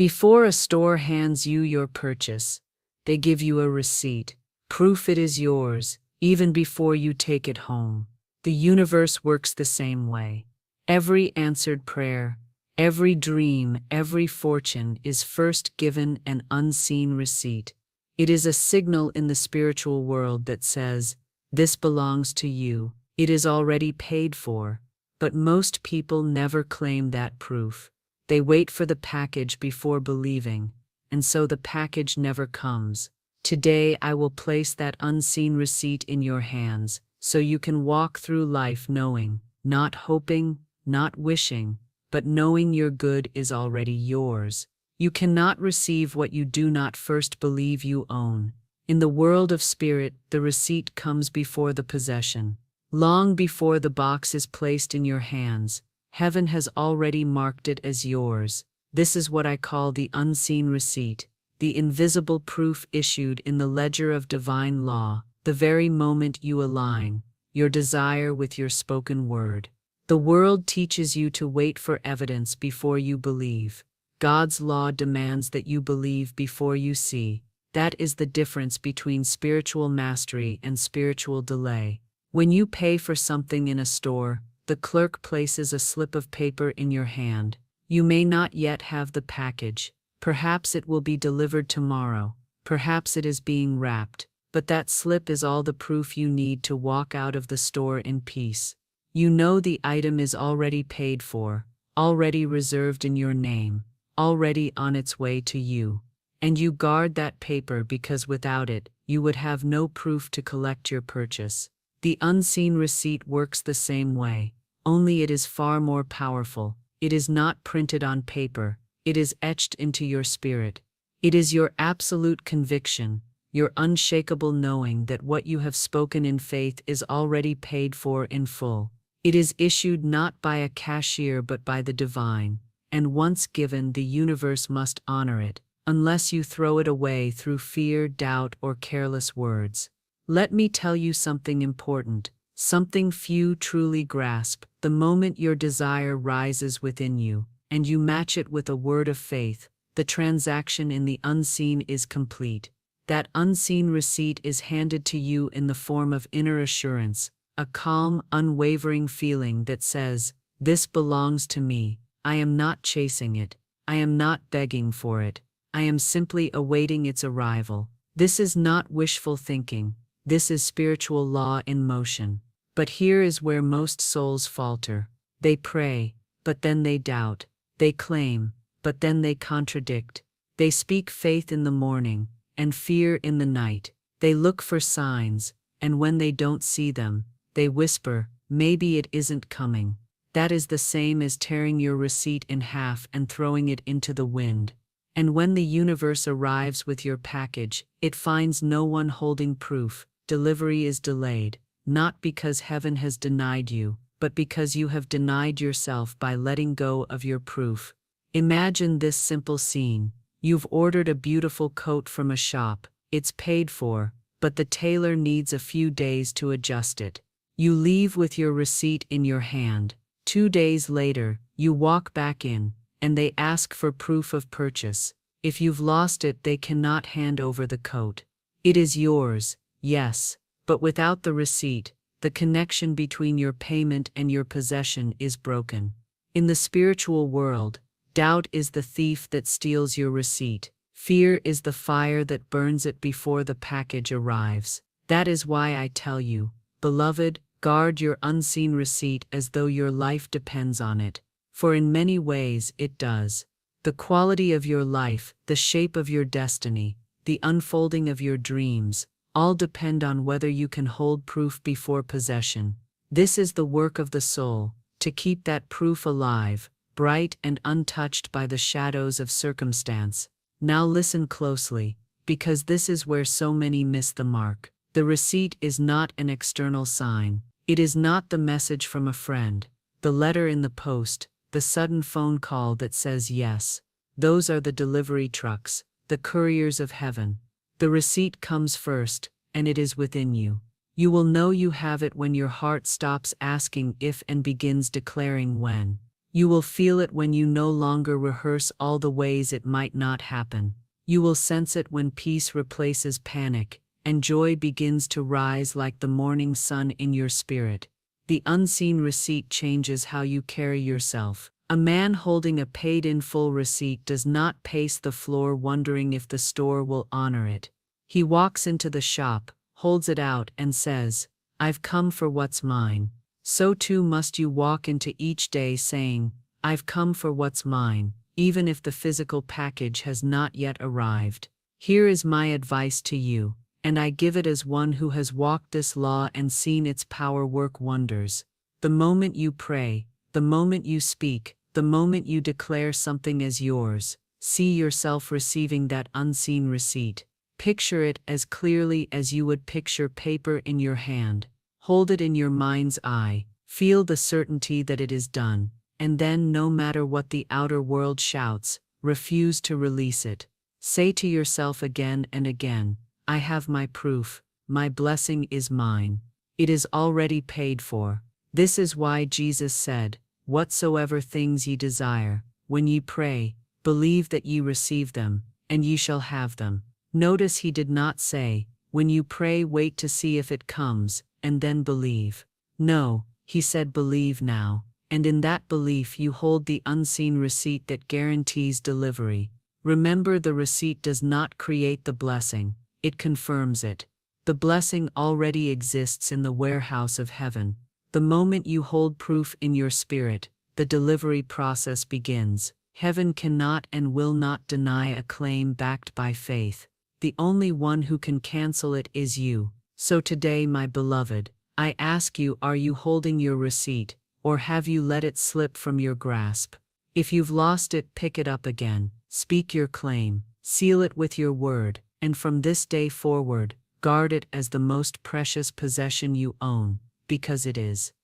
Before a store hands you your purchase, they give you a receipt, proof it is yours, even before you take it home. The universe works the same way. Every answered prayer, every dream, every fortune is first given an unseen receipt. It is a signal in the spiritual world that says, "This belongs to you, it is already paid for." But most people never claim that proof. They wait for the package before believing, and so the package never comes. Today I will place that unseen receipt in your hands, so you can walk through life knowing, not hoping, not wishing, but knowing your good is already yours. You cannot receive what you do not first believe you own. In the world of spirit, the receipt comes before the possession. Long before the box is placed in your hands, heaven has already marked it as yours. This is what I call the unseen receipt, the invisible proof issued in the ledger of divine law, the very moment you align your desire with your spoken word. The world teaches you to wait for evidence before you believe. God's law demands that you believe before you see. That is the difference between spiritual mastery and spiritual delay. When you pay for something in a store, the clerk places a slip of paper in your hand. You may not yet have the package. Perhaps it will be delivered tomorrow. Perhaps it is being wrapped. But that slip is all the proof you need to walk out of the store in peace. You know the item is already paid for, already reserved in your name, already on its way to you. And you guard that paper because without it, you would have no proof to collect your purchase. The unseen receipt works the same way, only it is far more powerful. It is not printed on paper, it is etched into your spirit. It is your absolute conviction, your unshakable knowing that what you have spoken in faith is already paid for in full. It is issued not by a cashier but by the divine, and once given the universe must honor it, unless you throw it away through fear, doubt, or careless words. Let me tell you something important, something few truly grasp. The moment your desire rises within you, and you match it with a word of faith, the transaction in the unseen is complete. That unseen receipt is handed to you in the form of inner assurance, a calm, unwavering feeling that says, "This belongs to me. I am not chasing it. I am not begging for it. I am simply awaiting its arrival." This is not wishful thinking. This is spiritual law in motion. But here is where most souls falter. They pray, but then they doubt. They claim, but then they contradict. They speak faith in the morning, and fear in the night. They look for signs, and when they don't see them, they whisper, "Maybe it isn't coming." That is the same as tearing your receipt in half and throwing it into the wind. And when the universe arrives with your package, it finds no one holding proof. Delivery is delayed, not because heaven has denied you, but because you have denied yourself by letting go of your proof. Imagine this simple scene. You've ordered a beautiful coat from a shop, it's paid for, but the tailor needs a few days to adjust it. You leave with your receipt in your hand. 2 days later, you walk back in, and they ask for proof of purchase. If you've lost it, they cannot hand over the coat. It is yours, yes, but without the receipt, the connection between your payment and your possession is broken. In the spiritual world, doubt is the thief that steals your receipt. Fear is the fire that burns it before the package arrives. That is why I tell you, beloved, guard your unseen receipt as though your life depends on it, for in many ways it does. The quality of your life, the shape of your destiny, the unfolding of your dreams, all depend on whether you can hold proof before possession. This is the work of the soul, to keep that proof alive, bright and untouched by the shadows of circumstance. Now listen closely, because this is where so many miss the mark. The receipt is not an external sign. It is not the message from a friend, the letter in the post, the sudden phone call that says yes. Those are the delivery trucks, the couriers of heaven. The receipt comes first, and it is within you. You will know you have it when your heart stops asking if and begins declaring when. You will feel it when you no longer rehearse all the ways it might not happen. You will sense it when peace replaces panic, and joy begins to rise like the morning sun in your spirit. The unseen receipt changes how you carry yourself. A man holding a paid-in-full receipt does not pace the floor wondering if the store will honor it. He walks into the shop, holds it out, and says, "I've come for what's mine." So too must you walk into each day saying, "I've come for what's mine," even if the physical package has not yet arrived. Here is my advice to you, and I give it as one who has walked this law and seen its power work wonders. The moment you pray, the moment you speak, the moment you declare something as yours, see yourself receiving that unseen receipt. Picture it as clearly as you would picture paper in your hand. Hold it in your mind's eye, feel the certainty that it is done, and then, no matter what the outer world shouts, refuse to release it. Say to yourself again and again, "I have my proof, my blessing is mine. It is already paid for." This is why Jesus said, "Whatsoever things ye desire, when ye pray, believe that ye receive them, and ye shall have them." Notice he did not say, "When you pray, wait to see if it comes, and then believe." No, he said, "Believe now," and in that belief you hold the unseen receipt that guarantees delivery. Remember, the receipt does not create the blessing, it confirms it. The blessing already exists in the warehouse of heaven. The moment you hold proof in your spirit, the delivery process begins. Heaven cannot and will not deny a claim backed by faith. The only one who can cancel it is you. So today, my beloved, I ask you, are you holding your receipt, or have you let it slip from your grasp? If you've lost it, pick it up again. Speak your claim, seal it with your word, and from this day forward, guard it as the most precious possession you own, because it is.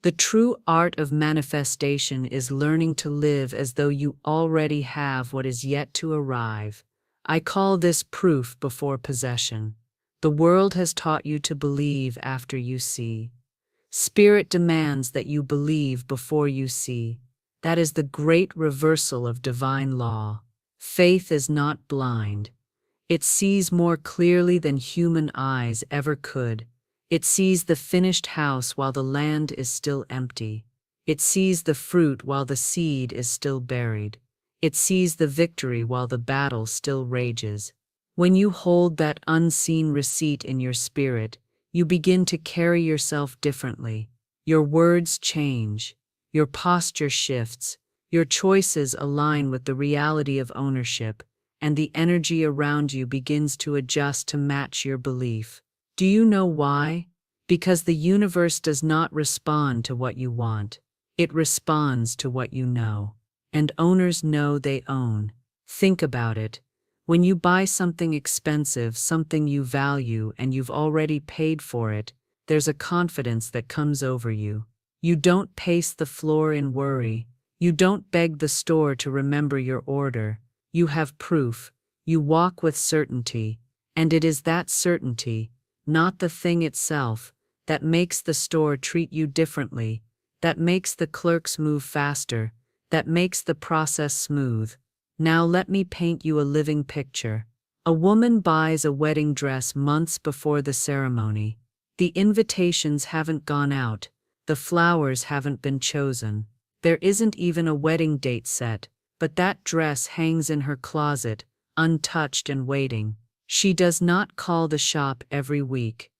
The true art of manifestation is learning to live as though you already have what is yet to arrive. I call this proof before possession. The world has taught you to believe after you see. Spirit demands that you believe before you see. That is the great reversal of divine law. Faith is not blind. It sees more clearly than human eyes ever could. It sees the finished house while the land is still empty. It sees the fruit while the seed is still buried. It sees the victory while the battle still rages. When you hold that unseen receipt in your spirit, you begin to carry yourself differently. Your words change. Your posture shifts. Your choices align with the reality of ownership, and the energy around you begins to adjust to match your belief. Do you know why? Because the universe does not respond to what you want. It responds to what you know. And owners know they own. Think about it. When you buy something expensive, something you value, and you've already paid for it, there's a confidence that comes over you. You don't pace the floor in worry. You don't beg the store to remember your order. You have proof. You walk with certainty. And it is that certainty, not the thing itself, that makes the store treat you differently, that makes the clerks move faster, that makes the process smooth. Now let me paint you a living picture. A woman buys a wedding dress months before the ceremony. The invitations haven't gone out. The flowers haven't been chosen. There isn't even a wedding date set, but that dress hangs in her closet, untouched and waiting. She does not call the shop every week.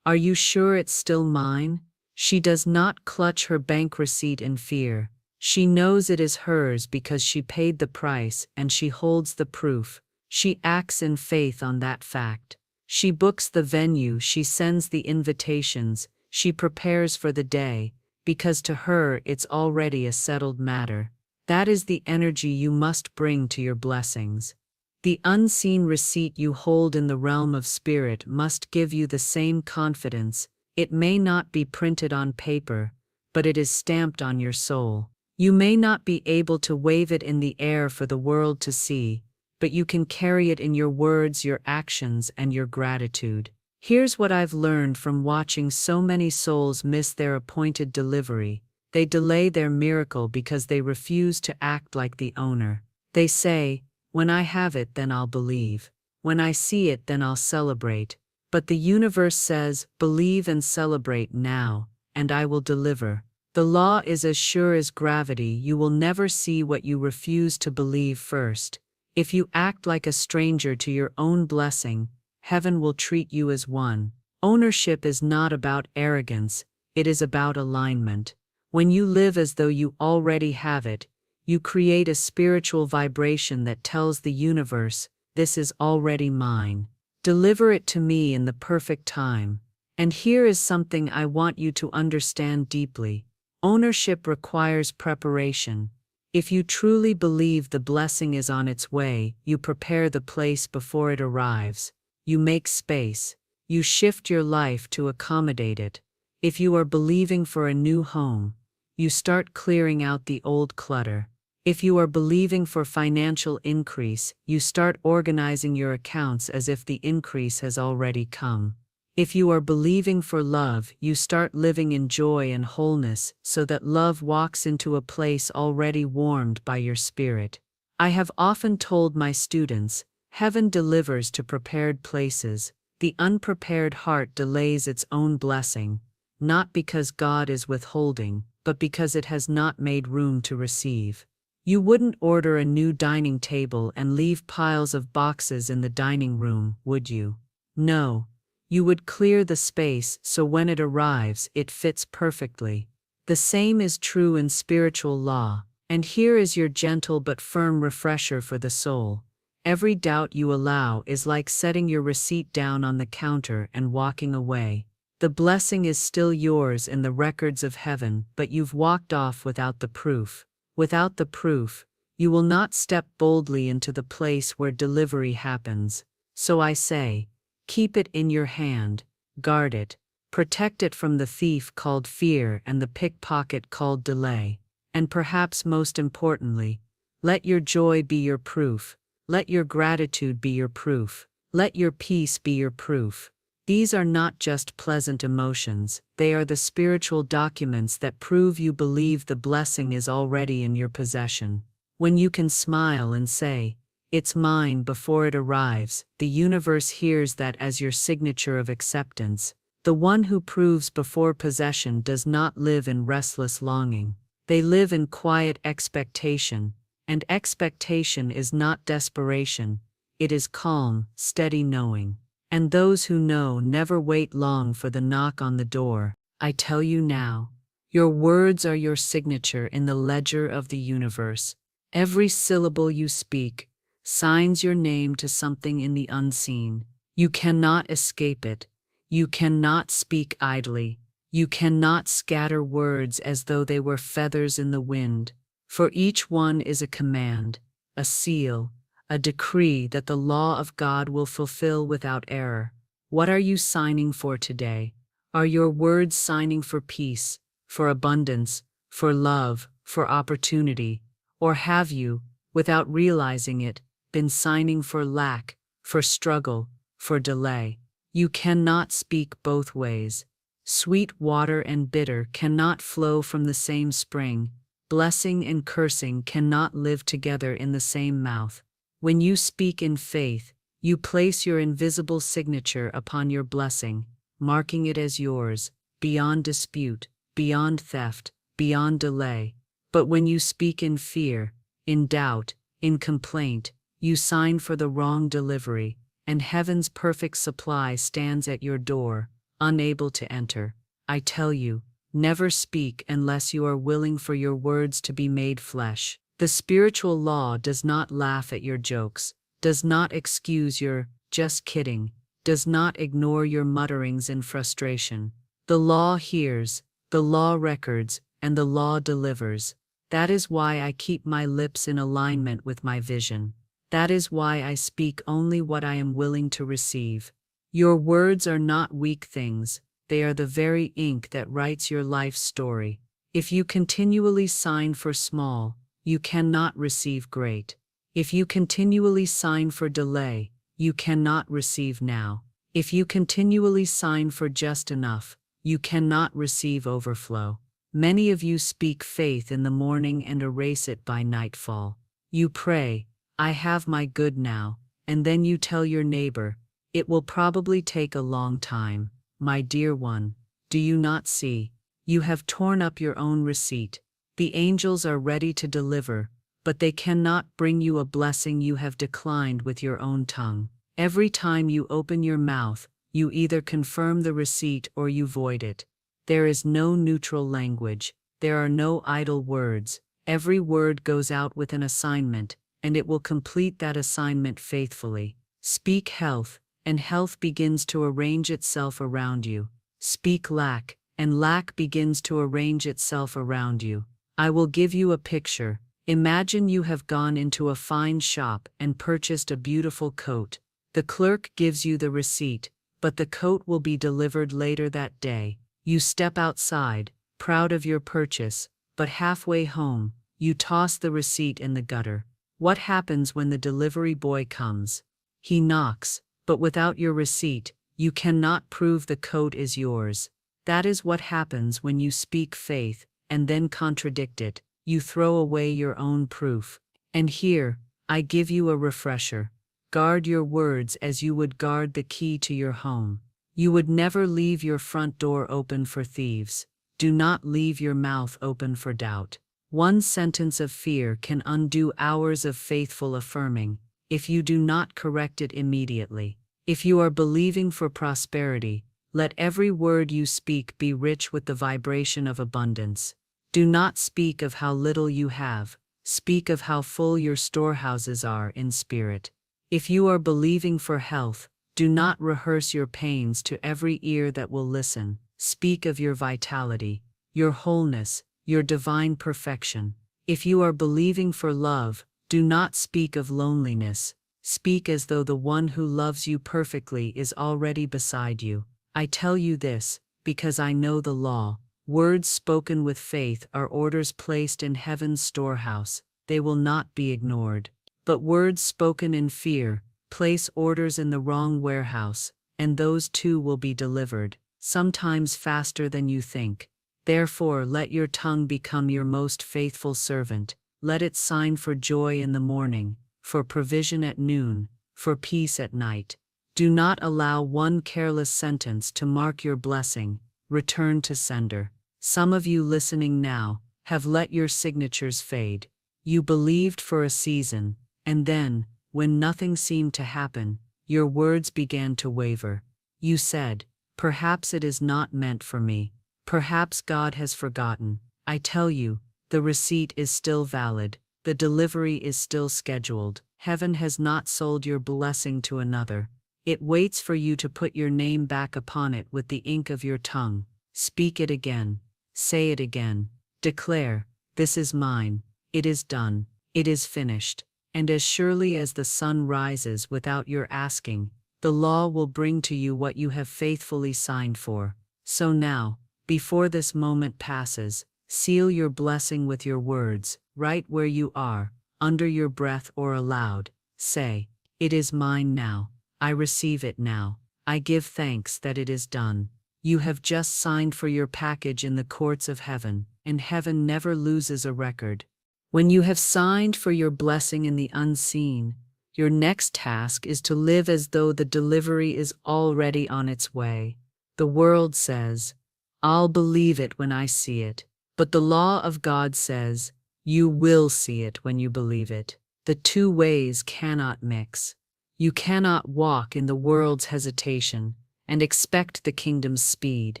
"Are you sure it's still mine?" She does not clutch her bank receipt in fear. She knows it is hers because she paid the price and she holds the proof. She acts in faith on that fact. She books the venue, she sends the invitations, she prepares for the day, because to her it's already a settled matter. That is the energy you must bring to your blessings. The unseen receipt you hold in the realm of spirit must give you the same confidence. It may not be printed on paper, but it is stamped on your soul. You may not be able to wave it in the air for the world to see, but you can carry it in your words, your actions, and your gratitude. Here's what I've learned from watching so many souls miss their appointed delivery. They delay their miracle because they refuse to act like the owner. They say, "When I have it, then I'll believe. When I see it, then I'll celebrate." But the universe says, "Believe and celebrate now, and I will deliver." The law is as sure as gravity. You will never see what you refuse to believe first. If you act like a stranger to your own blessing, heaven will treat you as one. Ownership is not about arrogance, it is about alignment. When you live as though you already have it, you create a spiritual vibration that tells the universe, "This is already mine. Deliver it to me in the perfect time." And here is something I want you to understand deeply. Ownership requires preparation. If you truly believe the blessing is on its way, you prepare the place before it arrives. You make space. You shift your life to accommodate it. If you are believing for a new home, you start clearing out the old clutter. If you are believing for financial increase, you start organizing your accounts as if the increase has already come. If you are believing for love, you start living in joy and wholeness so that love walks into a place already warmed by your spirit. I have often told my students, heaven delivers to prepared places. The unprepared heart delays its own blessing, not because God is withholding, but because it has not made room to receive. You wouldn't order a new dining table and leave piles of boxes in the dining room, would you? No. You would clear the space so when it arrives, it fits perfectly. The same is true in spiritual law, and here is your gentle but firm refresher for the soul. Every doubt you allow is like setting your receipt down on the counter and walking away. The blessing is still yours in the records of heaven, but you've walked off without the proof. Without the proof, you will not step boldly into the place where delivery happens. So I say, keep it in your hand, guard it, protect it from the thief called fear and the pickpocket called delay. And perhaps most importantly, let your joy be your proof, let your gratitude be your proof, let your peace be your proof. These are not just pleasant emotions, they are the spiritual documents that prove you believe the blessing is already in your possession. When you can smile and say, "It's mine," before it arrives, the universe hears that as your signature of acceptance. The one who proves before possession does not live in restless longing. They live in quiet expectation, and expectation is not desperation, it is calm, steady knowing. And those who know never wait long for the knock on the door. I tell you now, your words are your signature in the ledger of the universe. Every syllable you speak signs your name to something in the unseen. You cannot escape it. You cannot speak idly. You cannot scatter words as though they were feathers in the wind. For each one is a command, a seal, a decree that the law of God will fulfill without error. What are you signing for today? Are your words signing for peace, for abundance, for love, for opportunity? Or have you, without realizing it, been signing for lack, for struggle, for delay? You cannot speak both ways. Sweet water and bitter cannot flow from the same spring. Blessing and cursing cannot live together in the same mouth. When you speak in faith, you place your invisible signature upon your blessing, marking it as yours, beyond dispute, beyond theft, beyond delay. But when you speak in fear, in doubt, in complaint, you sign for the wrong delivery, and heaven's perfect supply stands at your door, unable to enter. I tell you, never speak unless you are willing for your words to be made flesh. The spiritual law does not laugh at your jokes, does not excuse your "just kidding," does not ignore your mutterings in frustration. The law hears, the law records, and the law delivers. That is why I keep my lips in alignment with my vision. That is why I speak only what I am willing to receive. Your words are not weak things, they are the very ink that writes your life's story. If you continually sign for small, you cannot receive great. If you continually sign for delay, you cannot receive now. If you continually sign for just enough, you cannot receive overflow. Many of you speak faith in the morning and erase it by nightfall. You pray, I have my good now, and then you tell your neighbor, it will probably take a long time. My dear one, do you not see? You have torn up your own receipt. The angels are ready to deliver, but they cannot bring you a blessing you have declined with your own tongue. Every time you open your mouth, you either confirm the receipt or you void it. There is no neutral language. There are no idle words. Every word goes out with an assignment, and it will complete that assignment faithfully. Speak health, and health begins to arrange itself around you. Speak lack, and lack begins to arrange itself around you. I will give you a picture. Imagine you have gone into a fine shop and purchased a beautiful coat. The clerk gives you the receipt, but the coat will be delivered later that day. You step outside, proud of your purchase, but halfway home, you toss the receipt in the gutter. What happens when the delivery boy comes? He knocks, but without your receipt, you cannot prove the coat is yours. That is what happens when you speak faith and then contradict it. You throw away your own proof. And here, I give you a refresher. Guard your words as you would guard the key to your home. You would never leave your front door open for thieves. Do not leave your mouth open for doubt. One sentence of fear can undo hours of faithful affirming, if you do not correct it immediately. If you are believing for prosperity, let every word you speak be rich with the vibration of abundance. Do not speak of how little you have. Speak of how full your storehouses are in spirit. If you are believing for health, do not rehearse your pains to every ear that will listen. Speak of your vitality, your wholeness, your divine perfection. If you are believing for love, do not speak of loneliness. Speak as though the one who loves you perfectly is already beside you. I tell you this, because I know the law. Words spoken with faith are orders placed in heaven's storehouse. They will not be ignored. But words spoken in fear place orders in the wrong warehouse, and those too will be delivered, sometimes faster than you think. Therefore, let your tongue become your most faithful servant. Let it sign for joy in the morning, for provision at noon, for peace at night. Do not allow one careless sentence to mark your blessing. Return to sender. Some of you listening now have let your signatures fade. You believed for a season, and then, when nothing seemed to happen, your words began to waver. You said, perhaps it is not meant for me. Perhaps God has forgotten. I tell you, the receipt is still valid. The delivery is still scheduled. Heaven has not sold your blessing to another. It waits for you to put your name back upon it with the ink of your tongue. Speak it again. Say it again. Declare, this is mine. It is done. It is finished. And as surely as the sun rises without your asking, the law will bring to you what you have faithfully signed for. So now, before this moment passes, seal your blessing with your words, right where you are, under your breath or aloud. Say, it is mine now. I receive it now. I give thanks that it is done. You have just signed for your package in the courts of heaven, and heaven never loses a record. When you have signed for your blessing in the unseen, your next task is to live as though the delivery is already on its way. The world says, I'll believe it when I see it. But the law of God says, you will see it when you believe it. The two ways cannot mix. You cannot walk in the world's hesitation and expect the kingdom's speed.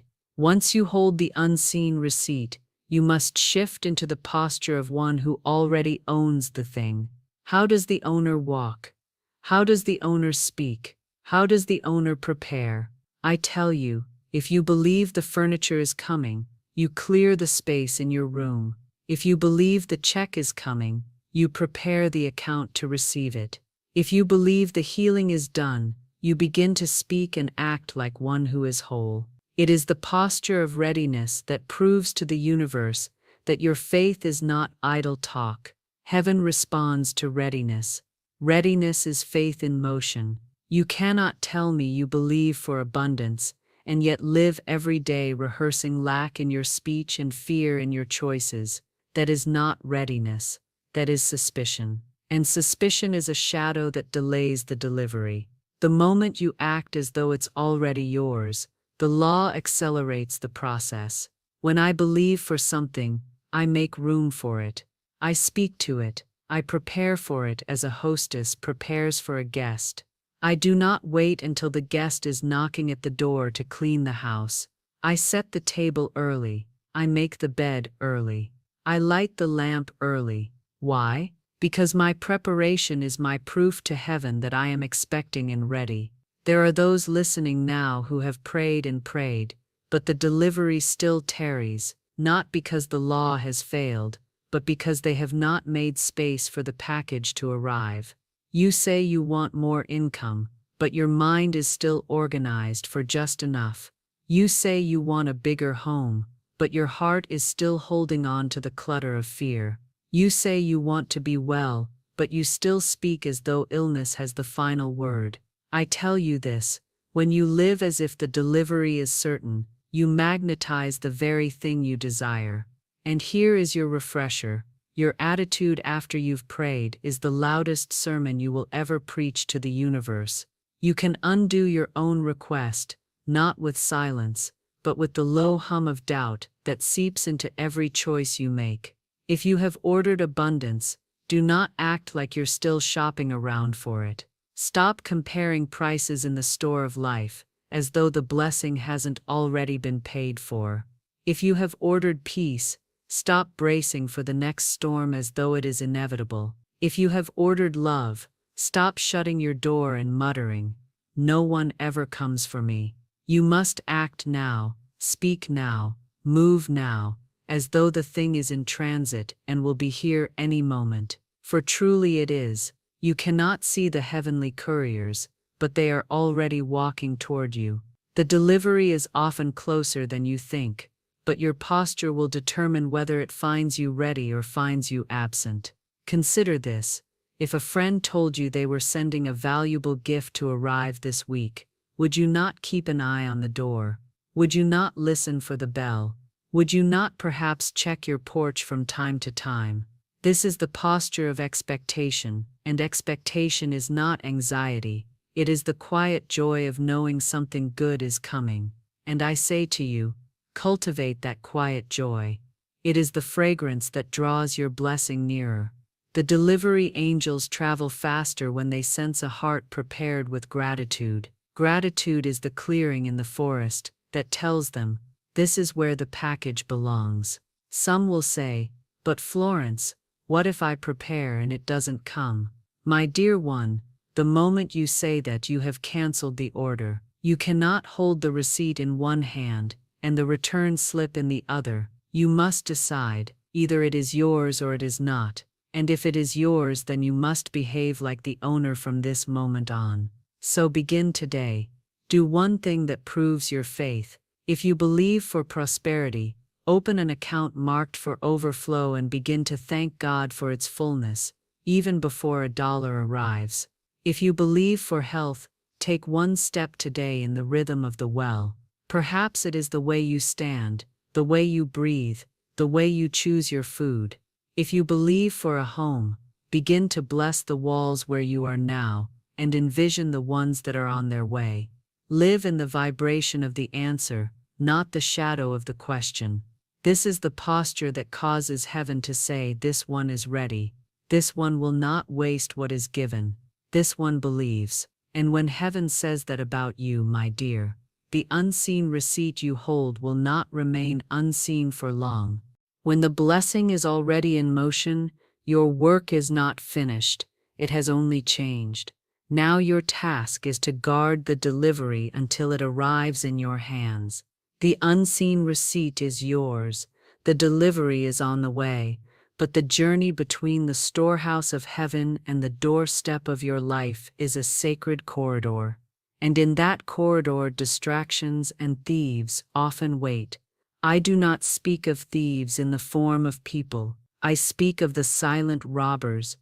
Once you hold the unseen receipt, you must shift into the posture of one who already owns the thing. How does the owner walk? How does the owner speak? How does the owner prepare? I tell you, if you believe the furniture is coming, you clear the space in your room. If you believe the check is coming, you prepare the account to receive it. If you believe the healing is done, you begin to speak and act like one who is whole. It is the posture of readiness that proves to the universe that your faith is not idle talk. Heaven responds to readiness. Readiness is faith in motion. You cannot tell me you believe for abundance and yet live every day rehearsing lack in your speech and fear in your choices. That is not readiness, that is suspicion. And suspicion is a shadow that delays the delivery. The moment you act as though it's already yours, the law accelerates the process. When I believe for something, I make room for it. I speak to it. I prepare for it as a hostess prepares for a guest. I do not wait until the guest is knocking at the door to clean the house. I set the table early. I make the bed early. I light the lamp early. Why? Because my preparation is my proof to heaven that I am expecting and ready. There are those listening now who have prayed and prayed, but the delivery still tarries, not because the law has failed, but because they have not made space for the package to arrive. You say you want more income, but your mind is still organized for just enough. You say you want a bigger home, but your heart is still holding on to the clutter of fear. You say you want to be well, but you still speak as though illness has the final word. I tell you this, when you live as if the delivery is certain, you magnetize the very thing you desire. And here is your refresher. Your attitude after you've prayed is the loudest sermon you will ever preach to the universe. You can undo your own request, not with silence, but with the low hum of doubt that seeps into every choice you make. If you have ordered abundance, do not act like you're still shopping around for it. Stop comparing prices in the store of life, as though the blessing hasn't already been paid for. If you have ordered peace, stop bracing for the next storm as though it is inevitable. If you have ordered love, stop shutting your door and muttering, "No one ever comes for me." You must act now, speak now, move now, as though the thing is in transit and will be here any moment. For truly it is. You cannot see the heavenly couriers, but they are already walking toward you. The delivery is often closer than you think, but your posture will determine whether it finds you ready or finds you absent. Consider this. If a friend told you they were sending a valuable gift to arrive this week, would you not keep an eye on the door? Would you not listen for the bell? Would you not perhaps check your porch from time to time? This is the posture of expectation, and expectation is not anxiety. It is the quiet joy of knowing something good is coming. And I say to you, cultivate that quiet joy. It is the fragrance that draws your blessing nearer. The delivery angels travel faster when they sense a heart prepared with gratitude. Gratitude is the clearing in the forest that tells them, this is where the package belongs. Some will say, but Florence, what if I prepare and it doesn't come? My dear one, the moment you say that, you have canceled the order. You cannot hold the receipt in one hand and the return slip in the other. You must decide, either it is yours or it is not. And if it is yours, then you must behave like the owner from this moment on. So begin today. Do one thing that proves your faith. If you believe for prosperity, open an account marked for overflow and begin to thank God for its fullness, even before $1 arrives. If you believe for health, take one step today in the rhythm of the well. Perhaps it is the way you stand, the way you breathe, the way you choose your food. If you believe for a home, begin to bless the walls where you are now, and envision the ones that are on their way. Live in the vibration of the answer, not the shadow of the question. This is the posture that causes heaven to say, this one is ready. This one will not waste what is given. This one believes. And when heaven says that about you, my dear, the unseen receipt you hold will not remain unseen for long. When the blessing is already in motion, your work is not finished, it has only changed. Now your task is to guard the delivery until it arrives in your hands. The unseen receipt is yours, the delivery is on the way, but the journey between the storehouse of heaven and the doorstep of your life is a sacred corridor. And in that corridor, distractions and thieves often wait. I do not speak of thieves in the form of people. I speak of the silent robbers,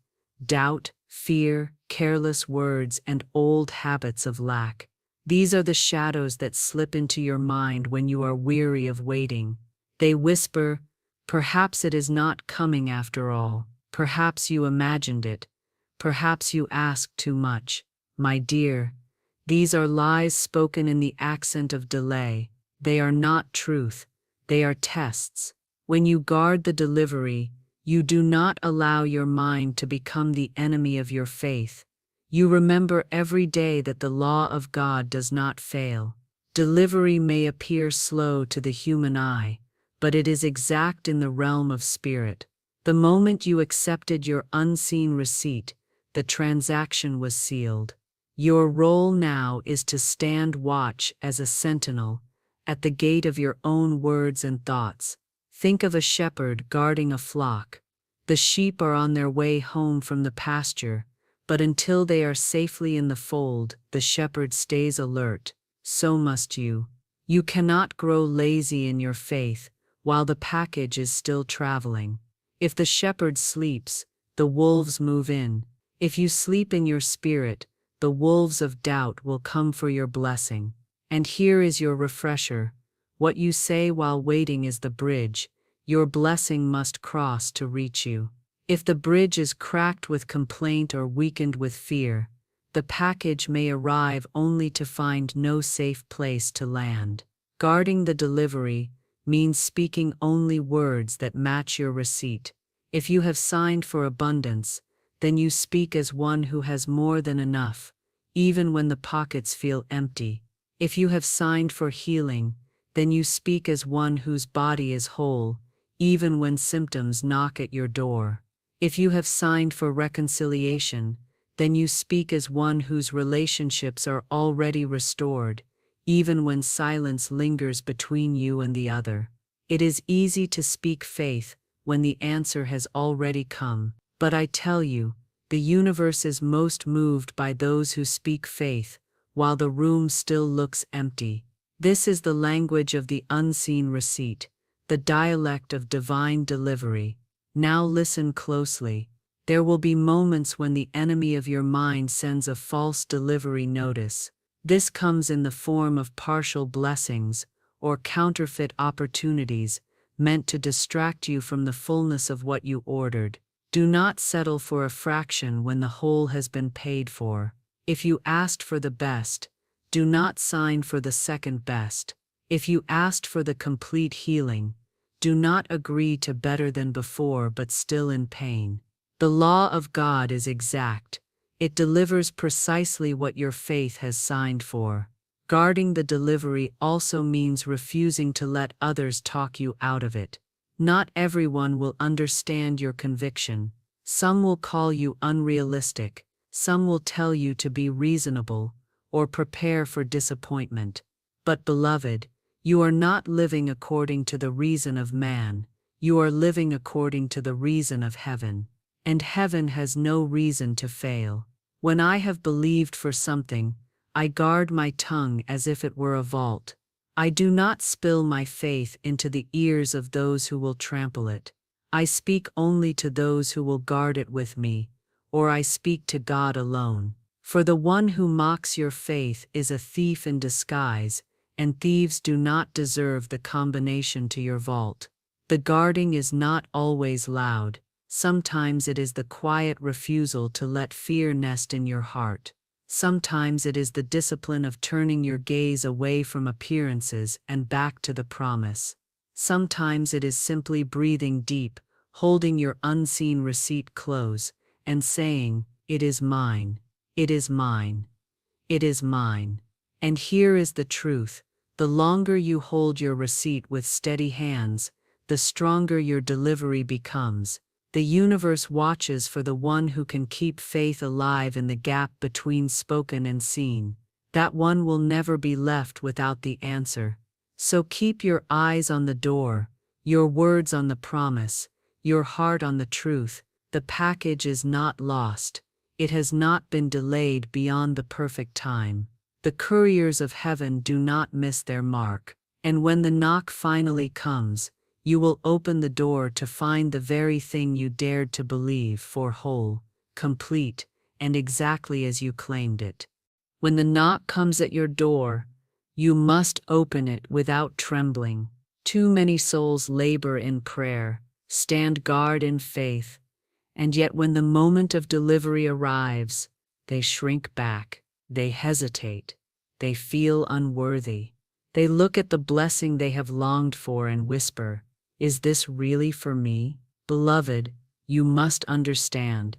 doubt, fear, careless words, and old habits of lack. These are the shadows that slip into your mind when you are weary of waiting. They whisper, "Perhaps it is not coming after all. Perhaps you imagined it. Perhaps you asked too much." My dear, these are lies spoken in the accent of delay. They are not truth. They are tests. When you guard the delivery, you do not allow your mind to become the enemy of your faith. You remember every day that the law of God does not fail. Delivery may appear slow to the human eye, but it is exact in the realm of spirit. The moment you accepted your unseen receipt, the transaction was sealed. Your role now is to stand watch as a sentinel at the gate of your own words and thoughts. Think of a shepherd guarding a flock. The sheep are on their way home from the pasture, but until they are safely in the fold, the shepherd stays alert. So must you. You cannot grow lazy in your faith while the package is still traveling. If the shepherd sleeps, the wolves move in. If you sleep in your spirit, the wolves of doubt will come for your blessing. And here is your refresher. What you say while waiting is the bridge your blessing must cross to reach you. If the bridge is cracked with complaint or weakened with fear, the package may arrive only to find no safe place to land. Guarding the delivery means speaking only words that match your receipt. If you have signed for abundance, then you speak as one who has more than enough, even when the pockets feel empty. If you have signed for healing, then you speak as one whose body is whole, even when symptoms knock at your door. If you have signed for reconciliation, then you speak as one whose relationships are already restored, even when silence lingers between you and the other. It is easy to speak faith when the answer has already come, but I tell you, the universe is most moved by those who speak faith while the room still looks empty. This is the language of the unseen receipt, the dialect of divine delivery. Now listen closely. There will be moments when the enemy of your mind sends a false delivery notice. This comes in the form of partial blessings or counterfeit opportunities meant to distract you from the fullness of what you ordered. Do not settle for a fraction when the whole has been paid for. If you asked for the best, do not sign for the second best. If you asked for the complete healing, do not agree to better than before but still in pain. The law of God is exact. It delivers precisely what your faith has signed for. Guarding the delivery also means refusing to let others talk you out of it. Not everyone will understand your conviction. Some will call you unrealistic. Some will tell you to be reasonable or prepare for disappointment. But beloved, you are not living according to the reason of man. You are living according to the reason of heaven. And heaven has no reason to fail. When I have believed for something, I guard my tongue as if it were a vault. I do not spill my faith into the ears of those who will trample it. I speak only to those who will guard it with me, or I speak to God alone. For the one who mocks your faith is a thief in disguise, and thieves do not deserve the combination to your vault. The guarding is not always loud. Sometimes it is the quiet refusal to let fear nest in your heart. Sometimes it is the discipline of turning your gaze away from appearances and back to the promise. Sometimes it is simply breathing deep, holding your unseen receipt close, and saying, "It is mine, it is mine, it is mine." And here is the truth. The longer you hold your receipt with steady hands, the stronger your delivery becomes. The universe watches for the one who can keep faith alive in the gap between spoken and seen. That one will never be left without the answer. So keep your eyes on the door, your words on the promise, your heart on the truth. The package is not lost. It has not been delayed beyond the perfect time. The couriers of heaven do not miss their mark. And when the knock finally comes, you will open the door to find the very thing you dared to believe for whole, complete, and exactly as you claimed it. When the knock comes at your door, you must open it without trembling. Too many souls labor in prayer, stand guard in faith, and yet when the moment of delivery arrives, they shrink back, they hesitate, they feel unworthy. They look at the blessing they have longed for and whisper, "Is this really for me?" Beloved, you must understand.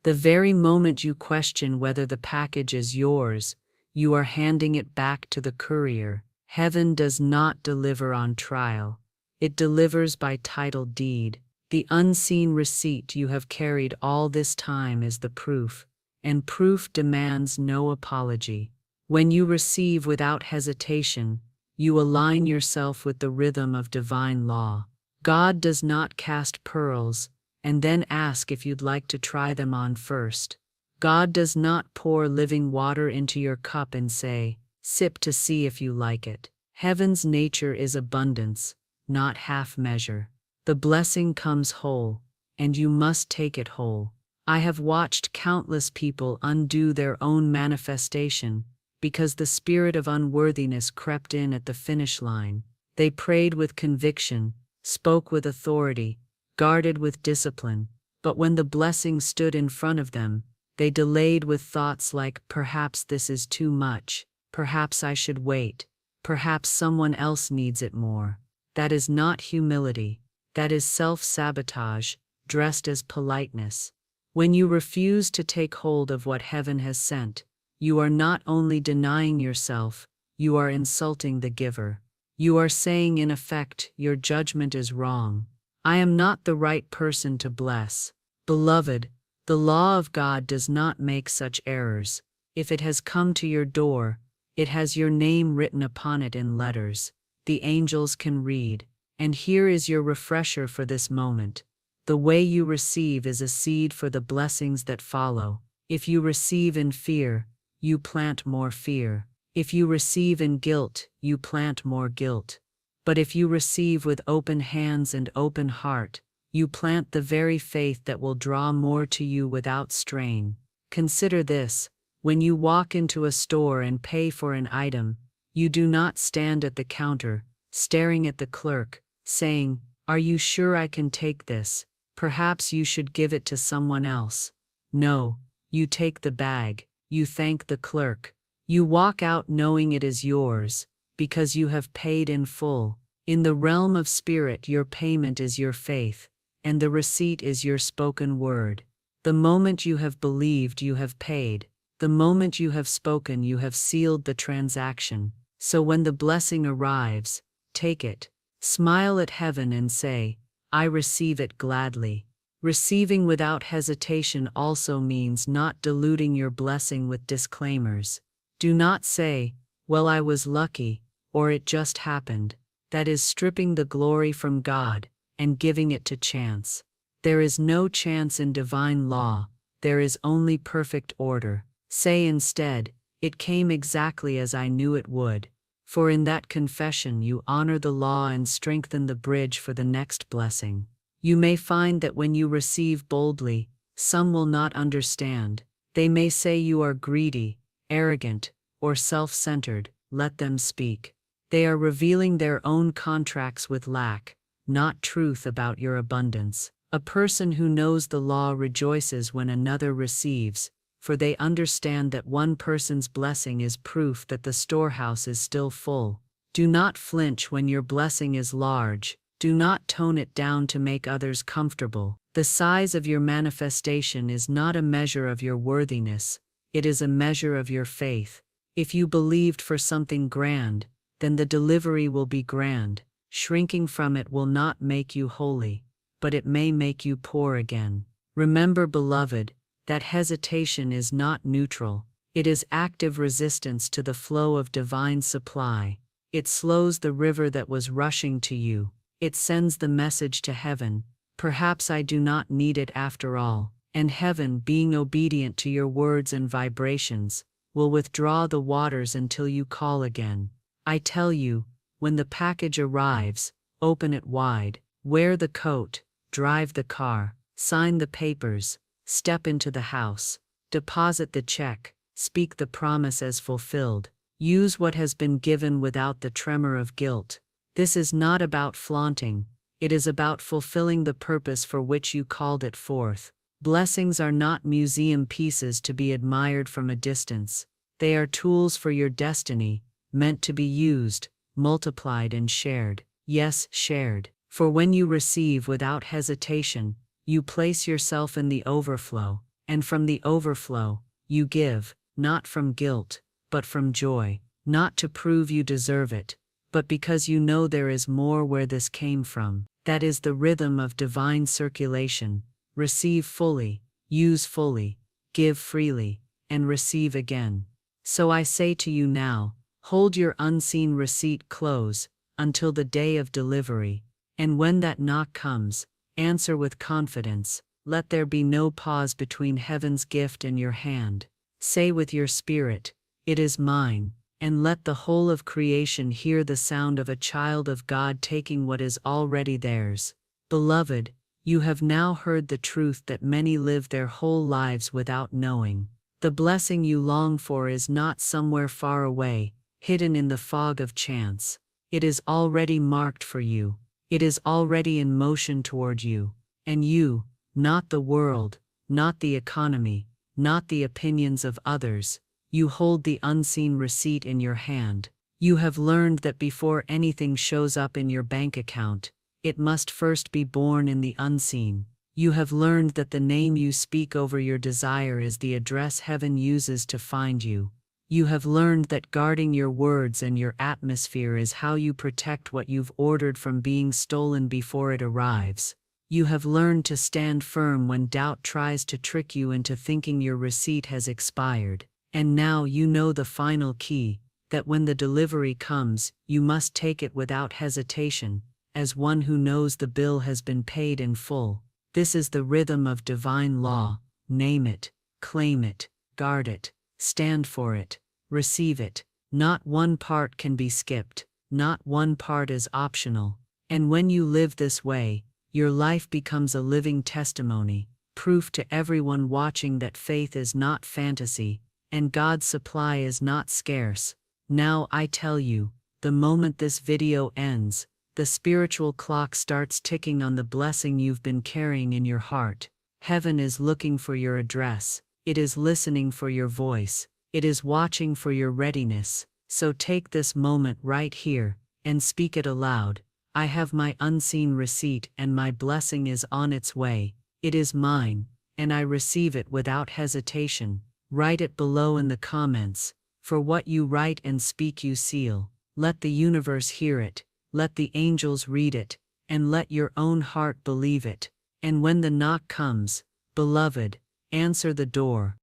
The very moment you question whether the package is yours, you are handing it back to the courier. Heaven does not deliver on trial. It delivers by title deed. The unseen receipt you have carried all this time is the proof, and proof demands no apology. When you receive without hesitation, you align yourself with the rhythm of divine law. God does not cast pearls and then ask if you'd like to try them on first. God does not pour living water into your cup and say, "Sip to see if you like it." Heaven's nature is abundance, not half measure. The blessing comes whole, and you must take it whole. I have watched countless people undo their own manifestation because the spirit of unworthiness crept in at the finish line. They prayed with conviction, spoke with authority, guarded with discipline, but when the blessing stood in front of them, they delayed with thoughts like, "Perhaps this is too much, perhaps I should wait, perhaps someone else needs it more." That is not humility, that is self-sabotage, dressed as politeness. When you refuse to take hold of what heaven has sent, you are not only denying yourself, you are insulting the giver. You are saying in effect, "Your judgment is wrong. I am not the right person to bless." Beloved, the law of God does not make such errors. If it has come to your door, it has your name written upon it in letters. The angels can read. And here is your refresher for this moment. The way you receive is a seed for the blessings that follow. If you receive in fear, you plant more fear. If you receive in guilt, you plant more guilt. But if you receive with open hands and open heart, you plant the very faith that will draw more to you without strain. Consider this: when you walk into a store and pay for an item, you do not stand at the counter, staring at the clerk, saying, "Are you sure I can take this? Perhaps you should give it to someone else." No, you take the bag, you thank the clerk. You walk out knowing it is yours, because you have paid in full. In the realm of spirit, your payment is your faith, and the receipt is your spoken word. The moment you have believed, you have paid. The moment you have spoken, you have sealed the transaction. So when the blessing arrives, take it. Smile at heaven and say, "I receive it gladly." Receiving without hesitation also means not diluting your blessing with disclaimers. Do not say, "Well, I was lucky," or "It just happened." That is stripping the glory from God and giving it to chance. There is no chance in divine law, there is only perfect order. Say instead, "It came exactly as I knew it would." For in that confession you honor the law and strengthen the bridge for the next blessing. You may find that when you receive boldly, some will not understand. They may say you are greedy, arrogant, or self-centered. Let them speak. They are revealing their own contracts with lack, not truth about your abundance. A person who knows the law rejoices when another receives, for they understand that one person's blessing is proof that the storehouse is still full. Do not flinch when your blessing is large. Do not tone it down to make others comfortable. The size of your manifestation is not a measure of your worthiness, it is a measure of your faith. If you believed for something grand, then the delivery will be grand. Shrinking from it will not make you holy, but it may make you poor again. Remember, beloved, that hesitation is not neutral. It is active resistance to the flow of divine supply. It slows the river that was rushing to you. It sends the message to heaven, "Perhaps I do not need it after all." And heaven, being obedient to your words and vibrations, will withdraw the waters until you call again. I tell you, when the package arrives, open it wide, wear the coat, drive the car, sign the papers, step into the house, deposit the check, Speak the promise as fulfilled. Use what has been given without the tremor of guilt. This is not about flaunting, it is about fulfilling the purpose for which you called it forth. Blessings are not museum pieces to be admired from a distance. They are tools for your destiny, meant to be used, multiplied and shared. Yes, shared. For when you receive without hesitation, you place yourself in the overflow, and from the overflow, you give, not from guilt, but from joy, not to prove you deserve it, but because you know there is more where this came from. That is the rhythm of divine circulation. Receive fully, use fully, give freely, and receive again. So I say to you now, hold your unseen receipt close, until the day of delivery, and when that knock comes, answer with confidence. Let there be no pause between heaven's gift and your hand. Say with your spirit, "It is mine," and let the whole of creation hear the sound of a child of God taking what is already theirs. Beloved, you have now heard the truth that many live their whole lives without knowing. The blessing you long for is not somewhere far away, hidden in the fog of chance. It is already marked for you. It is already in motion toward you. And you, not the world, not the economy, not the opinions of others, you hold the unseen receipt in your hand. You have learned that before anything shows up in your bank account, it must first be born in the unseen. You have learned that the name you speak over your desire is the address heaven uses to find you. You have learned that guarding your words and your atmosphere is how you protect what you've ordered from being stolen before it arrives. You have learned to stand firm when doubt tries to trick you into thinking your receipt has expired. And now you know the final key, that when the delivery comes, you must take it without hesitation, as one who knows the bill has been paid in full. This is the rhythm of divine law. Name it, claim it, guard it, stand for it, receive it. Not one part can be skipped, not one part is optional. And when you live this way, your life becomes a living testimony, proof to everyone watching that faith is not fantasy, and God's supply is not scarce. Now I tell you, the moment this video ends, the spiritual clock starts ticking on the blessing you've been carrying in your heart. Heaven is looking for your address. It is listening for your voice. It is watching for your readiness. So take this moment right here, and speak it aloud. I have my unseen receipt and my blessing is on its way. It is mine, and I receive it without hesitation. Write it below in the comments. For what you write and speak you seal. Let the universe hear it. Let the angels read it, and let your own heart believe it. And when the knock comes, beloved, answer the door.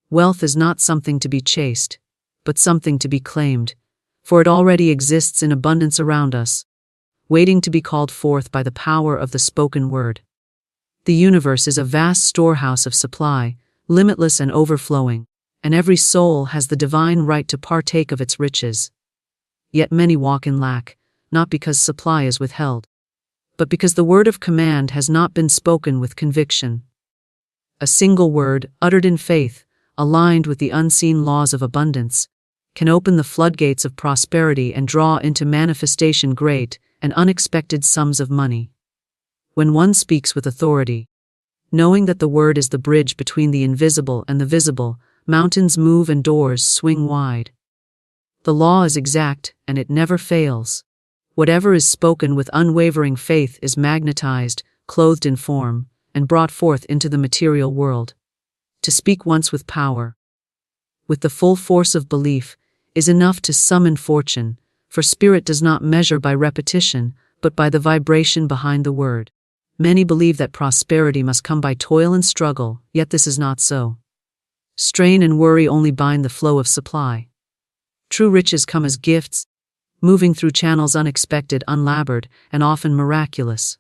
Wealth is not something to be chased, but something to be claimed, for it already exists in abundance around us, waiting to be called forth by the power of the spoken word. The universe is a vast storehouse of supply, limitless and overflowing, and every soul has the divine right to partake of its riches. Yet many walk in lack, not because supply is withheld, but because the word of command has not been spoken with conviction. A single word, uttered in faith, aligned with the unseen laws of abundance, can open the floodgates of prosperity and draw into manifestation great and unexpected sums of money. When one speaks with authority, knowing that the word is the bridge between the invisible and the visible, mountains move and doors swing wide. The law is exact, and it never fails. Whatever is spoken with unwavering faith is magnetized, clothed in form, and brought forth into the material world. To speak once with power, with the full force of belief, is enough to summon fortune, for spirit does not measure by repetition, but by the vibration behind the word. Many believe that prosperity must come by toil and struggle, yet this is not so. Strain and worry only bind the flow of supply. True riches come as gifts, moving through channels unexpected, unlabored, and often miraculous.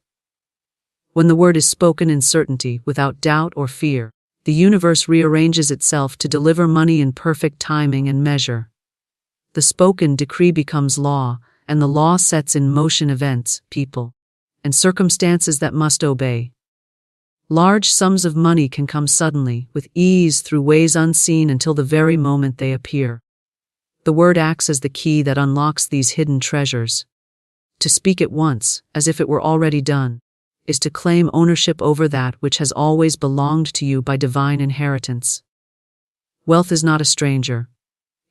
When the word is spoken in certainty, without doubt or fear, the universe rearranges itself to deliver money in perfect timing and measure. The spoken decree becomes law, and the law sets in motion events, people, and circumstances that must obey. Large sums of money can come suddenly, with ease, through ways unseen until the very moment they appear. The word acts as the key that unlocks these hidden treasures. To speak at once, as if it were already done, is to claim ownership over that which has always belonged to you by divine inheritance. Wealth is not a stranger.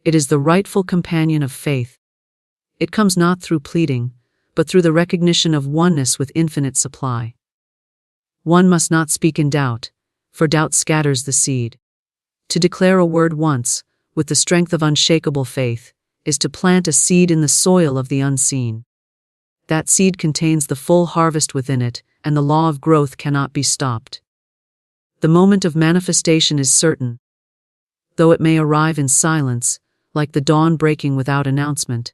It is the rightful companion of faith. It comes not through pleading, but through the recognition of oneness with infinite supply. One must not speak in doubt, for doubt scatters the seed. To declare a word once, with the strength of unshakable faith, is to plant a seed in the soil of the unseen. That seed contains the full harvest within it, and the law of growth cannot be stopped. The moment of manifestation is certain, though it may arrive in silence, like the dawn breaking without announcement.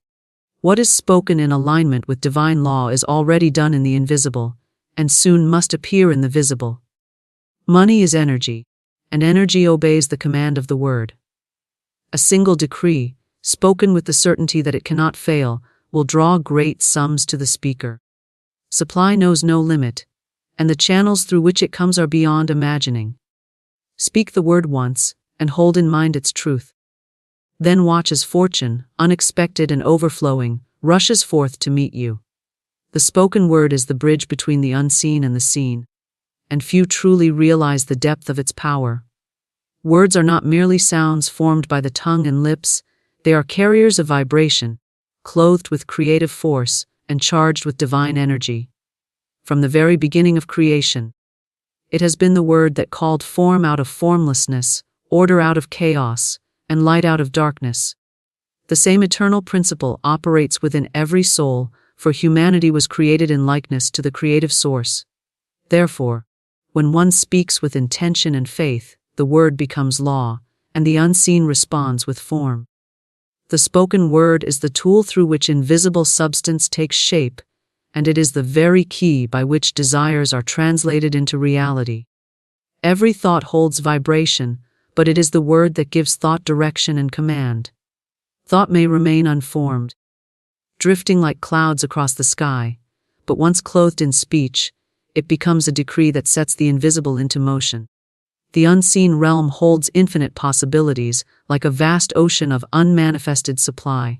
What is spoken in alignment with divine law is already done in the invisible, and soon must appear in the visible. Money is energy, and energy obeys the command of the word. A single decree, spoken with the certainty that it cannot fail, will draw great sums to the speaker. Supply knows no limit, and the channels through which it comes are beyond imagining. Speak the word once, and hold in mind its truth. Then watch as fortune, unexpected and overflowing, rushes forth to meet you. The spoken word is the bridge between the unseen and the seen, and few truly realize the depth of its power. Words are not merely sounds formed by the tongue and lips, they are carriers of vibration, clothed with creative force, and charged with divine energy. From the very beginning of creation, it has been the word that called form out of formlessness, order out of chaos, and light out of darkness. The same eternal principle operates within every soul, for humanity was created in likeness to the creative source. Therefore, when one speaks with intention and faith, the word becomes law, and the unseen responds with form. The spoken word is the tool through which invisible substance takes shape, and it is the very key by which desires are translated into reality. Every thought holds vibration, but it is the word that gives thought direction and command. Thought may remain unformed, drifting like clouds across the sky, but once clothed in speech, it becomes a decree that sets the invisible into motion. The unseen realm holds infinite possibilities, like a vast ocean of unmanifested supply,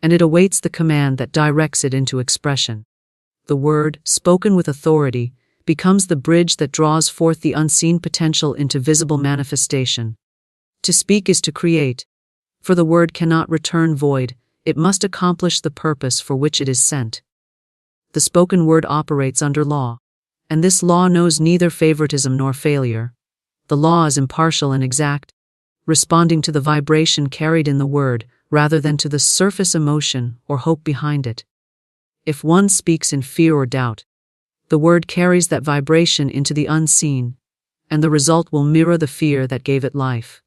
and it awaits the command that directs it into expression. The word, spoken with authority, becomes the bridge that draws forth the unseen potential into visible manifestation. To speak is to create, for the word cannot return void, it must accomplish the purpose for which it is sent. The spoken word operates under law, and this law knows neither favoritism nor failure. The law is impartial and exact, responding to the vibration carried in the word rather than to the surface emotion or hope behind it. If one speaks in fear or doubt, the word carries that vibration into the unseen, and the result will mirror the fear that gave it life.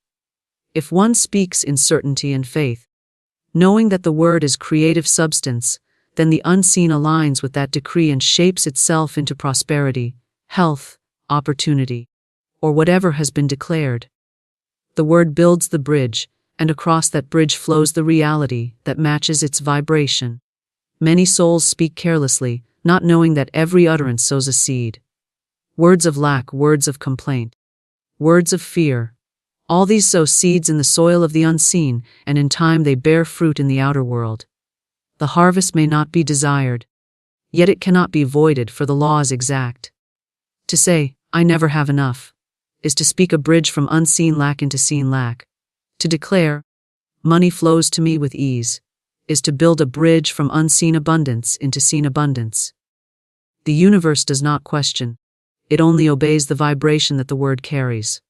If one speaks in certainty and faith, knowing that the word is creative substance, then the unseen aligns with that decree and shapes itself into prosperity, health, opportunity, or whatever has been declared. The word builds the bridge, and across that bridge flows the reality that matches its vibration. Many souls speak carelessly, not knowing that every utterance sows a seed. Words of lack, words of complaint, words of fear, all these sow seeds in the soil of the unseen, and in time they bear fruit in the outer world. The harvest may not be desired, yet it cannot be voided, for the law is exact. To say, "I never have enough," is to speak a bridge from unseen lack into seen lack. To declare, "Money flows to me with ease," is to build a bridge from unseen abundance into seen abundance. The universe does not question, it only obeys the vibration that the word carries.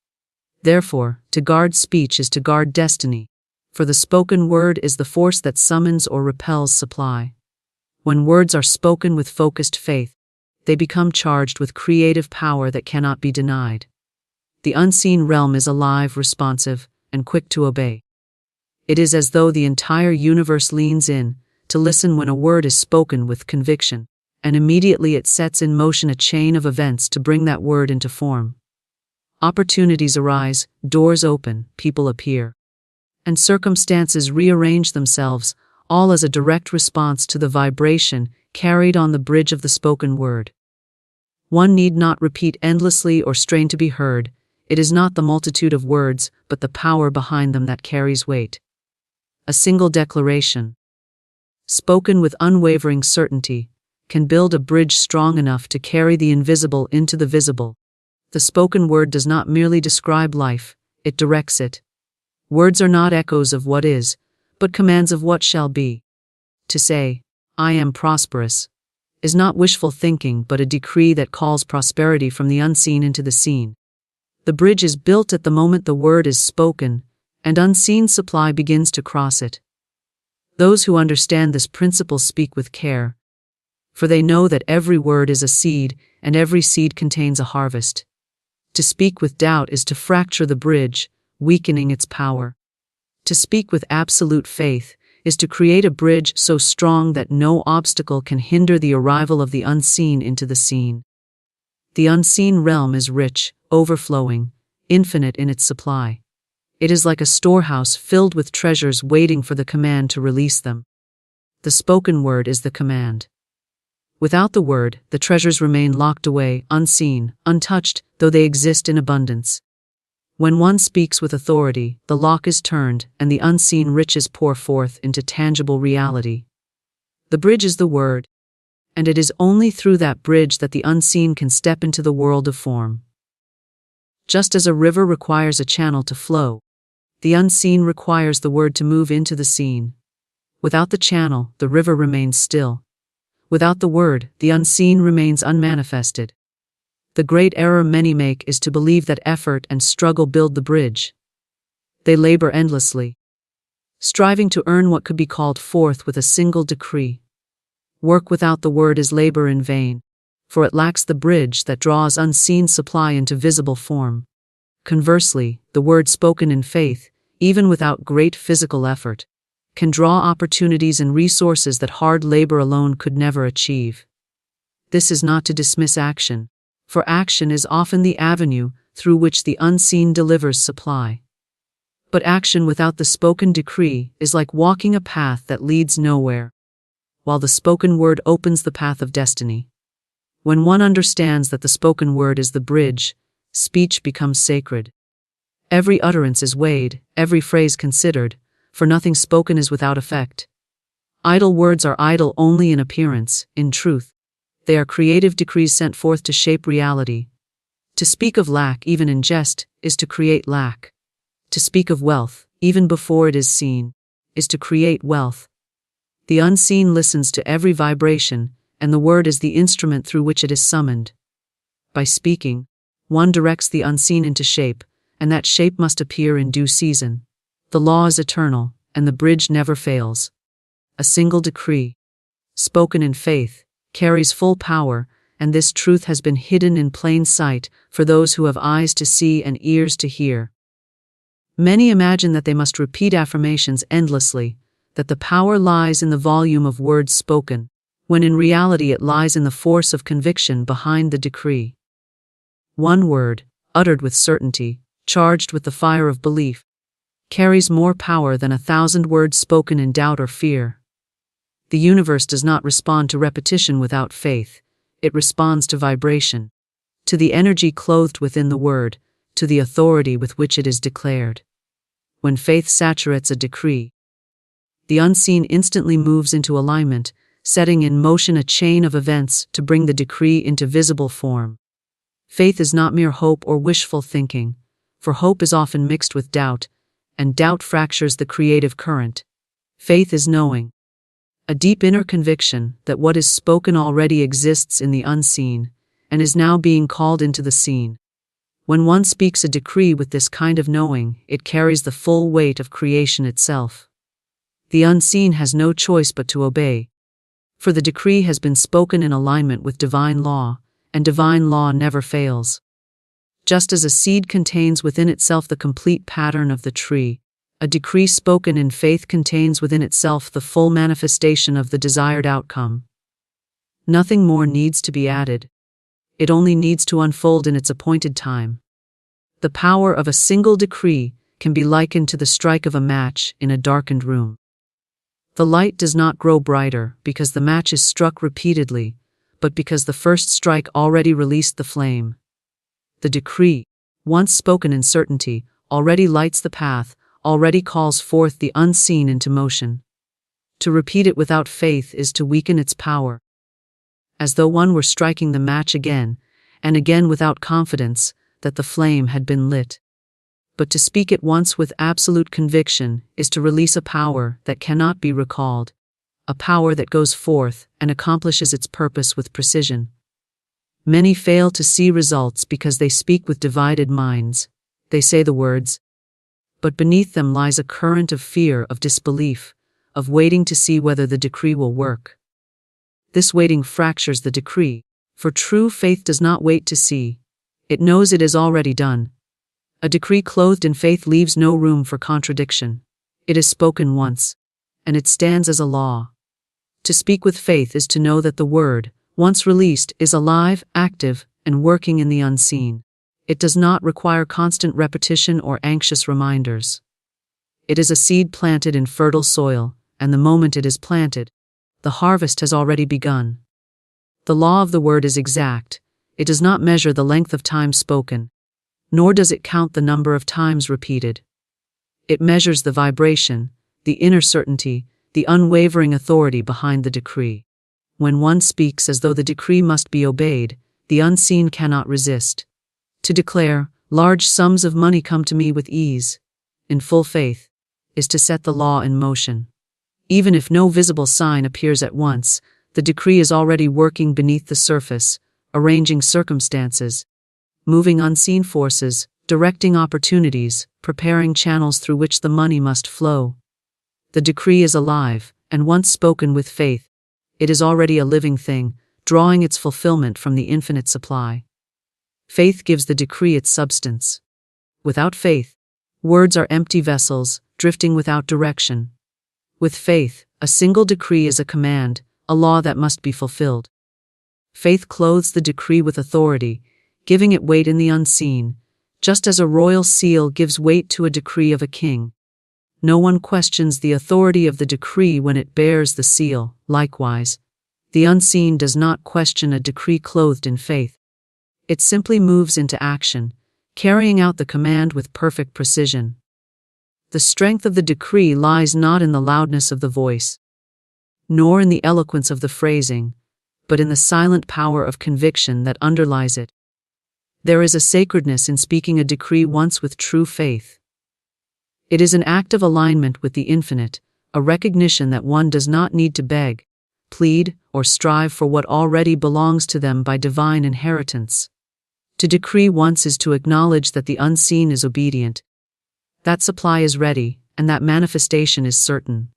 Therefore, to guard speech is to guard destiny, for the spoken word is the force that summons or repels supply. When words are spoken with focused faith, they become charged with creative power that cannot be denied. The unseen realm is alive, responsive, and quick to obey. It is as though the entire universe leans in to listen when a word is spoken with conviction, and immediately it sets in motion a chain of events to bring that word into form. Opportunities arise, doors open, people appear, and circumstances rearrange themselves, all as a direct response to the vibration carried on the bridge of the spoken word. One need not repeat endlessly or strain to be heard. It is not the multitude of words, but the power behind them that carries weight. A single declaration, spoken with unwavering certainty, can build a bridge strong enough to carry the invisible into the visible. The spoken word does not merely describe life, it directs it. Words are not echoes of what is, but commands of what shall be. To say, "I am prosperous," is not wishful thinking but a decree that calls prosperity from the unseen into the seen. The bridge is built at the moment the word is spoken, and unseen supply begins to cross it. Those who understand this principle speak with care, for they know that every word is a seed, and every seed contains a harvest. To speak with doubt is to fracture the bridge, weakening its power. To speak with absolute faith is to create a bridge so strong that no obstacle can hinder the arrival of the unseen into the seen. The unseen realm is rich, overflowing, infinite in its supply. It is like a storehouse filled with treasures waiting for the command to release them. The spoken word is the command. Without the word, the treasures remain locked away, unseen, untouched, though they exist in abundance. When one speaks with authority, the lock is turned, and the unseen riches pour forth into tangible reality. The bridge is the word, and it is only through that bridge that the unseen can step into the world of form. Just as a river requires a channel to flow, the unseen requires the word to move into the seen. Without the channel, the river remains still. Without the word, the unseen remains unmanifested. The great error many make is to believe that effort and struggle build the bridge. They labor endlessly, striving to earn what could be called forth with a single decree. Work without the word is labor in vain, for it lacks the bridge that draws unseen supply into visible form. Conversely, the word spoken in faith, even without great physical effort, can draw opportunities and resources that hard labor alone could never achieve. This is not to dismiss action, for action is often the avenue through which the unseen delivers supply. But action without the spoken decree is like walking a path that leads nowhere, while the spoken word opens the path of destiny. When one understands that the spoken word is the bridge, speech becomes sacred. Every utterance is weighed, every phrase considered, for nothing spoken is without effect. Idle words are idle only in appearance. In truth, they are creative decrees sent forth to shape reality. To speak of lack, even in jest, is to create lack. To speak of wealth, even before it is seen, is to create wealth. The unseen listens to every vibration, and the word is the instrument through which it is summoned. By speaking, one directs the unseen into shape, and that shape must appear in due season. The law is eternal, and the bridge never fails. A single decree, spoken in faith, carries full power, and this truth has been hidden in plain sight for those who have eyes to see and ears to hear. Many imagine that they must repeat affirmations endlessly, that the power lies in the volume of words spoken, when in reality it lies in the force of conviction behind the decree. One word, uttered with certainty, charged with the fire of belief, carries more power than 1,000 words spoken in doubt or fear. The universe does not respond to repetition without faith, it responds to vibration, to the energy clothed within the word, to the authority with which it is declared. When faith saturates a decree, the unseen instantly moves into alignment, setting in motion a chain of events to bring the decree into visible form. Faith is not mere hope or wishful thinking, for hope is often mixed with doubt, and doubt fractures the creative current. Faith is knowing, a deep inner conviction that what is spoken already exists in the unseen, and is now being called into the seen. When one speaks a decree with this kind of knowing, it carries the full weight of creation itself. The unseen has no choice but to obey, for the decree has been spoken in alignment with divine law, and divine law never fails. Just as a seed contains within itself the complete pattern of the tree, a decree spoken in faith contains within itself the full manifestation of the desired outcome. Nothing more needs to be added. It only needs to unfold in its appointed time. The power of a single decree can be likened to the strike of a match in a darkened room. The light does not grow brighter because the match is struck repeatedly, but because the first strike already released the flame. The decree, once spoken in certainty, already lights the path, already calls forth the unseen into motion. To repeat it without faith is to weaken its power. As though one were striking the match again and again without confidence that the flame had been lit. But to speak it once with absolute conviction is to release a power that cannot be recalled, a power that goes forth and accomplishes its purpose with precision. Many fail to see results because they speak with divided minds. They say the words, but beneath them lies a current of fear, of disbelief, of waiting to see whether the decree will work. This waiting fractures the decree, for true faith does not wait to see. It knows it is already done. A decree clothed in faith leaves no room for contradiction. It is spoken once, and it stands as a law. To speak with faith is to know that the word, once released, is alive, active, and working in the unseen. It does not require constant repetition or anxious reminders. It is a seed planted in fertile soil, and the moment it is planted, the harvest has already begun. The law of the word is exact. It does not measure the length of time spoken, nor does it count the number of times repeated. It measures the vibration, the inner certainty, the unwavering authority behind the decree. When one speaks as though the decree must be obeyed, the unseen cannot resist. To declare, large sums of money come to me with ease, in full faith, is to set the law in motion. Even if no visible sign appears at once, the decree is already working beneath the surface, arranging circumstances, moving unseen forces, directing opportunities, preparing channels through which the money must flow. The decree is alive, and once spoken with faith, it is already a living thing, drawing its fulfillment from the infinite supply. Faith gives the decree its substance. Without faith, words are empty vessels, drifting without direction. With faith, a single decree is a command, a law that must be fulfilled. Faith clothes the decree with authority, giving it weight in the unseen, just as a royal seal gives weight to a decree of a king. No one questions the authority of the decree when it bears the seal. Likewise, the unseen does not question a decree clothed in faith. It simply moves into action, carrying out the command with perfect precision. The strength of the decree lies not in the loudness of the voice, nor in the eloquence of the phrasing, but in the silent power of conviction that underlies it. There is a sacredness in speaking a decree once with true faith. It is an act of alignment with the infinite, a recognition that one does not need to beg, plead, or strive for what already belongs to them by divine inheritance. To decree once is to acknowledge that the unseen is obedient, that supply is ready, and that manifestation is certain.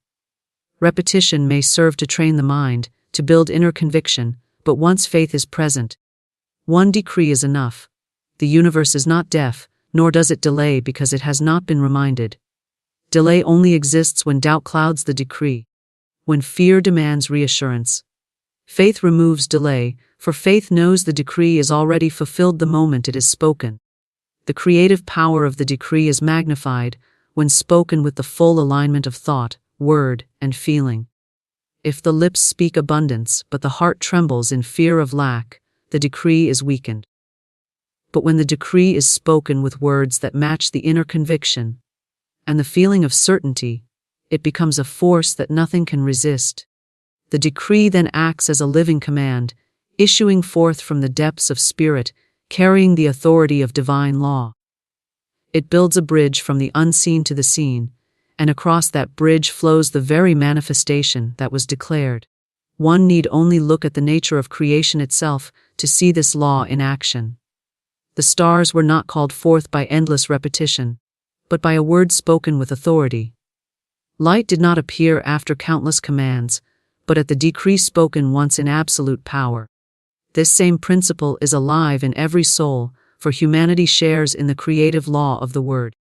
Repetition may serve to train the mind, to build inner conviction, but once faith is present, one decree is enough. The universe is not deaf, nor does it delay because it has not been reminded. Delay only exists when doubt clouds the decree, when fear demands reassurance. Faith removes delay, for faith knows the decree is already fulfilled the moment it is spoken. The creative power of the decree is magnified when spoken with the full alignment of thought, word, and feeling. If the lips speak abundance but the heart trembles in fear of lack, the decree is weakened. But when the decree is spoken with words that match the inner conviction and the feeling of certainty, it becomes a force that nothing can resist. The decree then acts as a living command, issuing forth from the depths of spirit, carrying the authority of divine law. It builds a bridge from the unseen to the seen, and across that bridge flows the very manifestation that was declared. One need only look at the nature of creation itself to see this law in action. The stars were not called forth by endless repetition, but by a word spoken with authority. Light did not appear after countless commands, but at the decree spoken once in absolute power. This same principle is alive in every soul, for humanity shares in the creative law of the word.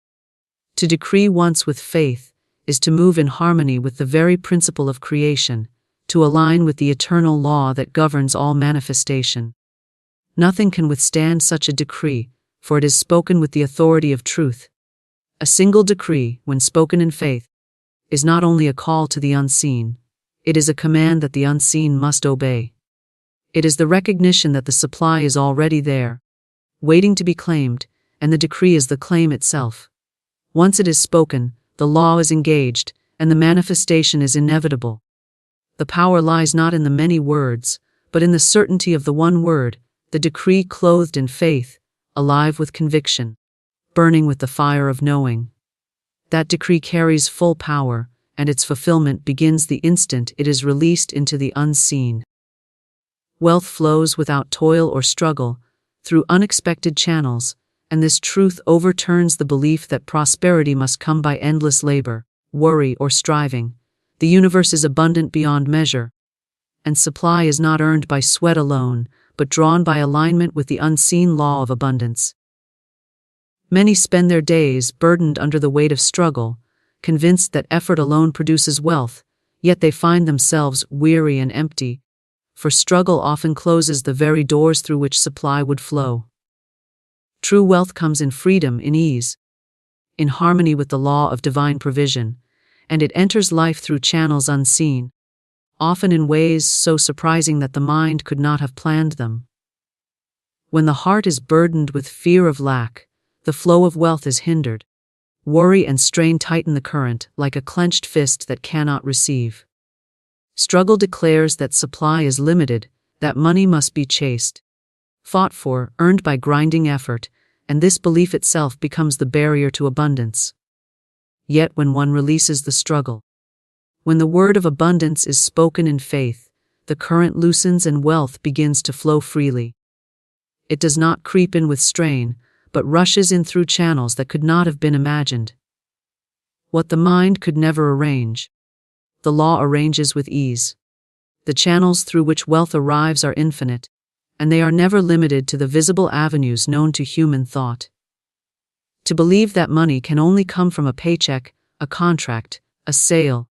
To decree once with faith is to move in harmony with the very principle of creation, to align with the eternal law that governs all manifestation. Nothing can withstand such a decree, for it is spoken with the authority of truth. A single decree, when spoken in faith, is not only a call to the unseen, it is a command that the unseen must obey. It is the recognition that the supply is already there, waiting to be claimed, and the decree is the claim itself. Once it is spoken, the law is engaged, and the manifestation is inevitable. The power lies not in the many words, but in the certainty of the one word, the decree clothed in faith, alive with conviction, burning with the fire of knowing. That decree carries full power, and its fulfillment begins the instant it is released into the unseen. Wealth flows without toil or struggle, through unexpected channels, and this truth overturns the belief that prosperity must come by endless labor, worry, or striving. The universe is abundant beyond measure, and supply is not earned by sweat alone, but drawn by alignment with the unseen law of abundance. Many spend their days burdened under the weight of struggle, convinced that effort alone produces wealth, yet they find themselves weary and empty, for struggle often closes the very doors through which supply would flow. True wealth comes in freedom, in ease, in harmony with the law of divine provision, and it enters life through channels unseen, often in ways so surprising that the mind could not have planned them. When the heart is burdened with fear of lack, the flow of wealth is hindered. Worry and strain tighten the current, like a clenched fist that cannot receive. Struggle declares that supply is limited, that money must be chased, fought for, earned by grinding effort, and this belief itself becomes the barrier to abundance. Yet when one releases the struggle, when the word of abundance is spoken in faith, the current loosens and wealth begins to flow freely. It does not creep in with strain, but rushes in through channels that could not have been imagined. What the mind could never arrange, the law arranges with ease. The channels through which wealth arrives are infinite, and they are never limited to the visible avenues known to human thought. To believe that money can only come from a paycheck, a contract, a sale,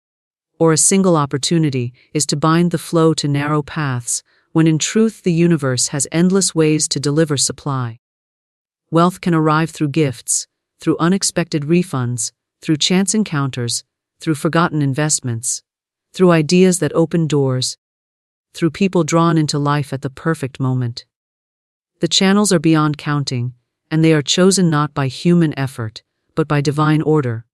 or a single opportunity is to bind the flow to narrow paths, when in truth the universe has endless ways to deliver supply. Wealth can arrive through gifts, through unexpected refunds, through chance encounters, through forgotten investments, through ideas that open doors, through people drawn into life at the perfect moment. The channels are beyond counting, and they are chosen not by human effort, but by divine order.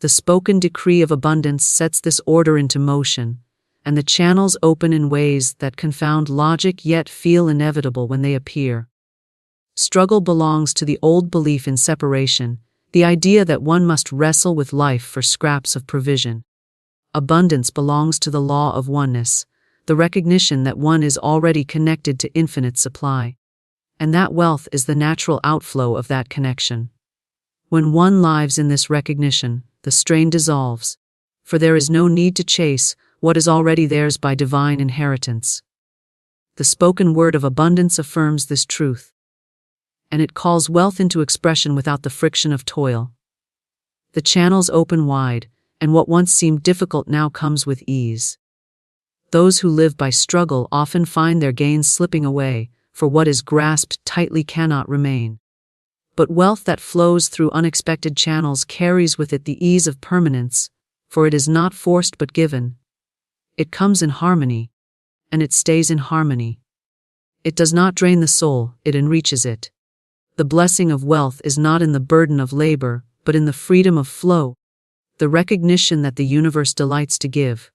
The spoken decree of abundance sets this order into motion, and the channels open in ways that confound logic yet feel inevitable when they appear. Struggle belongs to the old belief in separation, the idea that one must wrestle with life for scraps of provision. Abundance belongs to the law of oneness, the recognition that one is already connected to infinite supply, and that wealth is the natural outflow of that connection. When one lives in this recognition, the strain dissolves, for there is no need to chase what is already theirs by divine inheritance. The spoken word of abundance affirms this truth, and it calls wealth into expression without the friction of toil. The channels open wide, and what once seemed difficult now comes with ease. Those who live by struggle often find their gains slipping away, for what is grasped tightly cannot remain. But wealth that flows through unexpected channels carries with it the ease of permanence, for it is not forced but given. It comes in harmony, and it stays in harmony. It does not drain the soul, it enriches it. The blessing of wealth is not in the burden of labor, but in the freedom of flow, the recognition that the universe delights to give.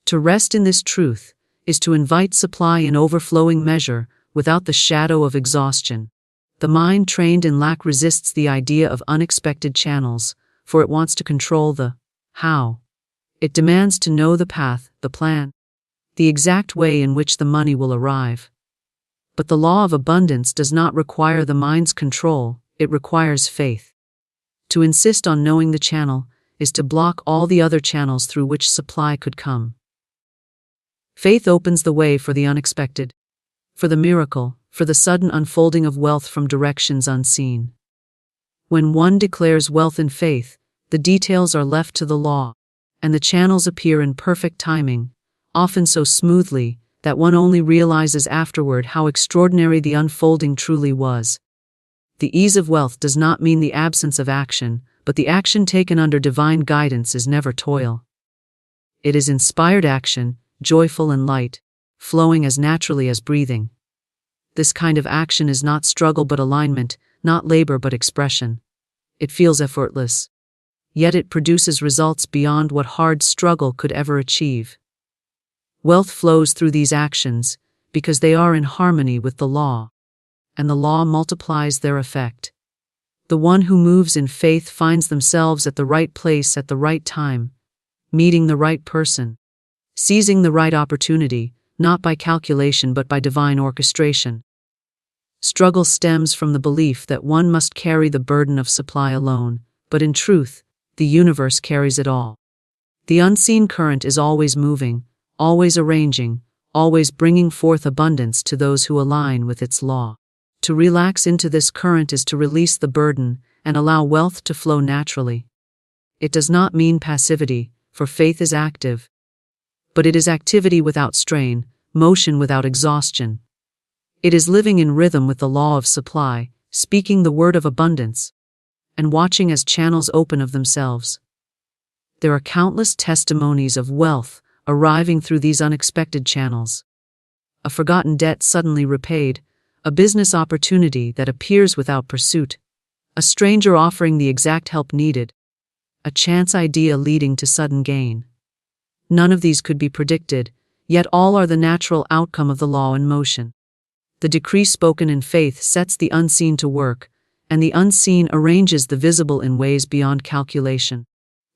To rest in this truth is to invite supply in overflowing measure, without the shadow of exhaustion. The mind trained in lack resists the idea of unexpected channels, for it wants to control the how. It demands to know the path, the plan, the exact way in which the money will arrive. But the law of abundance does not require the mind's control, it requires faith. To insist on knowing the channel is to block all the other channels through which supply could come. Faith opens the way for the unexpected, for the miracle, for the sudden unfolding of wealth from directions unseen. When one declares wealth in faith, the details are left to the law, and the channels appear in perfect timing, often so smoothly that one only realizes afterward how extraordinary the unfolding truly was. The ease of wealth does not mean the absence of action, but but the action taken under divine guidance is never toil. It is inspired action, joyful and light, flowing as naturally as breathing. This kind of action is not struggle but alignment, not labor but expression. It feels effortless. Yet it produces results beyond what hard struggle could ever achieve. Wealth flows through these actions because they are in harmony with the law, and the law multiplies their effect. The one who moves in faith finds themselves at the right place at the right time, meeting the right person, seizing the right opportunity, not by calculation but by divine orchestration. Struggle stems from the belief that one must carry the burden of supply alone, but in truth, the universe carries it all. The unseen current is always moving, always arranging, always bringing forth abundance to those who align with its law. To relax into this current is to release the burden and allow wealth to flow naturally. It does not mean passivity, for faith is active. But it is activity without strain, motion without exhaustion. It is living in rhythm with the law of supply, speaking the word of abundance, and watching as channels open of themselves. There are countless testimonies of wealth arriving through these unexpected channels. A forgotten debt suddenly repaid, a business opportunity that appears without pursuit, a stranger offering the exact help needed, a chance idea leading to sudden gain. None of these could be predicted, yet all are the natural outcome of the law in motion. The decree spoken in faith sets the unseen to work, and the unseen arranges the visible in ways beyond calculation.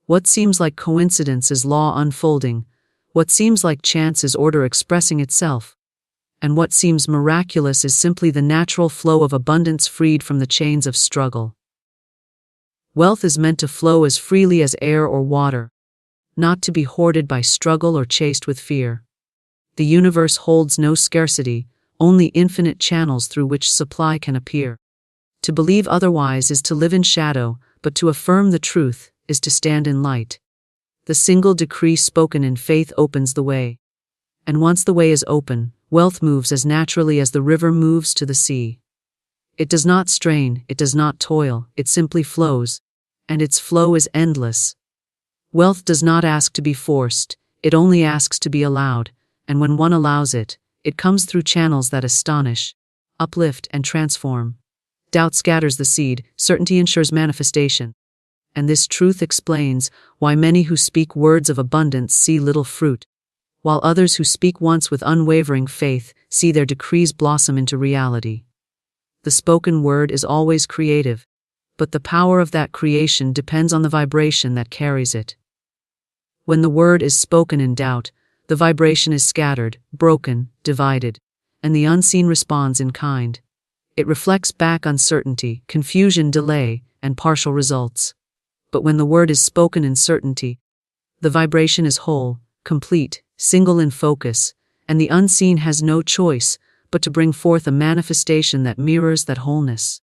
What seems like coincidence is law unfolding, what seems like chance is order expressing itself, and what seems miraculous is simply the natural flow of abundance freed from the chains of struggle. Wealth is meant to flow as freely as air or water, not to be hoarded by struggle or chased with fear. The universe holds no scarcity, only infinite channels through which supply can appear. To believe otherwise is to live in shadow, but to affirm the truth is to stand in light. The single decree spoken in faith opens the way. And once the way is open, wealth moves as naturally as the river moves to the sea. It does not strain, it does not toil, it simply flows, and its flow is endless. Wealth does not ask to be forced, it only asks to be allowed, and when one allows it, it comes through channels that astonish, uplift, and transform. Doubt scatters the seed, certainty ensures manifestation. And this truth explains why many who speak words of abundance see little fruit, while others who speak once with unwavering faith see their decrees blossom into reality. The spoken word is always creative, but the power of that creation depends on the vibration that carries it. When the word is spoken in doubt, the vibration is scattered, broken, divided, and the unseen responds in kind. It reflects back uncertainty, confusion, delay, and partial results. But when the word is spoken in certainty, the vibration is whole, complete, single in focus, and the unseen has no choice but to bring forth a manifestation that mirrors that wholeness.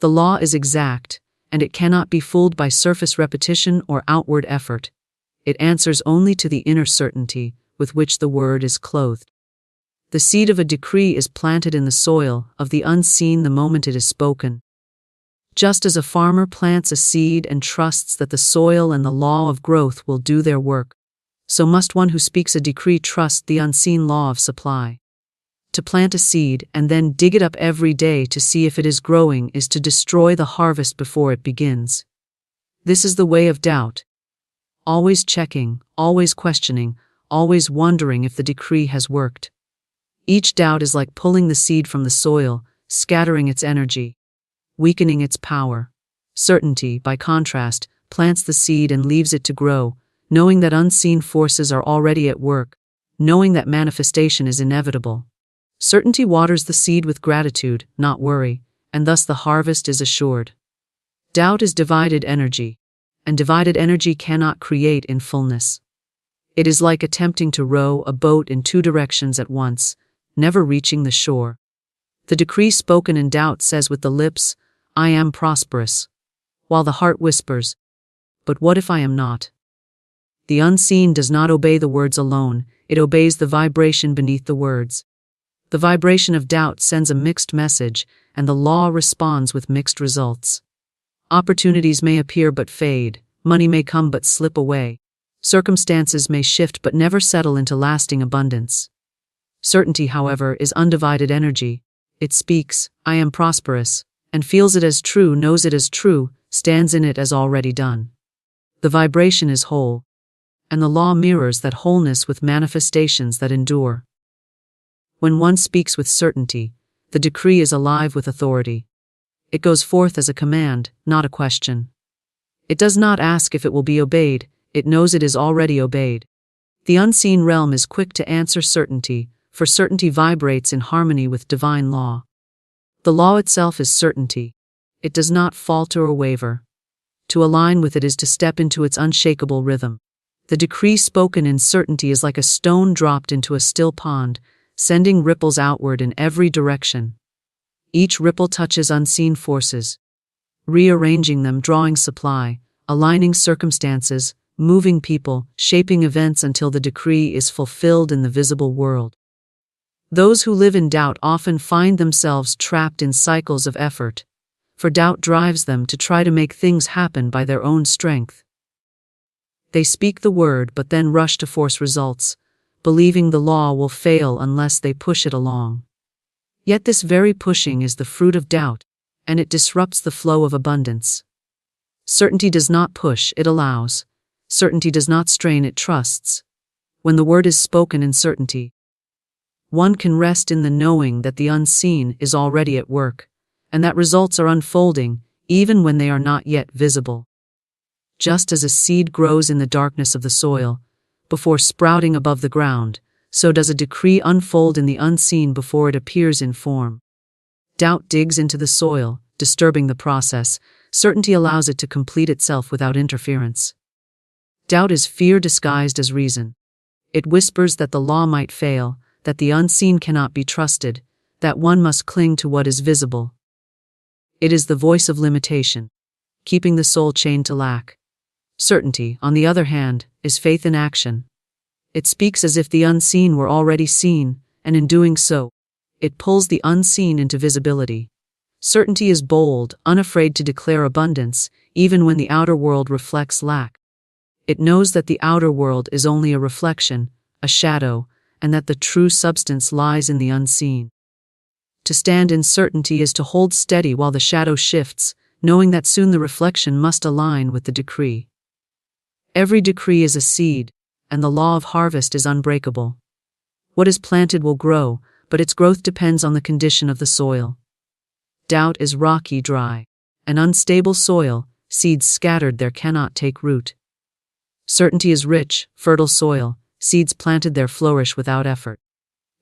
The law is exact, and it cannot be fooled by surface repetition or outward effort. It answers only to the inner certainty with which the word is clothed. The seed of a decree is planted in the soil of the unseen the moment it is spoken. Just as a farmer plants a seed and trusts that the soil and the law of growth will do their work, so must one who speaks a decree trust the unseen law of supply. To plant a seed and then dig it up every day to see if it is growing is to destroy the harvest before it begins. This is the way of doubt. Always checking, always questioning, always wondering if the decree has worked. Each doubt is like pulling the seed from the soil, scattering its energy, weakening its power. Certainty, by contrast, plants the seed and leaves it to grow, knowing that unseen forces are already at work, knowing that manifestation is inevitable. Certainty waters the seed with gratitude, not worry, and thus the harvest is assured. Doubt is divided energy, and divided energy cannot create in fullness. It is like attempting to row a boat in two directions at once, never reaching the shore. The decree spoken in doubt says with the lips, "I am prosperous," while the heart whispers, "But what if I am not?" The unseen does not obey the words alone, it obeys the vibration beneath the words. The vibration of doubt sends a mixed message, and the law responds with mixed results. Opportunities may appear but fade, money may come but slip away. Circumstances may shift but never settle into lasting abundance. Certainty, however, is undivided energy. It speaks, "I am prosperous," and feels it as true, knows it as true, stands in it as already done. The vibration is whole, and the law mirrors that wholeness with manifestations that endure. When one speaks with certainty, the decree is alive with authority. It goes forth as a command, not a question. It does not ask if it will be obeyed, it knows it is already obeyed. The unseen realm is quick to answer certainty, for certainty vibrates in harmony with divine law. The law itself is certainty. It does not falter or waver. To align with it is to step into its unshakable rhythm. The decree spoken in certainty is like a stone dropped into a still pond, sending ripples outward in every direction. Each ripple touches unseen forces, rearranging them, drawing supply, aligning circumstances, moving people, shaping events until the decree is fulfilled in the visible world. Those who live in doubt often find themselves trapped in cycles of effort, for doubt drives them to try to make things happen by their own strength. They speak the word but then rush to force results, believing the law will fail unless they push it along. Yet this very pushing is the fruit of doubt, and it disrupts the flow of abundance. Certainty does not push, it allows. Certainty does not strain, it trusts. When the word is spoken in certainty, one can rest in the knowing that the unseen is already at work, and that results are unfolding, even when they are not yet visible. Just as a seed grows in the darkness of the soil, before sprouting above the ground, so does a decree unfold in the unseen before it appears in form. Doubt digs into the soil, disturbing the process. Certainty allows it to complete itself without interference. Doubt is fear disguised as reason. It whispers that the law might fail, that the unseen cannot be trusted, that one must cling to what is visible. It is the voice of limitation, keeping the soul chained to lack. Certainty, on the other hand, is faith in action. It speaks as if the unseen were already seen, and in doing so, it pulls the unseen into visibility. Certainty is bold, unafraid to declare abundance, even when the outer world reflects lack. It knows that the outer world is only a reflection, a shadow, and that the true substance lies in the unseen. To stand in certainty is to hold steady while the shadow shifts, knowing that soon the reflection must align with the decree. Every decree is a seed, and the law of harvest is unbreakable. What is planted will grow, but its growth depends on the condition of the soil. Doubt is rocky, dry. An unstable soil, seeds scattered there cannot take root. Certainty is rich, fertile soil, seeds planted there flourish without effort.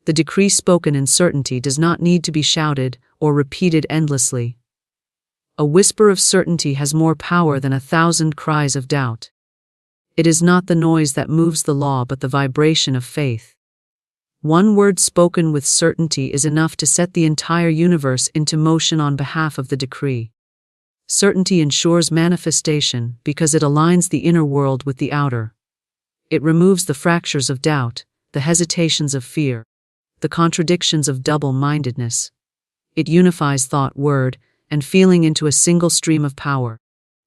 The decree spoken in certainty does not need to be shouted or repeated endlessly. A whisper of certainty has more power than 1,000 cries of doubt. It is not the noise that moves the law but the vibration of faith. One word spoken with certainty is enough to set the entire universe into motion on behalf of the decree. Certainty ensures manifestation because it aligns the inner world with the outer. It removes the fractures of doubt, the hesitations of fear, the contradictions of double-mindedness. It unifies thought, word, and feeling into a single stream of power,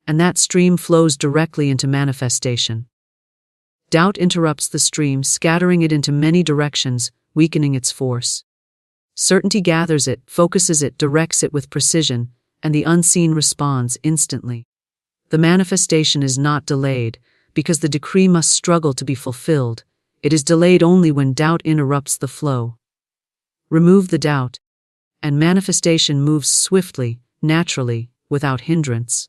and that stream flows directly into manifestation. Doubt interrupts the stream, scattering it into many directions, weakening its force. Certainty gathers it, focuses it, directs it with precision, and the unseen responds instantly. The manifestation is not delayed, because the decree must struggle to be fulfilled. It is delayed only when doubt interrupts the flow. Remove the doubt, and manifestation moves swiftly, naturally, without hindrance.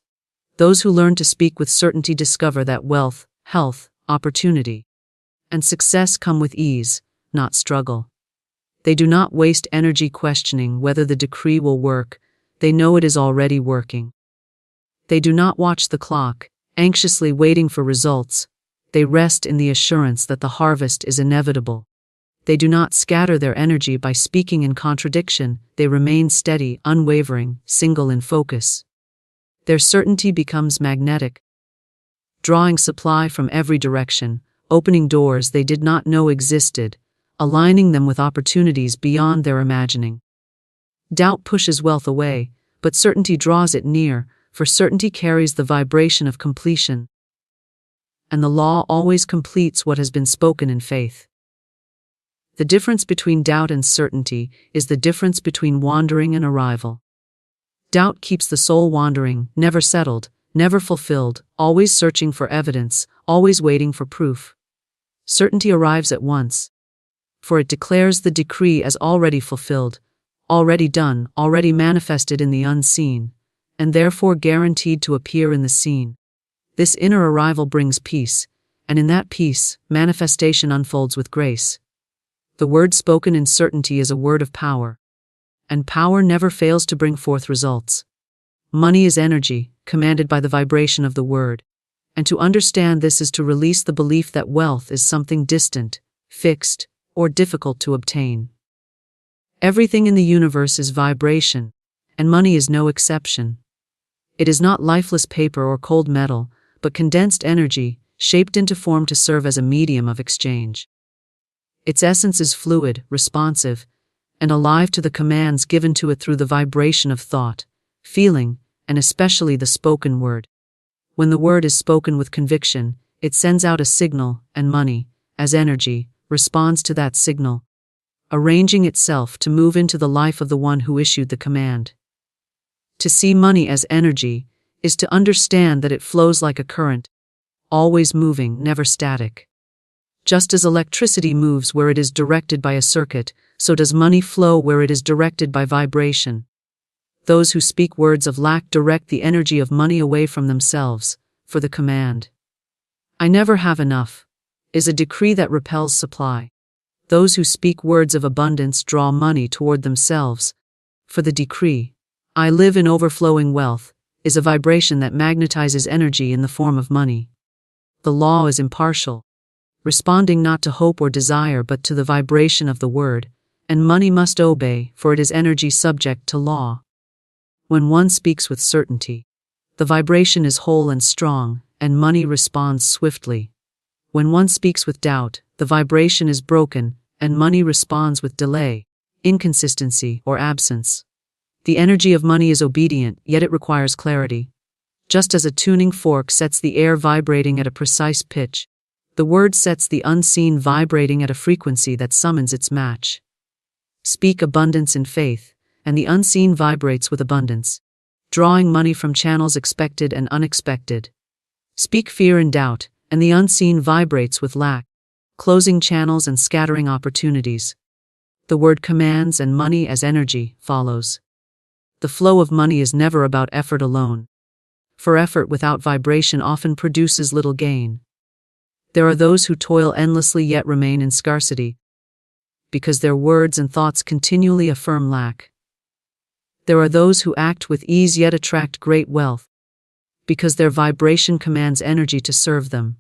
Those who learn to speak with certainty discover that wealth, health, opportunity, and success come with ease, not struggle. They do not waste energy questioning whether the decree will work. They know it is already working. They do not watch the clock, anxiously waiting for results. They rest in the assurance that the harvest is inevitable. They do not scatter their energy by speaking in contradiction. They remain steady, unwavering, single in focus. Their certainty becomes magnetic, drawing supply from every direction, opening doors they did not know existed, aligning them with opportunities beyond their imagining. Doubt pushes wealth away, but certainty draws it near, for certainty carries the vibration of completion, and the law always completes what has been spoken in faith. The difference between doubt and certainty is the difference between wandering and arrival. Doubt keeps the soul wandering, never settled, never fulfilled, always searching for evidence, always waiting for proof. Certainty arrives at once, for it declares the decree as already fulfilled, already done, already manifested in the unseen, and therefore guaranteed to appear in the seen. This inner arrival brings peace, and in that peace, manifestation unfolds with grace. The word spoken in certainty is a word of power, and power never fails to bring forth results. Money is energy, commanded by the vibration of the word, and to understand this is to release the belief that wealth is something distant, fixed, or difficult to obtain. Everything in the universe is vibration, and money is no exception. It is not lifeless paper or cold metal, but condensed energy, shaped into form to serve as a medium of exchange. Its essence is fluid, responsive, and alive to the commands given to it through the vibration of thought, feeling, and especially the spoken word. When the word is spoken with conviction, it sends out a signal, and money, as energy, responds to that signal, arranging itself to move into the life of the one who issued the command. To see money as energy is to understand that it flows like a current, always moving, never static. Just as electricity moves where it is directed by a circuit, so does money flow where it is directed by vibration. Those who speak words of lack direct the energy of money away from themselves, for the command, "I never have enough," is a decree that repels supply. Those who speak words of abundance draw money toward themselves, for the decree, "I live in overflowing wealth," is a vibration that magnetizes energy in the form of money. The law is impartial, responding not to hope or desire but to the vibration of the word, and money must obey, for it is energy subject to law. When one speaks with certainty, the vibration is whole and strong, and money responds swiftly. When one speaks with doubt, the vibration is broken, and money responds with delay, inconsistency, or absence. The energy of money is obedient, yet it requires clarity. Just as a tuning fork sets the air vibrating at a precise pitch, the word sets the unseen vibrating at a frequency that summons its match. Speak abundance in faith, and the unseen vibrates with abundance, drawing money from channels expected and unexpected. Speak fear and doubt, and the unseen vibrates with lack, closing channels and scattering opportunities. The word commands, and money as energy follows. The flow of money is never about effort alone, for effort without vibration often produces little gain. There are those who toil endlessly yet remain in scarcity, because their words and thoughts continually affirm lack. There are those who act with ease yet attract great wealth, because their vibration commands energy to serve them.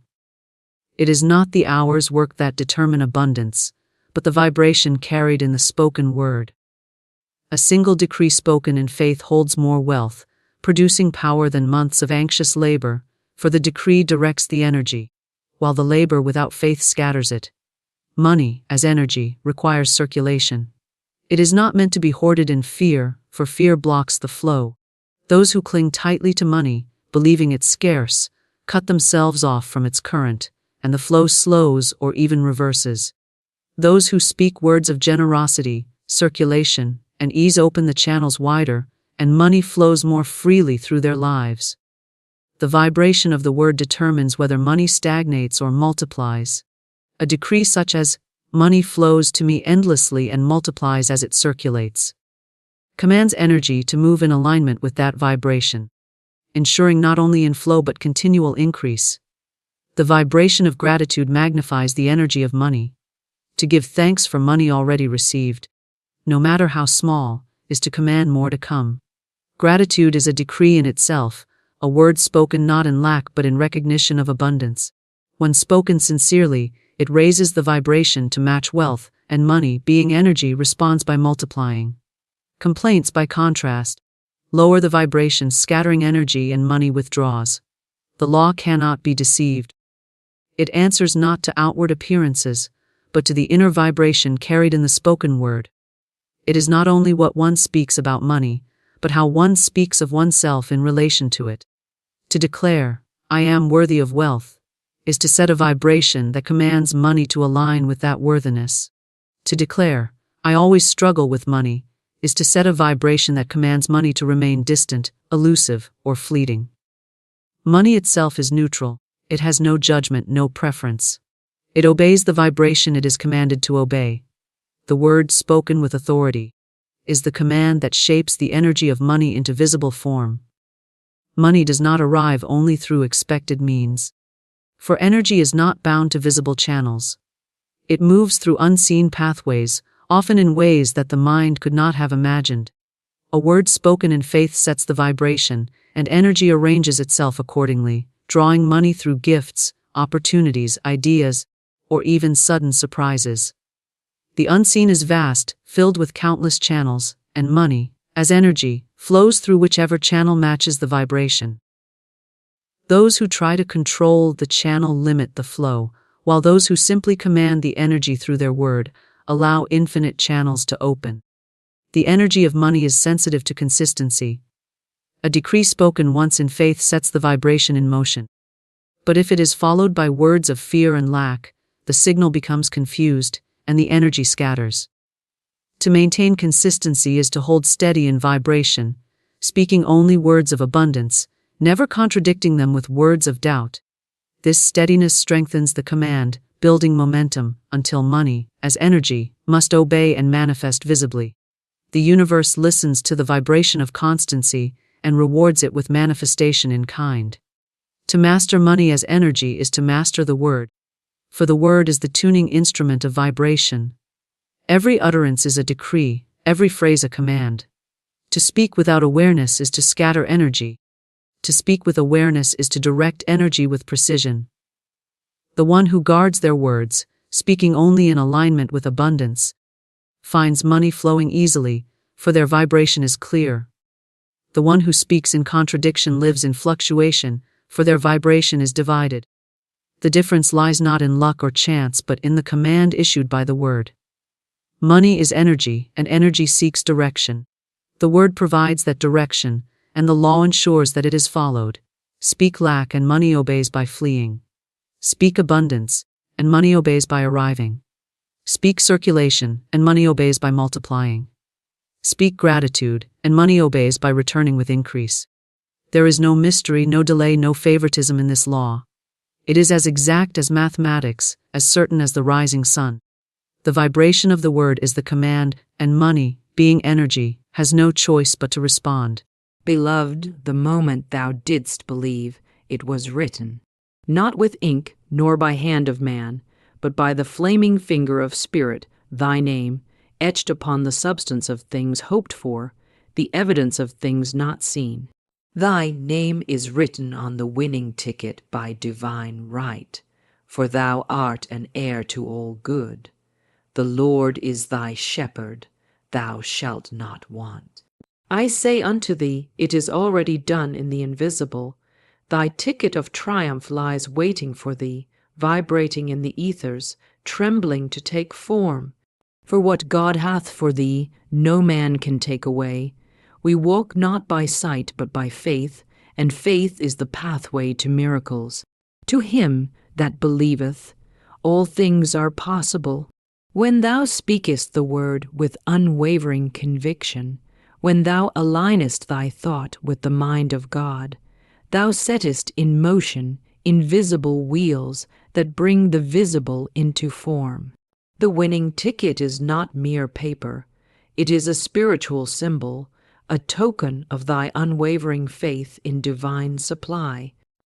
It is not the hours worked that determine abundance, but the vibration carried in the spoken word. A single decree spoken in faith holds more wealth, producing power than months of anxious labor, for the decree directs the energy, while the labor without faith scatters it. Money, as energy, requires circulation. It is not meant to be hoarded in fear, for fear blocks the flow. Those who cling tightly to money, believing it scarce, cut themselves off from its current, and the flow slows or even reverses. Those who speak words of generosity, circulation, and ease open the channels wider, and money flows more freely through their lives. The vibration of the word determines whether money stagnates or multiplies. A decree such as, "Money flows to me endlessly and multiplies as it circulates," commands energy to move in alignment with that vibration, ensuring not only inflow but continual increase. The vibration of gratitude magnifies the energy of money. To give thanks for money already received, no matter how small, is to command more to come. Gratitude is a decree in itself, a word spoken not in lack but in recognition of abundance. When spoken sincerely, it raises the vibration to match wealth, and money, being energy, responds by multiplying. Complaints, by contrast, lower the vibration, scattering energy, and money withdraws. The law cannot be deceived. It answers not to outward appearances, but to the inner vibration carried in the spoken word. It is not only what one speaks about money, but how one speaks of oneself in relation to it. To declare, "I am worthy of wealth," is to set a vibration that commands money to align with that worthiness. To declare, "I always struggle with money," is to set a vibration that commands money to remain distant, elusive, or fleeting. Money itself is neutral. It has no judgment, no preference. It obeys the vibration it is commanded to obey. The word spoken with authority is the command that shapes the energy of money into visible form. Money does not arrive only through expected means. For energy is not bound to visible channels. It moves through unseen pathways, often in ways that the mind could not have imagined. A word spoken in faith sets the vibration, and energy arranges itself accordingly, drawing money through gifts, opportunities, ideas, or even sudden surprises. The unseen is vast, filled with countless channels, and money, as energy, flows through whichever channel matches the vibration. Those who try to control the channel limit the flow, while those who simply command the energy through their word allow infinite channels to open. The energy of money is sensitive to consistency. A decree spoken once in faith sets the vibration in motion. But if it is followed by words of fear and lack, the signal becomes confused, and the energy scatters. To maintain consistency is to hold steady in vibration, speaking only words of abundance, never contradicting them with words of doubt. This steadiness strengthens the command, building momentum, until money, as energy, must obey and manifest visibly. The universe listens to the vibration of constancy and rewards it with manifestation in kind. To master money as energy is to master the word, for the word is the tuning instrument of vibration. Every utterance is a decree, every phrase a command. To speak without awareness is to scatter energy. To speak with awareness is to direct energy with precision. The one who guards their words, speaking only in alignment with abundance, finds money flowing easily, for their vibration is clear. The one who speaks in contradiction lives in fluctuation, for their vibration is divided. The difference lies not in luck or chance but in the command issued by the word. Money is energy, and energy seeks direction. The word provides that direction, and the law ensures that it is followed. Speak lack and money obeys by fleeing. Speak abundance, and money obeys by arriving. Speak circulation, and money obeys by multiplying. Speak gratitude, and money obeys by returning with increase. There is no mystery, no delay, no favoritism in this law. It is as exact as mathematics, as certain as the rising sun. The vibration of the word is the command, and money, being energy, has no choice but to respond. Beloved, the moment thou didst believe, it was written, not with ink, nor by hand of man, but by the flaming finger of spirit, thy name, etched upon the substance of things hoped for, the evidence of things not seen. Thy name is written on the winning ticket by divine right, for thou art an heir to all good. The Lord is thy shepherd, thou shalt not want. I say unto thee, it is already done in the invisible. Thy ticket of triumph lies waiting for thee, vibrating in the ethers, trembling to take form. For what God hath for thee, no man can take away. We walk not by sight, but by faith, and faith is the pathway to miracles. To him that believeth, all things are possible. When thou speakest the word with unwavering conviction, when thou alignest thy thought with the mind of God, thou settest in motion invisible wheels that bring the visible into form. The winning ticket is not mere paper. It is a spiritual symbol, a token of thy unwavering faith in divine supply.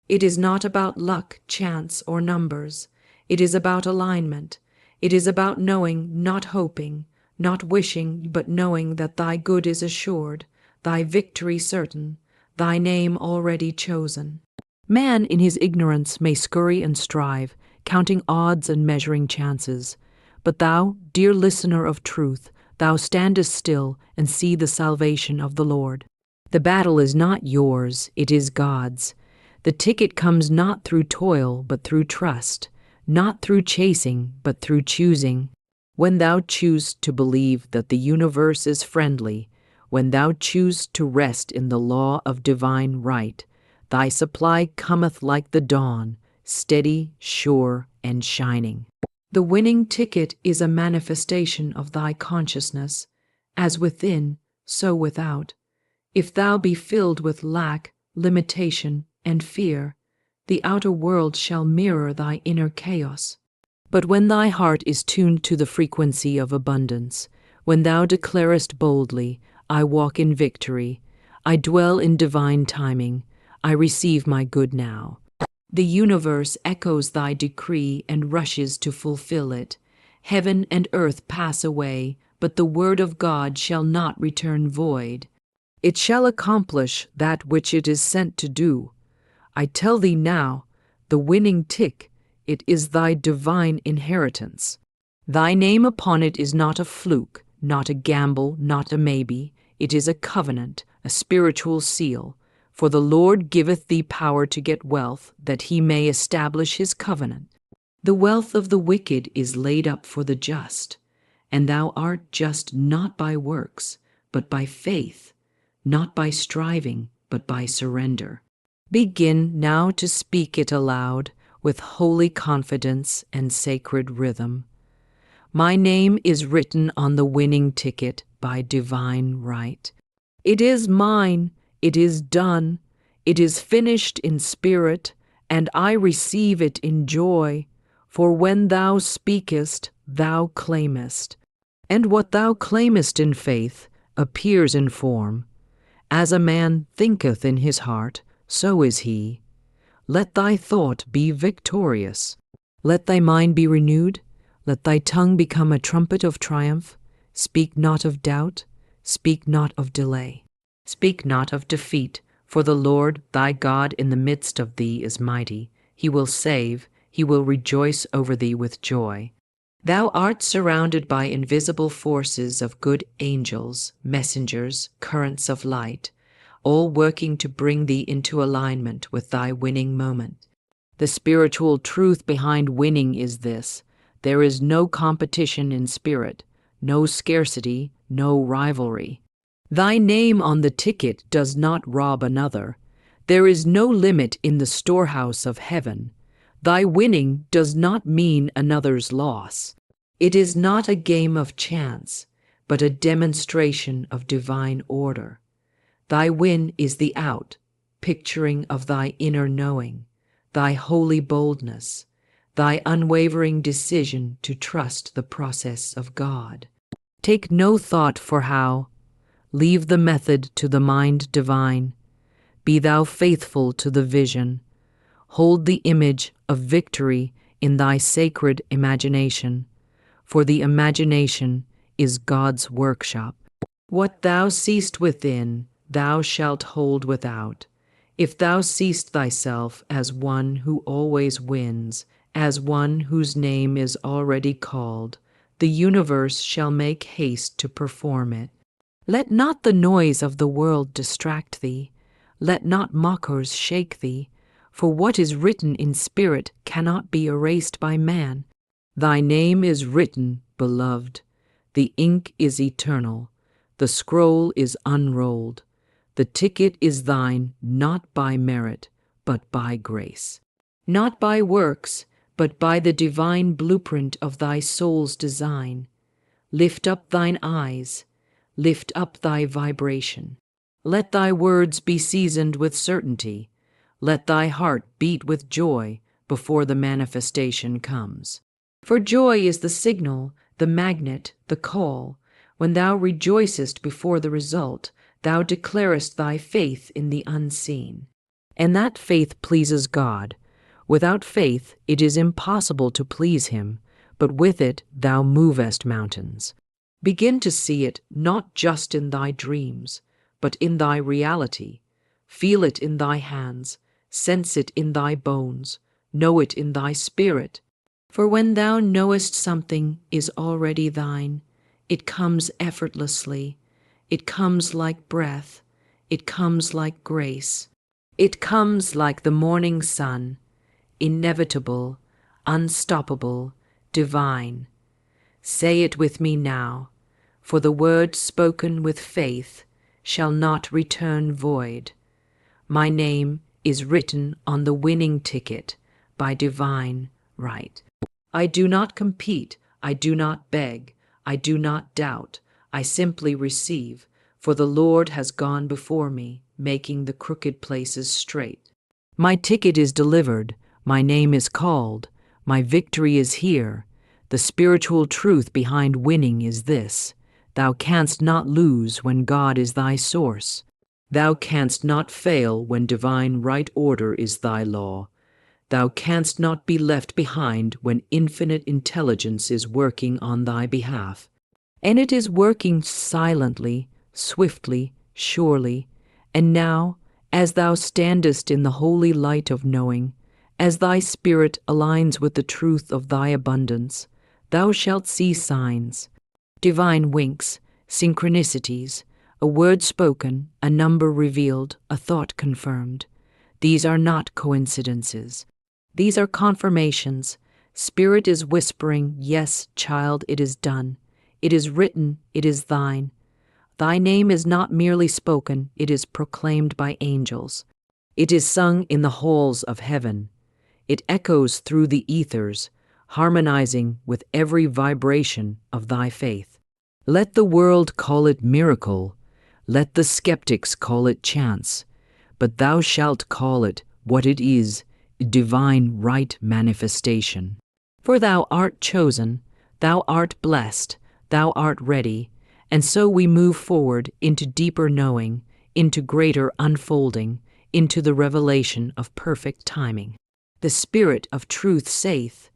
It is not about luck, chance, or numbers. It is about alignment. It is about knowing, not hoping, not wishing, but knowing that thy good is assured, thy victory certain, thy name already chosen. Man in his ignorance may scurry and strive, counting odds and measuring chances. But thou, dear listener of truth, thou standest still and see the salvation of the Lord. The battle is not yours, it is God's. The ticket comes not through toil, but through trust, not through chasing, but through choosing. When thou choose to believe that the universe is friendly, When thou choose to rest in the law of divine right, thy supply cometh like the dawn, steady, sure, and shining. The winning ticket is a manifestation of thy consciousness, as within, so without. If thou be filled with lack, limitation, and fear, the outer world shall mirror thy inner chaos. But when thy heart is tuned to the frequency of abundance, when thou declarest boldly, I walk in victory, I dwell in divine timing, I receive my good now. The universe echoes thy decree and rushes to fulfill it. Heaven and earth pass away, but the word of God shall not return void. It shall accomplish that which it is sent to do. I tell thee now, the winning tick, it is thy divine inheritance. Thy name upon it is not a fluke, not a gamble, not a maybe. It is a covenant, a spiritual seal. For the Lord giveth thee power to get wealth, that he may establish his covenant. The wealth of the wicked is laid up for the just, and thou art just not by works, but by faith, not by striving, but by surrender. Begin now to speak it aloud with holy confidence and sacred rhythm. My name is written on the winning ticket by divine right. It is mine. It is done, it is finished in spirit, and I receive it in joy, for when thou speakest, thou claimest, and what thou claimest in faith appears in form. As a man thinketh in his heart, so is he. Let thy thought be victorious. Let thy mind be renewed. Let thy tongue become a trumpet of triumph. Speak not of doubt. Speak not of delay. Speak not of defeat, for the Lord thy God in the midst of thee is mighty. He will save, he will rejoice over thee with joy. Thou art surrounded by invisible forces of good angels, messengers, currents of light, all working to bring thee into alignment with thy winning moment. The spiritual truth behind winning is this: there is no competition in spirit, no scarcity, no rivalry. Thy name on the ticket does not rob another. There is no limit in the storehouse of heaven. Thy winning does not mean another's loss. It is not a game of chance, but a demonstration of divine order. Thy win is the out, picturing of thy inner knowing, thy holy boldness, thy unwavering decision to trust the process of God. Take no thought for how. Leave the method to the mind divine. Be thou faithful to the vision. Hold the image of victory in thy sacred imagination, for the imagination is God's workshop. What thou seest within, thou shalt hold without. If thou seest thyself as one who always wins, as one whose name is already called, the universe shall make haste to perform it. Let not the noise of the world distract thee. Let not mockers shake thee. For what is written in spirit cannot be erased by man. Thy name is written, beloved. The ink is eternal. The scroll is unrolled. The ticket is thine not by merit, but by grace. Not by works, but by the divine blueprint of thy soul's design. Lift up thine eyes. Lift up thy vibration. Let thy words be seasoned with certainty. Let thy heart beat with joy before the manifestation comes. For joy is the signal, the magnet, the call. When thou rejoicest before the result, thou declarest thy faith in the unseen. And that faith pleases God. Without faith it is impossible to please him, but with it thou movest mountains. Begin to see it not just in thy dreams, but in thy reality. Feel it in thy hands, sense it in thy bones, know it in thy spirit. For when thou knowest something is already thine, it comes effortlessly, it comes like breath, it comes like grace, it comes like the morning sun, inevitable, unstoppable, divine. Say it with me now, for the word spoken with faith shall not return void. My name is written on the winning ticket by divine right. I do not compete, I do not beg, I do not doubt, I simply receive, for the Lord has gone before me, making the crooked places straight. My ticket is delivered, my name is called, my victory is here. The spiritual truth behind winning is this: thou canst not lose when God is thy source. Thou canst not fail when divine right order is thy law. Thou canst not be left behind when infinite intelligence is working on thy behalf. And it is working silently, swiftly, surely. And now, as thou standest in the holy light of knowing, as thy spirit aligns with the truth of thy abundance, thou shalt see signs, divine winks, synchronicities, a word spoken, a number revealed, a thought confirmed. These are not coincidences. These are confirmations. Spirit is whispering, yes, child, it is done. It is written, it is thine. Thy name is not merely spoken, it is proclaimed by angels. It is sung in the halls of heaven. It echoes through the ethers, harmonizing with every vibration of thy faith. Let the world call it miracle, let the skeptics call it chance, but thou shalt call it what it is, divine right manifestation. For thou art chosen, thou art blessed, thou art ready, and so we move forward into deeper knowing, into greater unfolding, into the revelation of perfect timing. The Spirit of truth saith,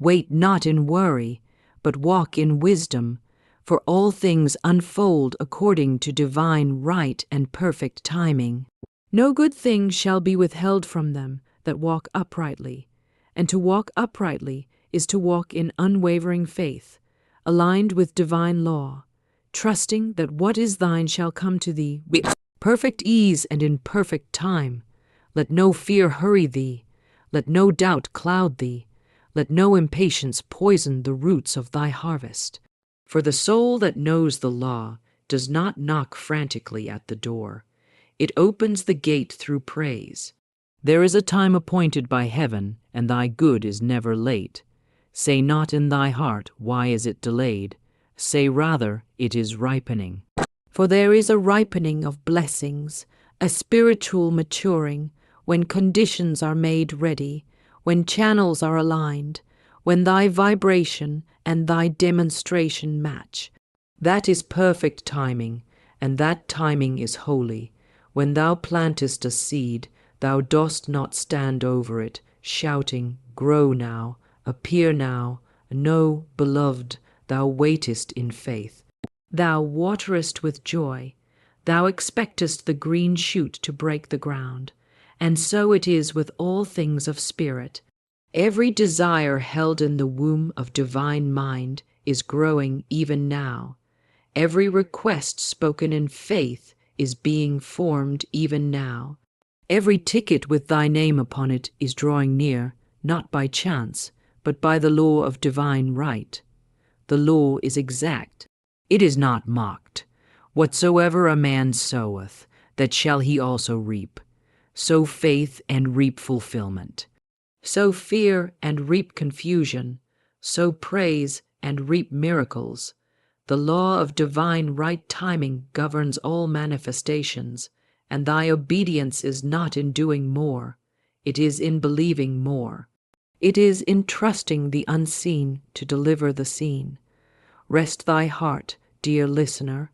wait not in worry, but walk in wisdom, for all things unfold according to divine right and perfect timing. No good thing shall be withheld from them that walk uprightly, and to walk uprightly is to walk in unwavering faith, aligned with divine law, trusting that what is thine shall come to thee with perfect ease and in perfect time. Let no fear hurry thee, let no doubt cloud thee, let no impatience poison the roots of thy harvest. For the soul that knows the law does not knock frantically at the door. It opens the gate through praise. There is a time appointed by heaven, and thy good is never late. Say not in thy heart, why is it delayed? Say rather, it is ripening. For there is a ripening of blessings, a spiritual maturing, when conditions are made ready, when channels are aligned, when thy vibration and thy demonstration match. That is perfect timing, and that timing is holy. When thou plantest a seed, thou dost not stand over it, shouting, grow now, appear now. No, beloved, thou waitest in faith. Thou waterest with joy. Thou expectest the green shoot to break the ground. And so it is with all things of spirit. Every desire held in the womb of divine mind is growing even now. Every request spoken in faith is being formed even now. Every ticket with thy name upon it is drawing near, not by chance, but by the law of divine right. The law is exact. It is not mocked. Whatsoever a man soweth, that shall he also reap. Sow faith and reap fulfillment. Sow fear and reap confusion. Sow praise and reap miracles. The law of divine right timing governs all manifestations, and thy obedience is not in doing more. It is in believing more. It is in trusting the unseen to deliver the seen. Rest thy heart, dear listener,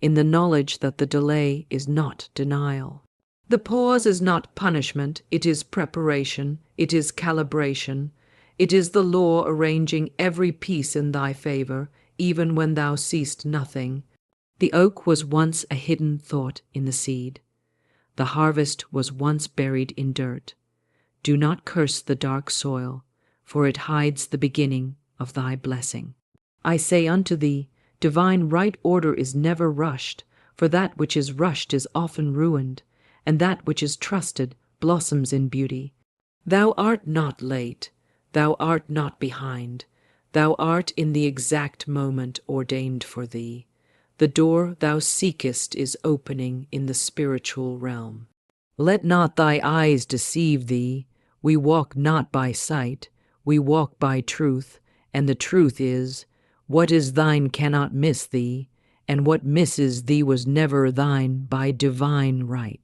in the knowledge that the delay is not denial. The pause is not punishment, it is preparation, it is calibration. It is the law arranging every piece in thy favor, even when thou seest nothing. The oak was once a hidden thought in the seed. The harvest was once buried in dirt. Do not curse the dark soil, for it hides the beginning of thy blessing. I say unto thee, divine right order is never rushed, for that which is rushed is often ruined, and that which is trusted blossoms in beauty. Thou art not late, thou art not behind, thou art in the exact moment ordained for thee. The door thou seekest is opening in the spiritual realm. Let not thy eyes deceive thee. We walk not by sight, we walk by truth, and the truth is, what is thine cannot miss thee, and what misses thee was never thine by divine right.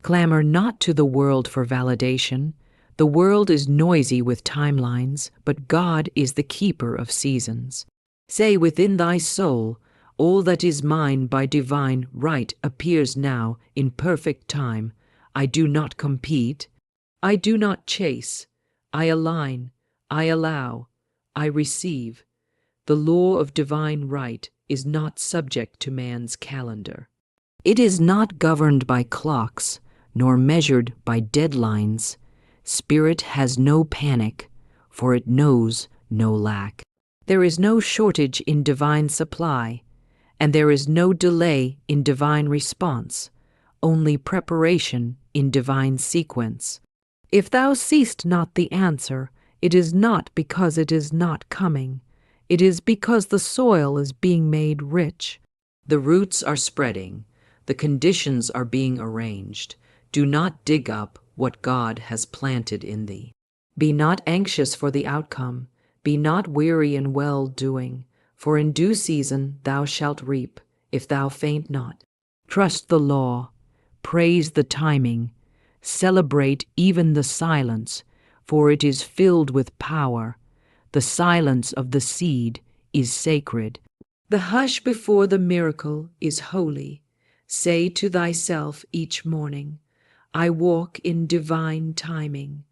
Clamor not to the world for validation. The world is noisy with timelines, but God is the keeper of seasons. Say within thy soul, all that is mine by divine right appears now in perfect time. I do not compete. I do not chase. I align. I allow. I receive. The law of divine right is not subject to man's calendar. It is not governed by clocks, nor measured by deadlines. Spirit has no panic, for it knows no lack. There is no shortage in divine supply, and there is no delay in divine response, only preparation in divine sequence. If thou seest not the answer, it is not because it is not coming. It is because the soil is being made rich. The roots are spreading. The conditions are being arranged. Do not dig up what God has planted in thee. Be not anxious for the outcome. Be not weary in well-doing, for in due season thou shalt reap, if thou faint not. Trust the law. Praise the timing. Celebrate even the silence, for it is filled with power. The silence of the seed is sacred. The hush before the miracle is holy. Say to thyself each morning, I walk in divine timing.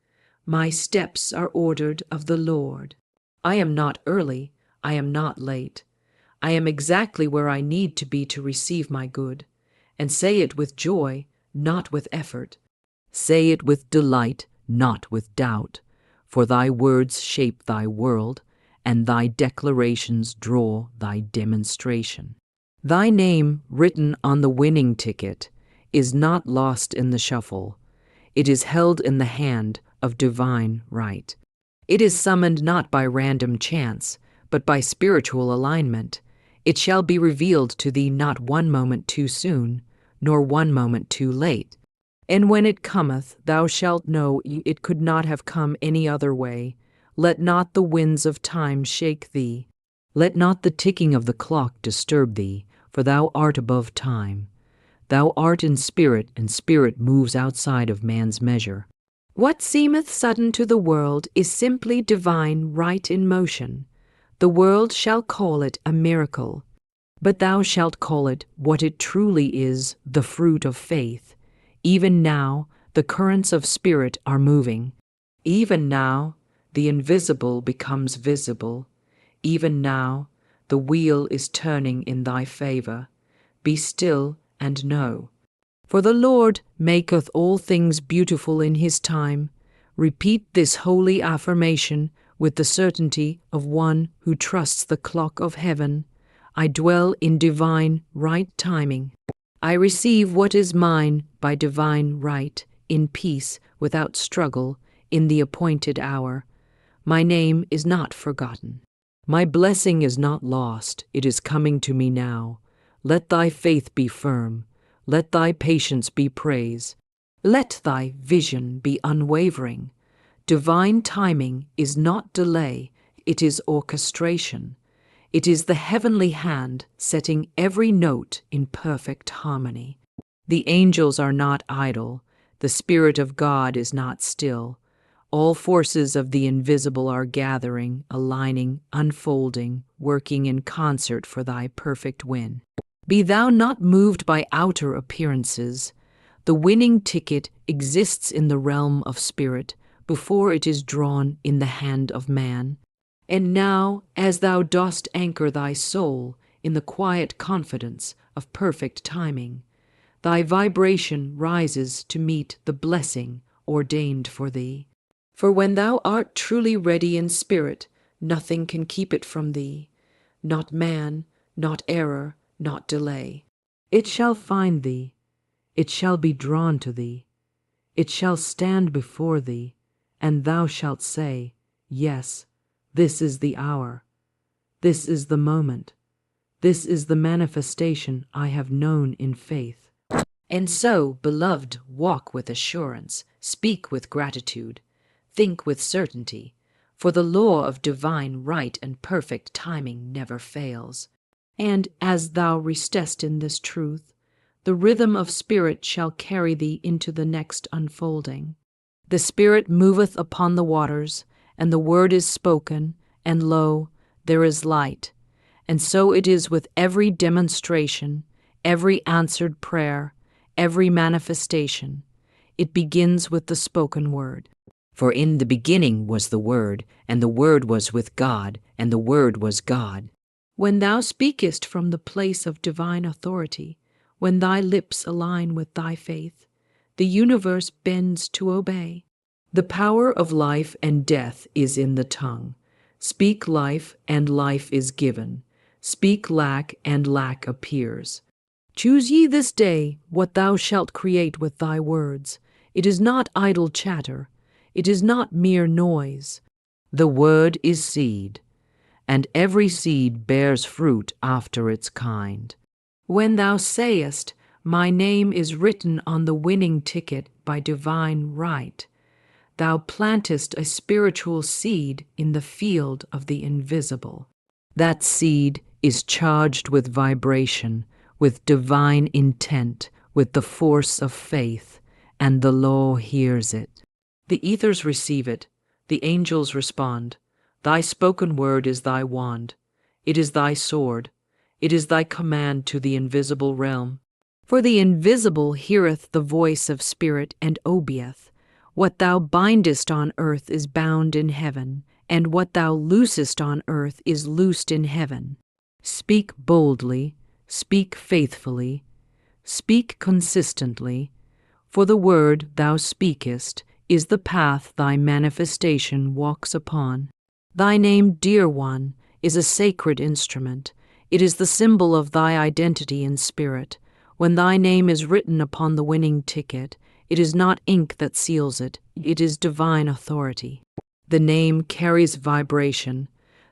My steps are ordered of the Lord. I am not early, I am not late. I am exactly where I need to be to receive my good, and say it with joy, not with effort. Say it with delight, not with doubt, for thy words shape thy world, and thy declarations draw thy demonstration. Thy name written on the winning ticket is not lost in the shuffle. It is held in the hand of divine right. It is summoned not by random chance, but by spiritual alignment. It shall be revealed to thee not one moment too soon, nor one moment too late. And when it cometh, thou shalt know it could not have come any other way. Let not the winds of time shake thee. Let not the ticking of the clock disturb thee, for thou art above time. Thou art in spirit, and spirit moves outside of man's measure. What seemeth sudden to the world is simply divine right in motion. The world shall call it a miracle, but thou shalt call it what it truly is, the fruit of faith. Even now, the currents of spirit are moving. Even now, the invisible becomes visible. Even now, the wheel is turning in thy favor. Be still and know. For the Lord maketh all things beautiful in his time. Repeat this holy affirmation with the certainty of one who trusts the clock of heaven. I dwell in divine right timing. I receive what is mine by divine right, in peace, without struggle, in the appointed hour. My name is not forgotten. My blessing is not lost. It is coming to me now. Let thy faith be firm. Let thy patience be praise. Let thy vision be unwavering. Divine timing is not delay, it is orchestration. It is the heavenly hand setting every note in perfect harmony. The angels are not idle. The Spirit of God is not still. All forces of the invisible are gathering, aligning, unfolding, working in concert for thy perfect win. Be thou not moved by outer appearances. The winning ticket exists in the realm of spirit before it is drawn in the hand of man. And now, as thou dost anchor thy soul in the quiet confidence of perfect timing, thy vibration rises to meet the blessing ordained for thee. For when thou art truly ready in spirit, nothing can keep it from thee, not man, not error, not delay. It shall find thee, it shall be drawn to thee, it shall stand before thee, and thou shalt say, Yes, this is the hour, this is the moment, This is the manifestation I have known in faith. And so, beloved, walk with assurance, speak with gratitude, think with certainty, for the law of divine right and perfect timing never fails. And as thou restest in this truth, the rhythm of spirit shall carry thee into the next unfolding. The Spirit moveth upon the waters, and the word is spoken, and lo, there is light. And so it is with every demonstration, every answered prayer, every manifestation. It begins with the spoken word. For in the beginning was the Word, and the Word was with God, and the Word was God. When thou speakest from the place of divine authority, when thy lips align with thy faith, the universe bends to obey. The power of life and death is in the tongue. Speak life, and life is given. Speak lack, and lack appears. Choose ye this day what thou shalt create with thy words. It is not idle chatter. It is not mere noise. The word is seed, and every seed bears fruit after its kind. When thou sayest, my name is written on the winning ticket by divine right, thou plantest a spiritual seed in the field of the invisible. That seed is charged with vibration, with divine intent, with the force of faith, and the law hears it. The ethers receive it, the angels respond. Thy spoken word is thy wand, it is thy sword, it is thy command to the invisible realm. For the invisible heareth the voice of spirit and obeyeth. What thou bindest on earth is bound in heaven, and what thou loosest on earth is loosed in heaven. Speak boldly, speak faithfully, speak consistently, for the word thou speakest is the path thy manifestation walks upon. Thy name, dear one, is a sacred instrument. It is the symbol of thy identity in spirit. When thy name is written upon the winning ticket, it is not ink that seals it, it is divine authority. The name carries vibration.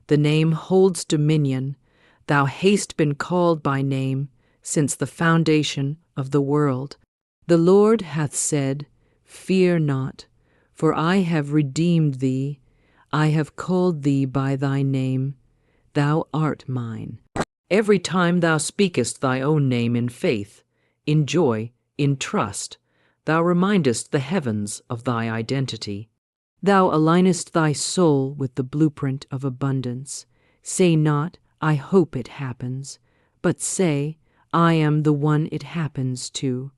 The name holds dominion. Thou hast been called by name since the foundation of the world. The Lord hath said, Fear not, for I have redeemed thee. I have called thee by thy name. Thou art mine. Every time thou speakest thy own name in faith, in joy, in trust, thou remindest the heavens of thy identity. Thou alignest thy soul with the blueprint of abundance. Say not, I hope it happens, but say, I am the one it happens to.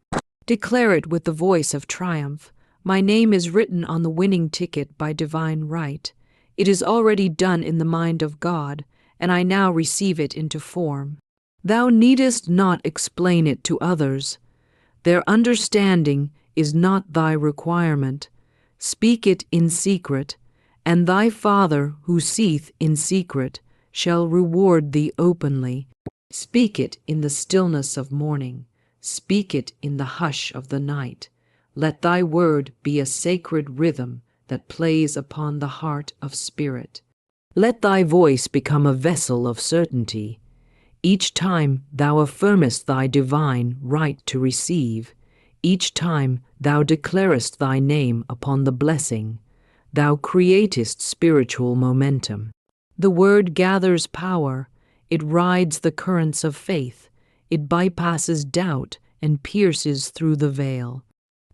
Declare it with the voice of triumph. My name is written on the winning ticket by divine right. It is already done in the mind of God, and I now receive it into form. Thou needest not explain it to others. Their understanding is not thy requirement. Speak it in secret, and thy Father who seeth in secret shall reward thee openly. Speak it in the stillness of morning. Speak it in the hush of the night. Let thy word be a sacred rhythm that plays upon the heart of spirit. Let thy voice become a vessel of certainty. Each time thou affirmest thy divine right to receive, each time thou declarest thy name upon the blessing, thou createst spiritual momentum. The word gathers power, it rides the currents of faith, it bypasses doubt and pierces through the veil.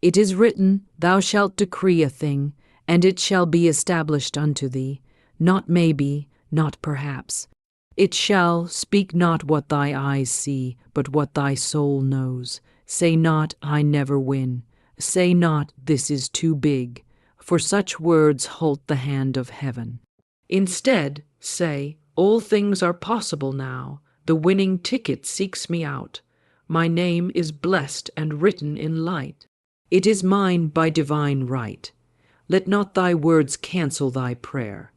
It is written, Thou shalt decree a thing, and it shall be established unto thee, not maybe, not perhaps. It shall, speak not what thy eyes see, but what thy soul knows. Say not, I never win. Say not, this is too big, for such words halt the hand of heaven. Instead, say, all things are possible now. The winning ticket seeks me out. My name is blessed and written in light. It is mine by divine right. Let not thy words cancel thy prayer.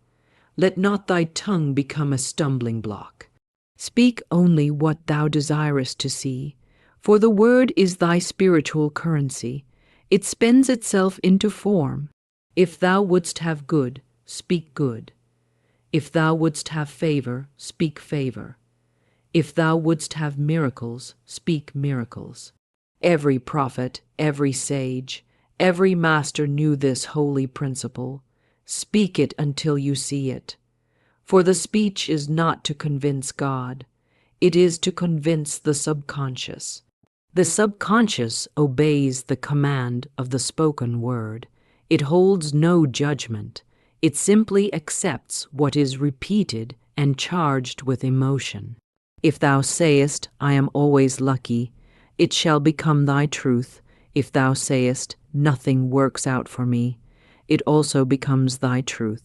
Let not thy tongue become a stumbling block. Speak only what thou desirest to see, for the word is thy spiritual currency. It spends itself into form. If thou wouldst have good, speak good. If thou wouldst have favor, speak favor. If thou wouldst have miracles, speak miracles. Every prophet, every sage, every master knew this holy principle. Speak it until you see it. For the speech is not to convince God, it is to convince the subconscious. The subconscious obeys the command of the spoken word. It holds no judgment. It simply accepts what is repeated and charged with emotion. If thou sayest, I am always lucky, it shall become thy truth. If thou sayest, nothing works out for me, it also becomes thy truth.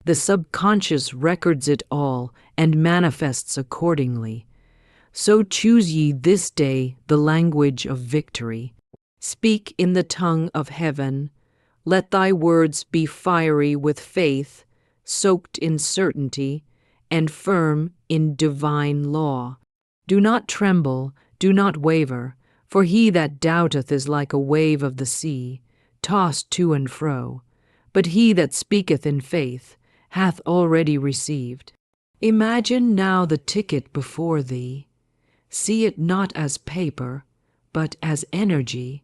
The subconscious records it all and manifests accordingly. So choose ye this day the language of victory. Speak in the tongue of heaven. Let thy words be fiery with faith, soaked in certainty, and firm in divine law. Do not tremble, do not waver, for he that doubteth is like a wave of the sea, tossed to and fro. But he that speaketh in faith hath already received. Imagine now the ticket before thee. See it not as paper, but as energy.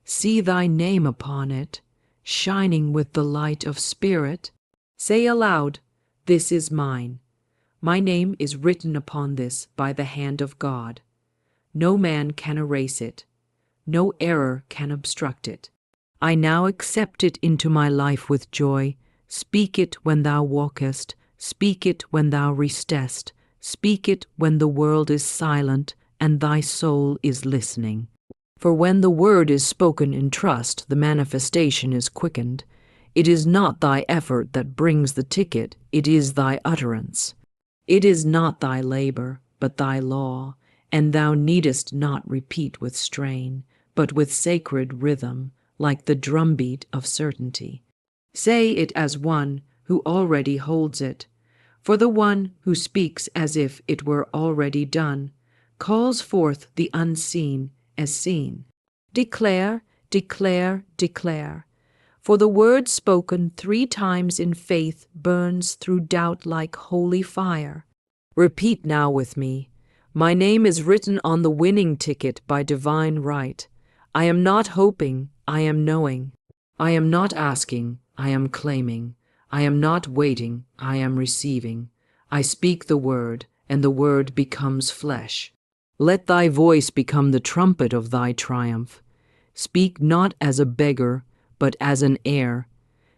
See thy name upon it, shining with the light of spirit. Say aloud, this is mine. My name is written upon this by the hand of God. No man can erase it. No error can obstruct it. I now accept it into my life with joy. Speak it when thou walkest. Speak it when thou restest. Speak it when the world is silent and thy soul is listening. For when the word is spoken in trust, the manifestation is quickened. It is not thy effort that brings the ticket, it is thy utterance. It is not thy labor, but thy law, and thou needest not repeat with strain, but with sacred rhythm, like the drumbeat of certainty. Say it as one who already holds it. For the one who speaks as if it were already done calls forth the unseen as seen. Declare, declare, declare. For the word spoken 3 times in faith burns through doubt like holy fire. Repeat now with me. My name is written on the winning ticket by divine right. I am not hoping, I am knowing. I am not asking, I am claiming. I am not waiting, I am receiving. I speak the word, and the word becomes flesh. Let thy voice become the trumpet of thy triumph. Speak not as a beggar, but as an heir.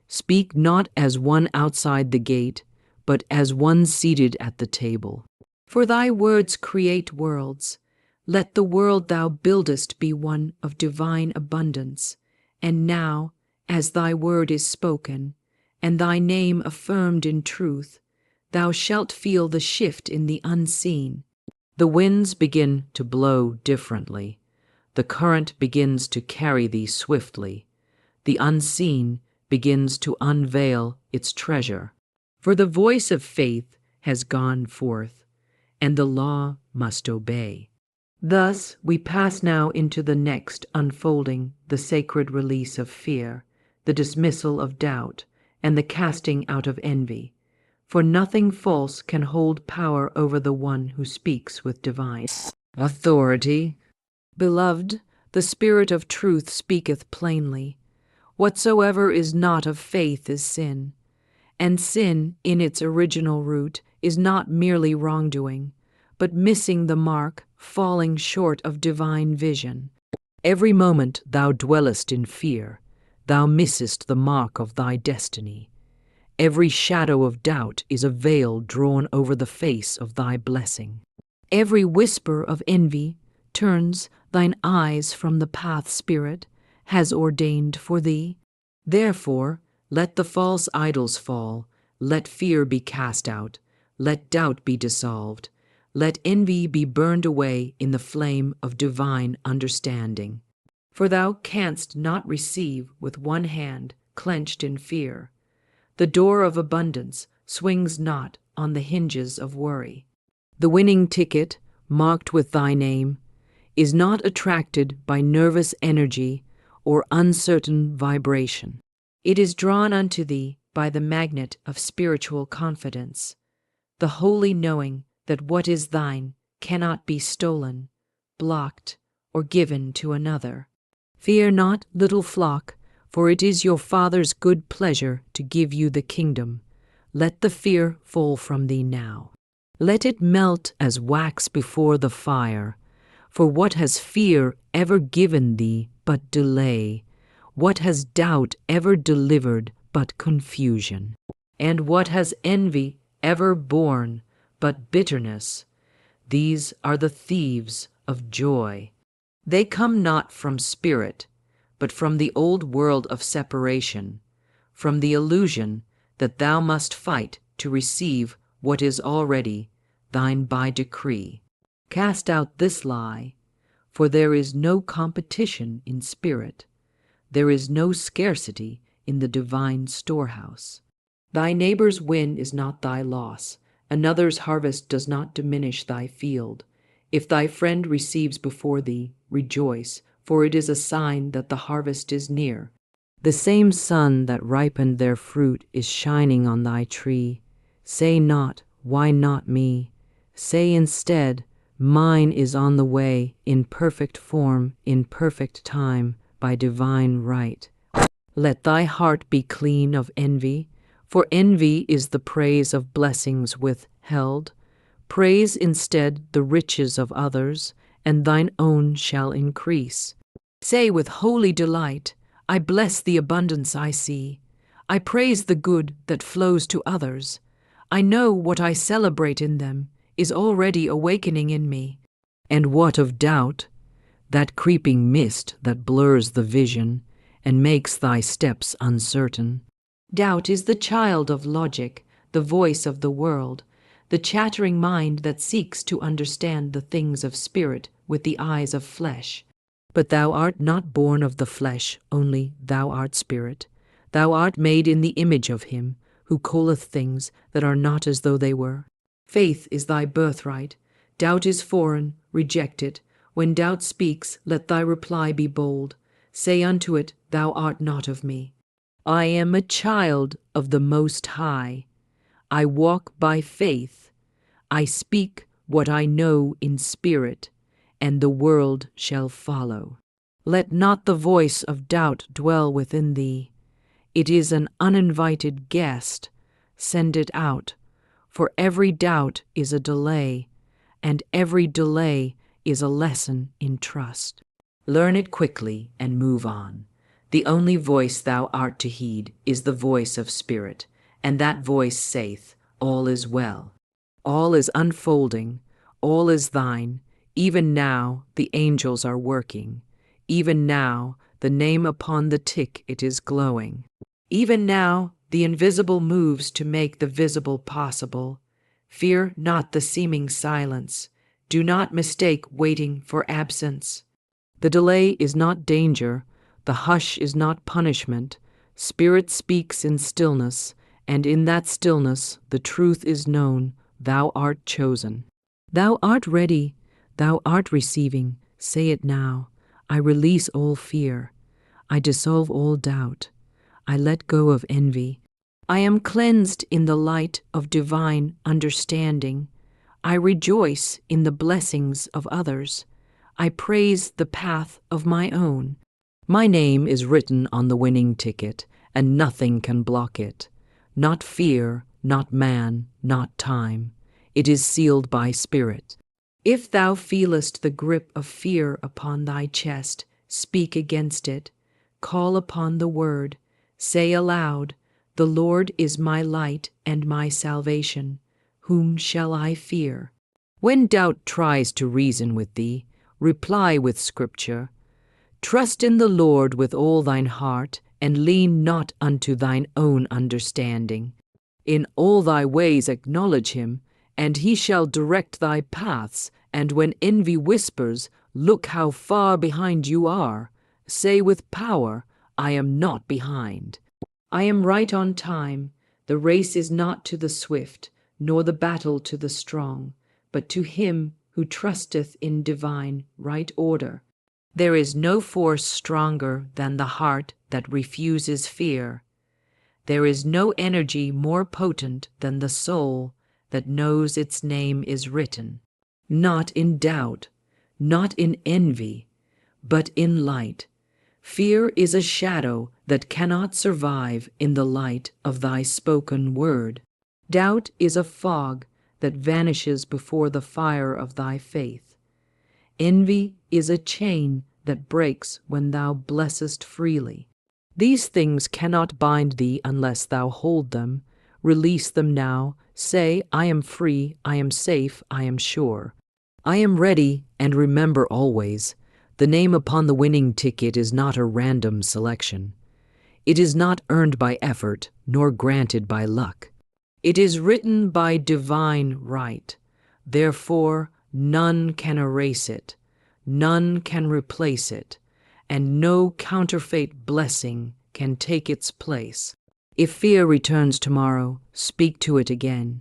Speak not as one outside the gate, but as one seated at the table. For thy words create worlds. Let the world thou buildest be one of divine abundance. And now, as thy word is spoken, and thy name affirmed in truth, thou shalt feel the shift in the unseen. The winds begin to blow differently. The current begins to carry thee swiftly. The unseen begins to unveil its treasure. For the voice of faith has gone forth, and the law must obey. Thus we pass now into the next unfolding, the sacred release of fear, the dismissal of doubt, and the casting out of envy. For nothing false can hold power over the one who speaks with divine authority. Beloved, the Spirit of truth speaketh plainly. Whatsoever is not of faith is sin. And sin, in its original root, is not merely wrongdoing, but missing the mark, falling short of divine vision. Every moment thou dwellest in fear, thou missest the mark of thy destiny. Every shadow of doubt is a veil drawn over the face of thy blessing. Every whisper of envy turns thine eyes from the path Spirit has ordained for thee. Therefore, let the false idols fall, let fear be cast out, let doubt be dissolved, let envy be burned away in the flame of divine understanding. For thou canst not receive with one hand clenched in fear. The door of abundance swings not on the hinges of worry. The winning ticket, marked with thy name, is not attracted by nervous energy or uncertain vibration. It is drawn unto thee by the magnet of spiritual confidence, the holy knowing that what is thine cannot be stolen, blocked, or given to another. Fear not, little flock, for it is your Father's good pleasure to give you the kingdom. Let the fear fall from thee now. Let it melt as wax before the fire. For what has fear ever given thee but delay? What has doubt ever delivered but confusion? And what has envy ever borne but bitterness? These are the thieves of joy. They come not from spirit, but from the old world of separation, from the illusion that thou must fight to receive what is already thine by decree. Cast out this lie, for there is no competition in spirit. There is no scarcity in the divine storehouse. Thy neighbor's win is not thy loss. Another's harvest does not diminish thy field. If thy friend receives before thee, rejoice, for it is a sign that the harvest is near. The same sun that ripened their fruit is shining on thy tree. Say not, why not me? Say instead, mine is on the way, in perfect form, in perfect time, by divine right. Let thy heart be clean of envy, for envy is the praise of blessings withheld. Praise instead the riches of others, and thine own shall increase. Say with holy delight, I bless the abundance I see. I praise the good that flows to others. I know what I celebrate in them is already awakening in me. And what of doubt, that creeping mist that blurs the vision and makes thy steps uncertain? Doubt is the child of logic, the voice of the world, the chattering mind that seeks to understand the things of spirit with the eyes of flesh. But thou art not born of the flesh, only thou art spirit. Thou art made in the image of him who calleth things that are not as though they were. Faith is thy birthright. Doubt is foreign, reject it. When doubt speaks, let thy reply be bold. Say unto it, thou art not of me. I am a child of the Most High. I walk by faith. I speak what I know in spirit, and the world shall follow. Let not the voice of doubt dwell within thee. It is an uninvited guest. Send it out, for every doubt is a delay, and every delay is a lesson in trust. Learn it quickly and move on. The only voice thou art to heed is the voice of spirit, and that voice saith, all is well. All is unfolding, all is thine. Even now the angels are working. Even now the name upon the tick it is glowing. Even now the invisible moves to make the visible possible. Fear not the seeming silence. Do not mistake waiting for absence. The delay is not danger. The hush is not punishment. Spirit speaks in stillness, and in that stillness the truth is known. Thou art chosen. Thou art ready. Thou art receiving. Say it now. I release all fear. I dissolve all doubt. I let go of envy. I am cleansed in the light of divine understanding. I rejoice in the blessings of others. I praise the path of my own. My name is written on the winning ticket, and nothing can block it. Not fear, not man, not time. It is sealed by spirit. If thou feelest the grip of fear upon thy chest, speak against it. Call upon the word. Say aloud, the Lord is my light and my salvation. Whom shall I fear? When doubt tries to reason with thee, reply with Scripture. Trust in the Lord with all thine heart, and lean not unto thine own understanding. In all thy ways acknowledge him, and he shall direct thy paths. And when envy whispers, look how far behind you are. Say with power, I am not behind. I am right on time. The race is not to the swift, nor the battle to the strong, but to him who trusteth in divine right order. There is no force stronger than the heart that refuses fear. There is no energy more potent than the soul that knows its name is written. not in doubt, not in envy, but in light. Fear is a shadow that cannot survive in the light of thy spoken word. Doubt is a fog that vanishes before the fire of thy faith. Envy is a chain that breaks when thou blessest freely. These things cannot bind thee unless thou hold them. Release them now. Say, I am free, I am safe, I am sure. I am ready, and remember always, the name upon the winning ticket is not a random selection. It is not earned by effort, nor granted by luck. It is written by divine right. Therefore, none can erase it, none can replace it, and no counterfeit blessing can take its place. If fear returns tomorrow, speak to it again.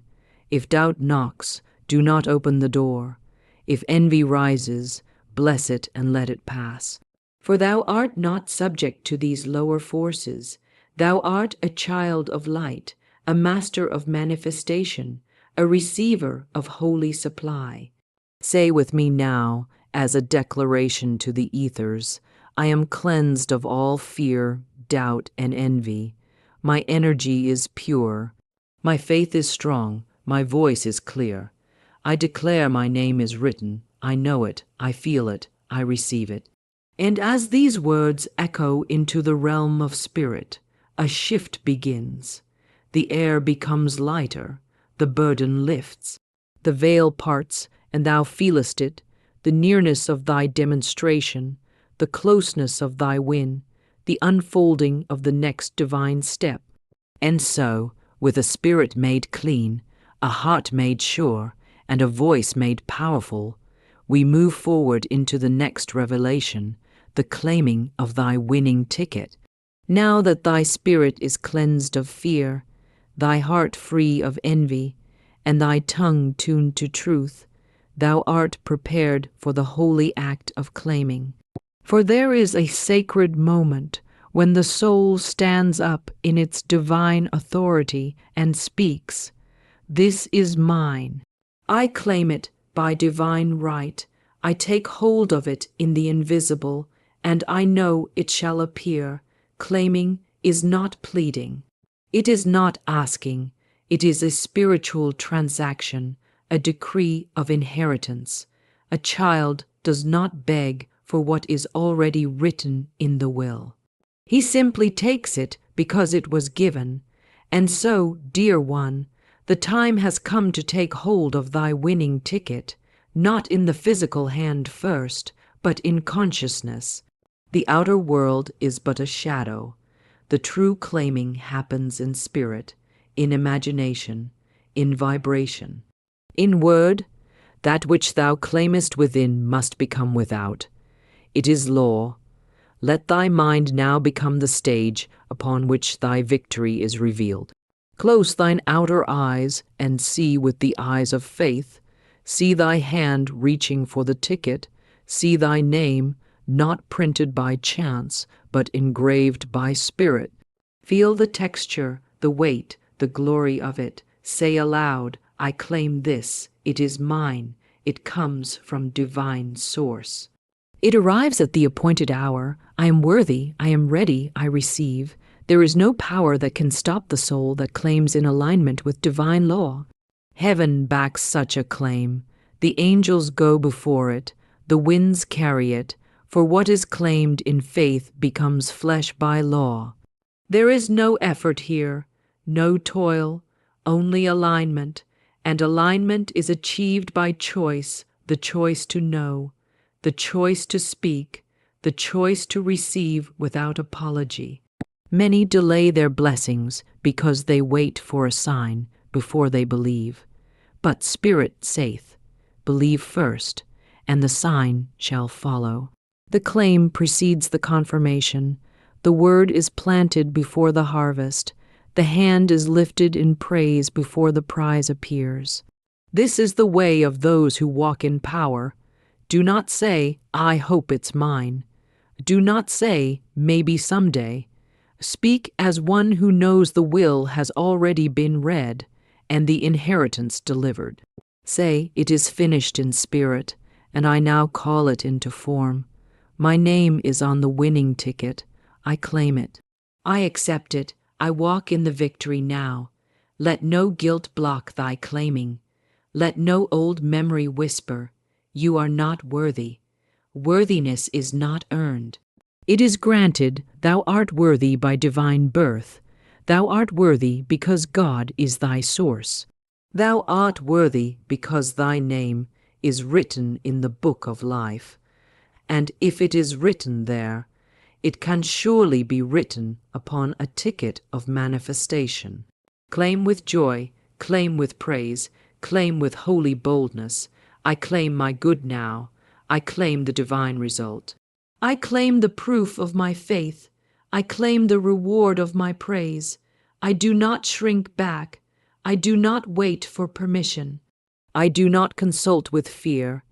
If doubt knocks, do not open the door. If envy rises, bless it and let it pass. For thou art not subject to these lower forces. Thou art a child of light, a master of manifestation, a receiver of holy supply. Say with me now, as a declaration to the ethers, I am cleansed of all fear, doubt, and envy. My energy is pure. My faith is strong. My voice is clear. I declare my name is written. I know it. I feel it. I receive it. And as these words echo into the realm of spirit, a shift begins. The air becomes lighter. The burden lifts. The veil parts, and thou feelest it, the nearness of thy demonstration, the closeness of thy win, the unfolding of the next divine step. And so, with a spirit made clean, a heart made sure, and a voice made powerful, we move forward into the next revelation, the claiming of thy winning ticket. Now that thy spirit is cleansed of fear, thy heart free of envy, and thy tongue tuned to truth, thou art prepared for the holy act of claiming. For there is a sacred moment when the soul stands up in its divine authority and speaks, "This is mine. I claim it by divine right. I take hold of it in the invisible, and I know it shall appear." Claiming is not pleading. It is not asking. It is a spiritual transaction, a decree of inheritance. A child does not beg for what is already written in the will. He simply takes it because it was given. And so, dear one, the time has come to take hold of thy winning ticket, not in the physical hand first, but in consciousness. The outer world is but a shadow. The true claiming happens in spirit, in imagination, in vibration. In word, that which thou claimest within must become without. It is law. Let thy mind now become the stage upon which thy victory is revealed. Close thine outer eyes and see with the eyes of faith. See thy hand reaching for the ticket. See thy name, not printed by chance, but engraved by spirit. Feel the texture, the weight, the glory of it. Say aloud, I claim this. It is mine. It comes from divine source. It arrives at the appointed hour. I am worthy. I am ready. I receive. There is no power that can stop the soul that claims in alignment with divine law. Heaven backs such a claim. The angels go before it. The winds carry it. For what is claimed in faith becomes flesh by law. There is no effort here, no toil, only alignment, and alignment is achieved by choice, the choice to know, the choice to speak, the choice to receive without apology. Many delay their blessings because they wait for a sign before they believe. But Spirit saith, believe first, and the sign shall follow. The claim precedes the confirmation. The word is planted before the harvest. The hand is lifted in praise before the prize appears. This is the way of those who walk in power. Do not say, I hope it's mine. Do not say, maybe someday. Speak as one who knows the will has already been read and the inheritance delivered. Say, it is finished in spirit, and I now call it into form. My name is on the winning ticket. I claim it. I accept it. I walk in the victory now. Let no guilt block thy claiming. Let no old memory whisper, you are not worthy. Worthiness is not earned. It is granted, thou art worthy by divine birth. Thou art worthy because God is thy source. Thou art worthy because thy name is written in the book of life. And if it is written there, it can surely be written upon a ticket of manifestation. Claim with joy, claim with praise, claim with holy boldness. I claim my good now. I claim the divine result. I claim the proof of my faith. I claim the reward of my praise. I do not shrink back. I do not wait for permission. I do not consult with fear.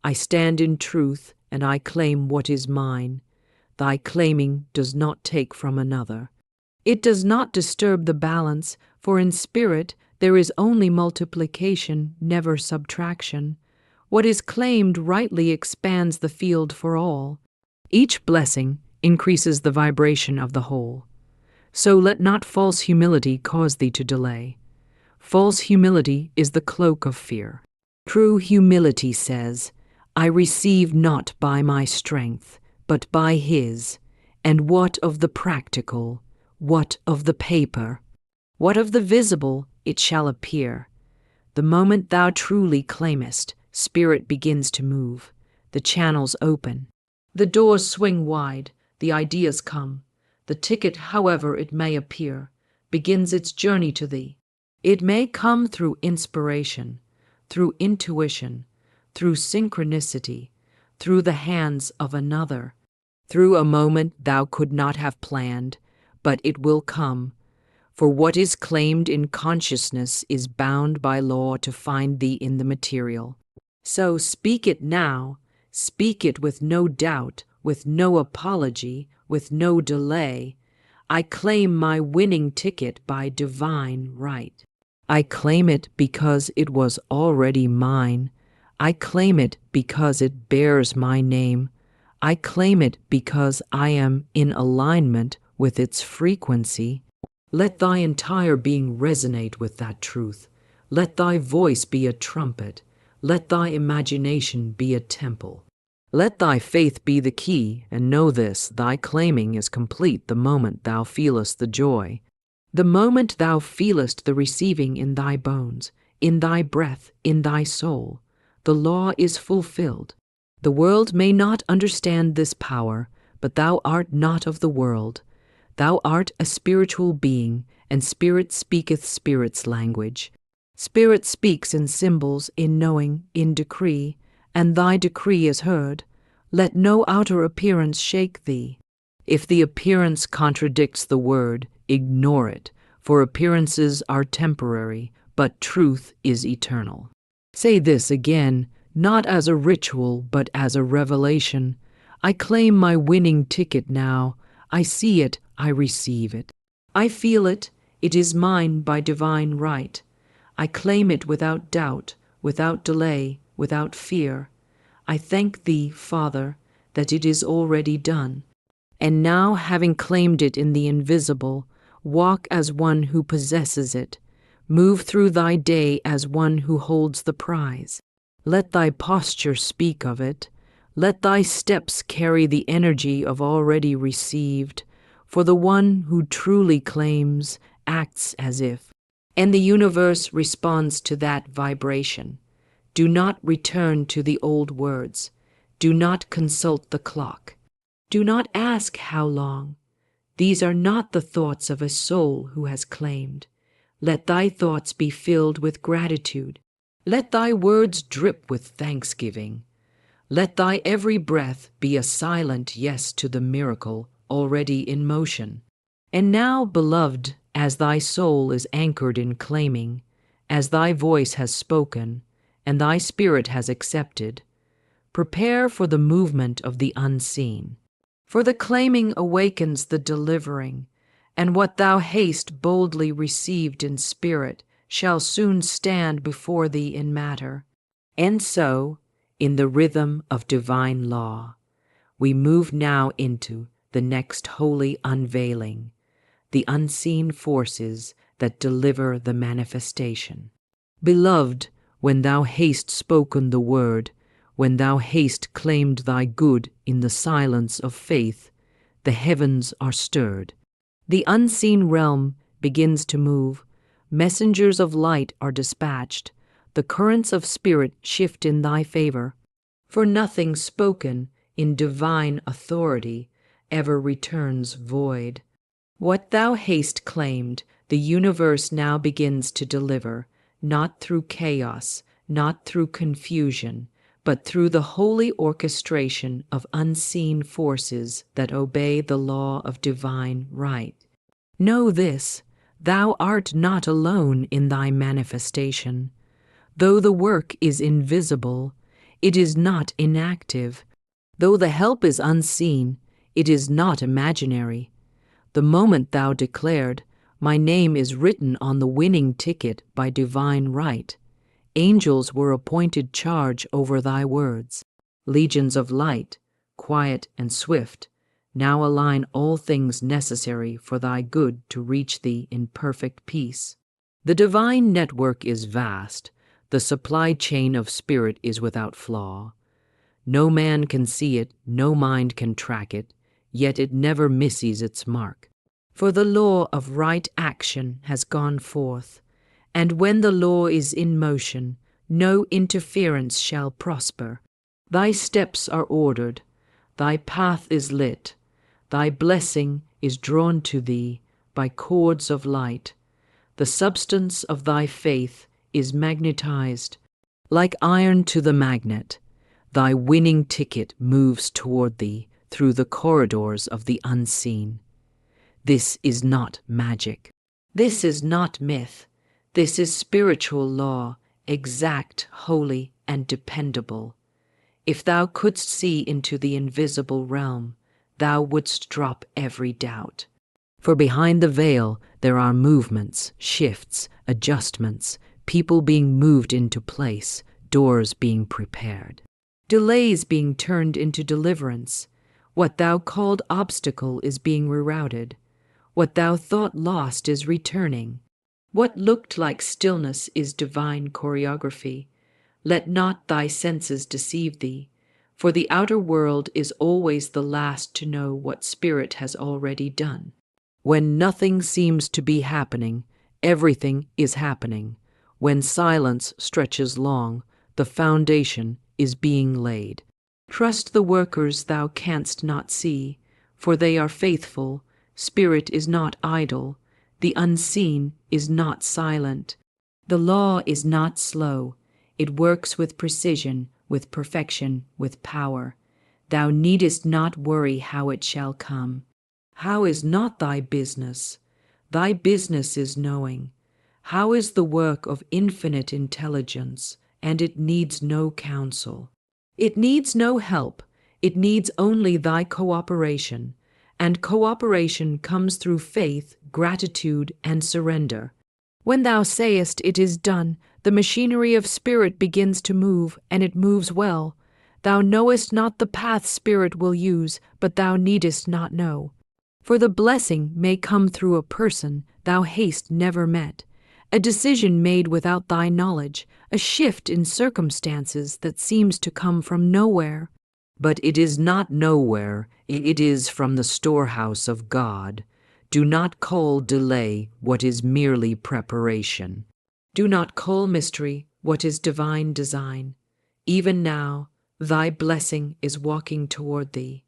I stand in truth, and I claim what is mine. Thy claiming does not take from another. It does not disturb the balance, for in spirit there is only multiplication, never subtraction. What is claimed rightly expands the field for all. Each blessing increases the vibration of the whole. So let not false humility cause thee to delay. False humility is the cloak of fear. True humility says, I receive not by my strength, but by his. And what of the practical? What of the paper? What of the visible? It shall appear. The moment thou truly claimest, spirit begins to move. The channels open. The doors swing wide. The ideas come. The ticket, however it may appear, begins its journey to thee. It may come through inspiration, through intuition, through synchronicity, through the hands of another, through a moment thou could not have planned, but it will come. For what is claimed in consciousness is bound by law to find thee in the material. So speak it now, speak it with no doubt, with no apology, with no delay. I claim my winning ticket by divine right. I claim it because it was already mine. I claim it because it bears my name. I claim it because I am in alignment with its frequency. Let thy entire being resonate with that truth. Let thy voice be a trumpet. Let thy imagination be a temple. Let thy faith be the key, and know this, thy claiming is complete the moment thou feelest the joy. The moment thou feelest the receiving in thy bones, in thy breath, in thy soul, the law is fulfilled. The world may not understand this power, but thou art not of the world. Thou art a spiritual being, and spirit speaketh spirit's language. Spirit speaks in symbols, in knowing, in decree, and thy decree is heard. Let no outer appearance shake thee. If the appearance contradicts the word, ignore it, for appearances are temporary, but truth is eternal. Say this again, not as a ritual, but as a revelation. I claim my winning ticket now. I see it, I receive it. I feel it is mine by divine right. I claim it without doubt, without delay, without fear. I thank thee, Father, that it is already done. And now, having claimed it in the invisible, walk as one who possesses it. Move through thy day as one who holds the prize. Let thy posture speak of it. Let thy steps carry the energy of already received. For the one who truly claims acts as if. And the universe responds to that vibration. Do not return to the old words. Do not consult the clock. Do not ask how long. These are not the thoughts of a soul who has claimed. Let thy thoughts be filled with gratitude. Let thy words drip with thanksgiving. Let thy every breath be a silent yes to the miracle already in motion. And now, beloved, as thy soul is anchored in claiming, as thy voice has spoken, and thy spirit has accepted, prepare for the movement of the unseen. For the claiming awakens the delivering, and what thou hast boldly received in spirit shall soon stand before thee in matter. And so, in the rhythm of divine law, we move now into the next holy unveiling, the unseen forces that deliver the manifestation. Beloved, when thou hast spoken the word, when thou hast claimed thy good in the silence of faith, the heavens are stirred. The unseen realm begins to move. Messengers of light are dispatched. The currents of spirit shift in thy favor. For nothing spoken in divine authority ever returns void. What thou hast claimed, the universe now begins to deliver, not through chaos, not through confusion, but through the holy orchestration of unseen forces that obey the law of divine right. Know this, thou art not alone in thy manifestation. Though the work is invisible, it is not inactive. Though the help is unseen, it is not imaginary. The moment thou declared, "My name is written on the winning ticket by divine right," angels were appointed charge over thy words. Legions of light, quiet and swift, now align all things necessary for thy good to reach thee in perfect peace. The divine network is vast. The supply chain of spirit is without flaw. No man can see it, no mind can track it, yet it never misses its mark. For the law of right action has gone forth, and when the law is in motion, no interference shall prosper. Thy steps are ordered, thy path is lit, thy blessing is drawn to thee by cords of light. The substance of thy faith is magnetized. Like iron to the magnet, thy winning ticket moves toward thee through the corridors of the unseen. This is not magic. This is not myth. This is spiritual law, exact, holy, and dependable. If thou couldst see into the invisible realm, thou wouldst drop every doubt. For behind the veil there are movements, shifts, adjustments, people being moved into place, doors being prepared, delays being turned into deliverance. What thou called obstacle is being rerouted. What thou thought lost is returning. What looked like stillness is divine choreography. Let not thy senses deceive thee, for the outer world is always the last to know what spirit has already done. When nothing seems to be happening, everything is happening. When silence stretches long, the foundation is being laid. Trust the workers thou canst not see, for they are faithful. Spirit is not idle. The unseen is not silent. The law is not slow. It works with precision, with perfection, with power. Thou needest not worry how it shall come. How is not thy business? Thy business is knowing. How is the work of infinite intelligence, and it needs no counsel. It needs no help. It needs only thy cooperation. And cooperation comes through faith, gratitude, and surrender. When thou sayest it is done, the machinery of spirit begins to move, and it moves well. Thou knowest not the path spirit will use, but thou needest not know. For the blessing may come through a person thou hast never met, a decision made without thy knowledge, a shift in circumstances that seems to come from nowhere. But it is not nowhere, it is from the storehouse of God. Do not call delay what is merely preparation. Do not call mystery what is divine design. Even now, thy blessing is walking toward thee.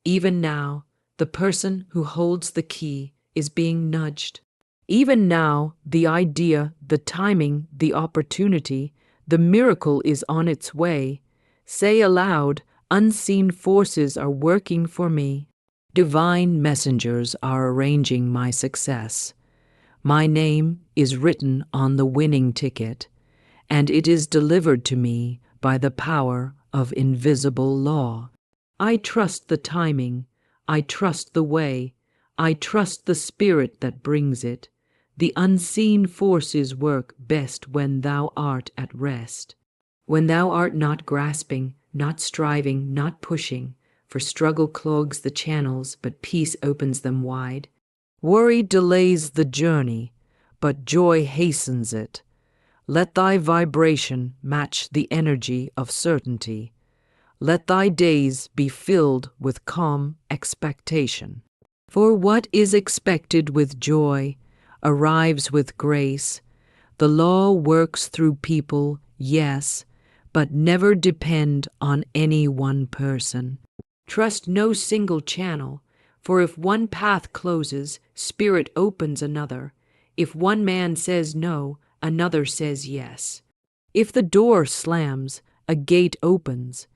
Even now, the person who holds the key is being nudged. Even now, the idea, the timing, the opportunity, the miracle is on its way. Say aloud, unseen forces are working for me. Divine messengers are arranging my success. My name is written on the winning ticket, and it is delivered to me by the power of invisible law. I trust the timing. I trust the way. I trust the spirit that brings it. The unseen forces work best when thou art at rest. When thou art not grasping, not striving, not pushing, for struggle clogs the channels, but peace opens them wide. Worry delays the journey, but joy hastens it. Let thy vibration match the energy of certainty. Let thy days be filled with calm expectation. For what is expected with joy arrives with grace. The law works through people, yes, but never depend on any one person. Trust no single channel, for if one path closes, Spirit opens another. If one man says no, another says yes. If the door slams, a gate opens.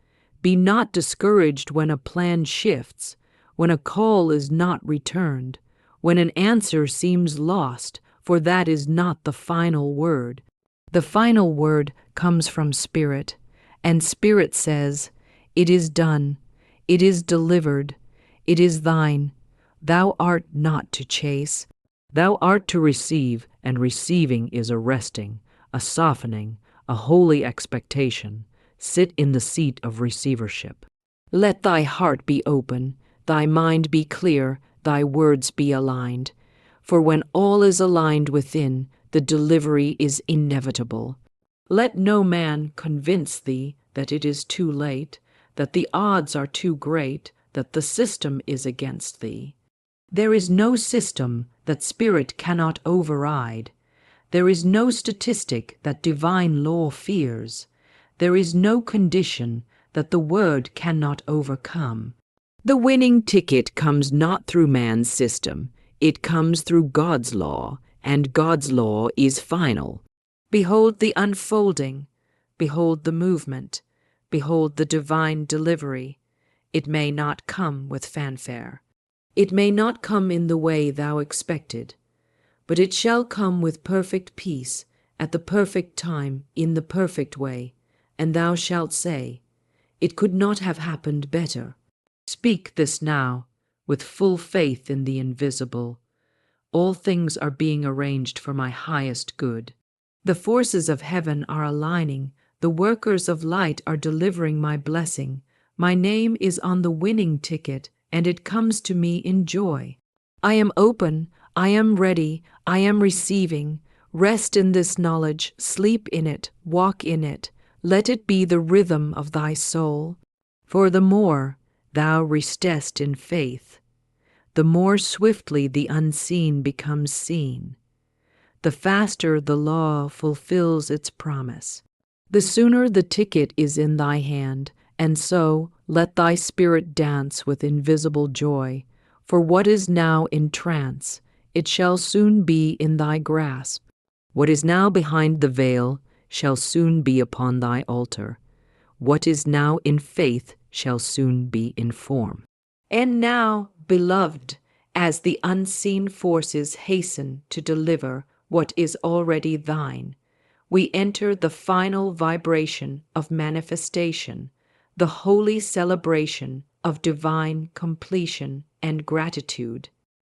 Be not discouraged when a plan shifts, when a call is not returned, when an answer seems lost, for that is not the final word. The final word comes from Spirit, and Spirit says, "It is done, it is delivered, it is thine. Thou art not to chase, thou art to receive, and receiving is a resting, a softening, a holy expectation. Sit in the seat of receivership. Let thy heart be open, thy mind be clear, thy words be aligned. For when all is aligned within, the delivery is inevitable. Let no man convince thee that it is too late, that the odds are too great, that the system is against thee. There is no system that Spirit cannot override. There is no statistic that divine law fears. There is no condition that the Word cannot overcome. The winning ticket comes not through man's system. It comes through God's law, and God's law is final. Behold the unfolding. Behold the movement. Behold the divine delivery. It may not come with fanfare. It may not come in the way thou expected, but it shall come with perfect peace, at the perfect time, in the perfect way, and thou shalt say, "It could not have happened better." Speak this now, with full faith in the invisible. All things are being arranged for my highest good. The forces of heaven are aligning, the workers of light are delivering my blessing. My name is on the winning ticket, and it comes to me in joy. I am open, I am ready, I am receiving. Rest in this knowledge, sleep in it, walk in it. Let it be the rhythm of thy soul. For the more thou restest in faith, the more swiftly the unseen becomes seen. The faster the law fulfills its promise. The sooner the ticket is in thy hand, and so let thy spirit dance with invisible joy. For what is now in trance, it shall soon be in thy grasp. What is now behind the veil shall soon be upon thy altar. What is now in faith shall soon be in form. And now, beloved, as the unseen forces hasten to deliver what is already thine, we enter the final vibration of manifestation, the holy celebration of divine completion and gratitude.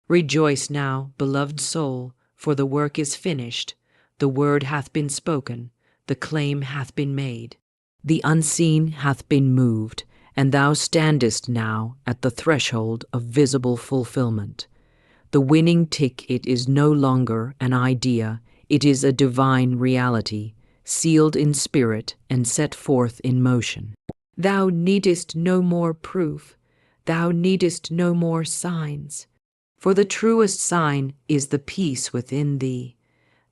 Rejoice now, beloved soul, for the work is finished, the word hath been spoken, the claim hath been made, the unseen hath been moved, and thou standest now at the threshold of visible fulfillment. The winning ticket is no longer an idea, it is a divine reality, sealed in spirit and set forth in motion. Thou needest no more proof, thou needest no more signs, for the truest sign is the peace within thee,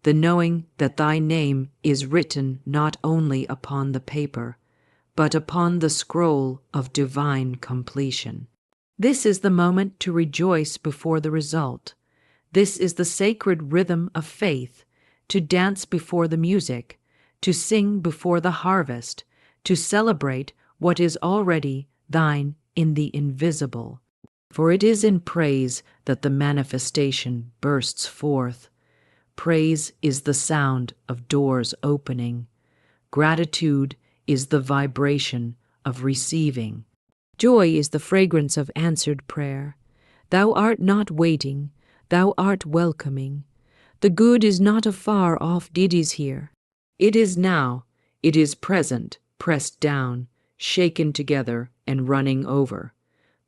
the knowing that thy name is written not only upon the paper, but upon the scroll of divine completion. This is the moment to rejoice before the result. This is the sacred rhythm of faith, to dance before the music, to sing before the harvest, to celebrate what is already thine in the invisible. For it is in praise that the manifestation bursts forth. Praise is the sound of doors opening. Gratitude is the vibration of receiving. Joy is the fragrance of answered prayer. Thou art not waiting, thou art welcoming. The good is not afar off, it is here. It is now, it is present, pressed down, shaken together, and running over.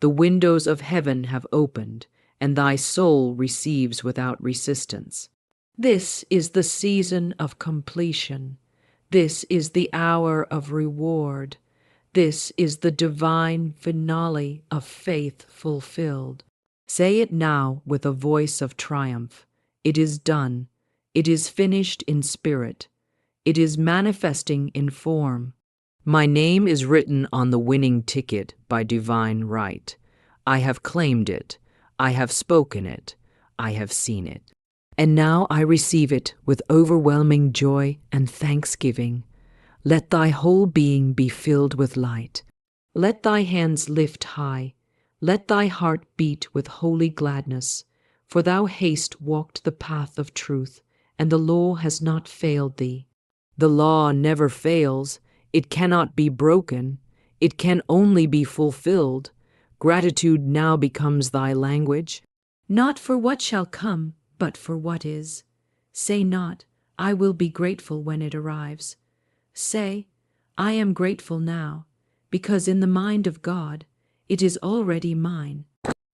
The windows of heaven have opened, and thy soul receives without resistance. This is the season of completion. This is the hour of reward. This is the divine finale of faith fulfilled. Say it now with a voice of triumph. It is done. It is finished in spirit. It is manifesting in form. My name is written on the winning ticket by divine right. I have claimed it. I have spoken it. I have seen it. And now I receive it with overwhelming joy and thanksgiving. Let thy whole being be filled with light. Let thy hands lift high. Let thy heart beat with holy gladness. For thou hast walked the path of truth, and the law has not failed thee. The law never fails. It cannot be broken. It can only be fulfilled. Gratitude now becomes thy language. Not for what shall come, but for what is. Say not, I will be grateful when it arrives. Say, I am grateful now, because in the mind of God, it is already mine.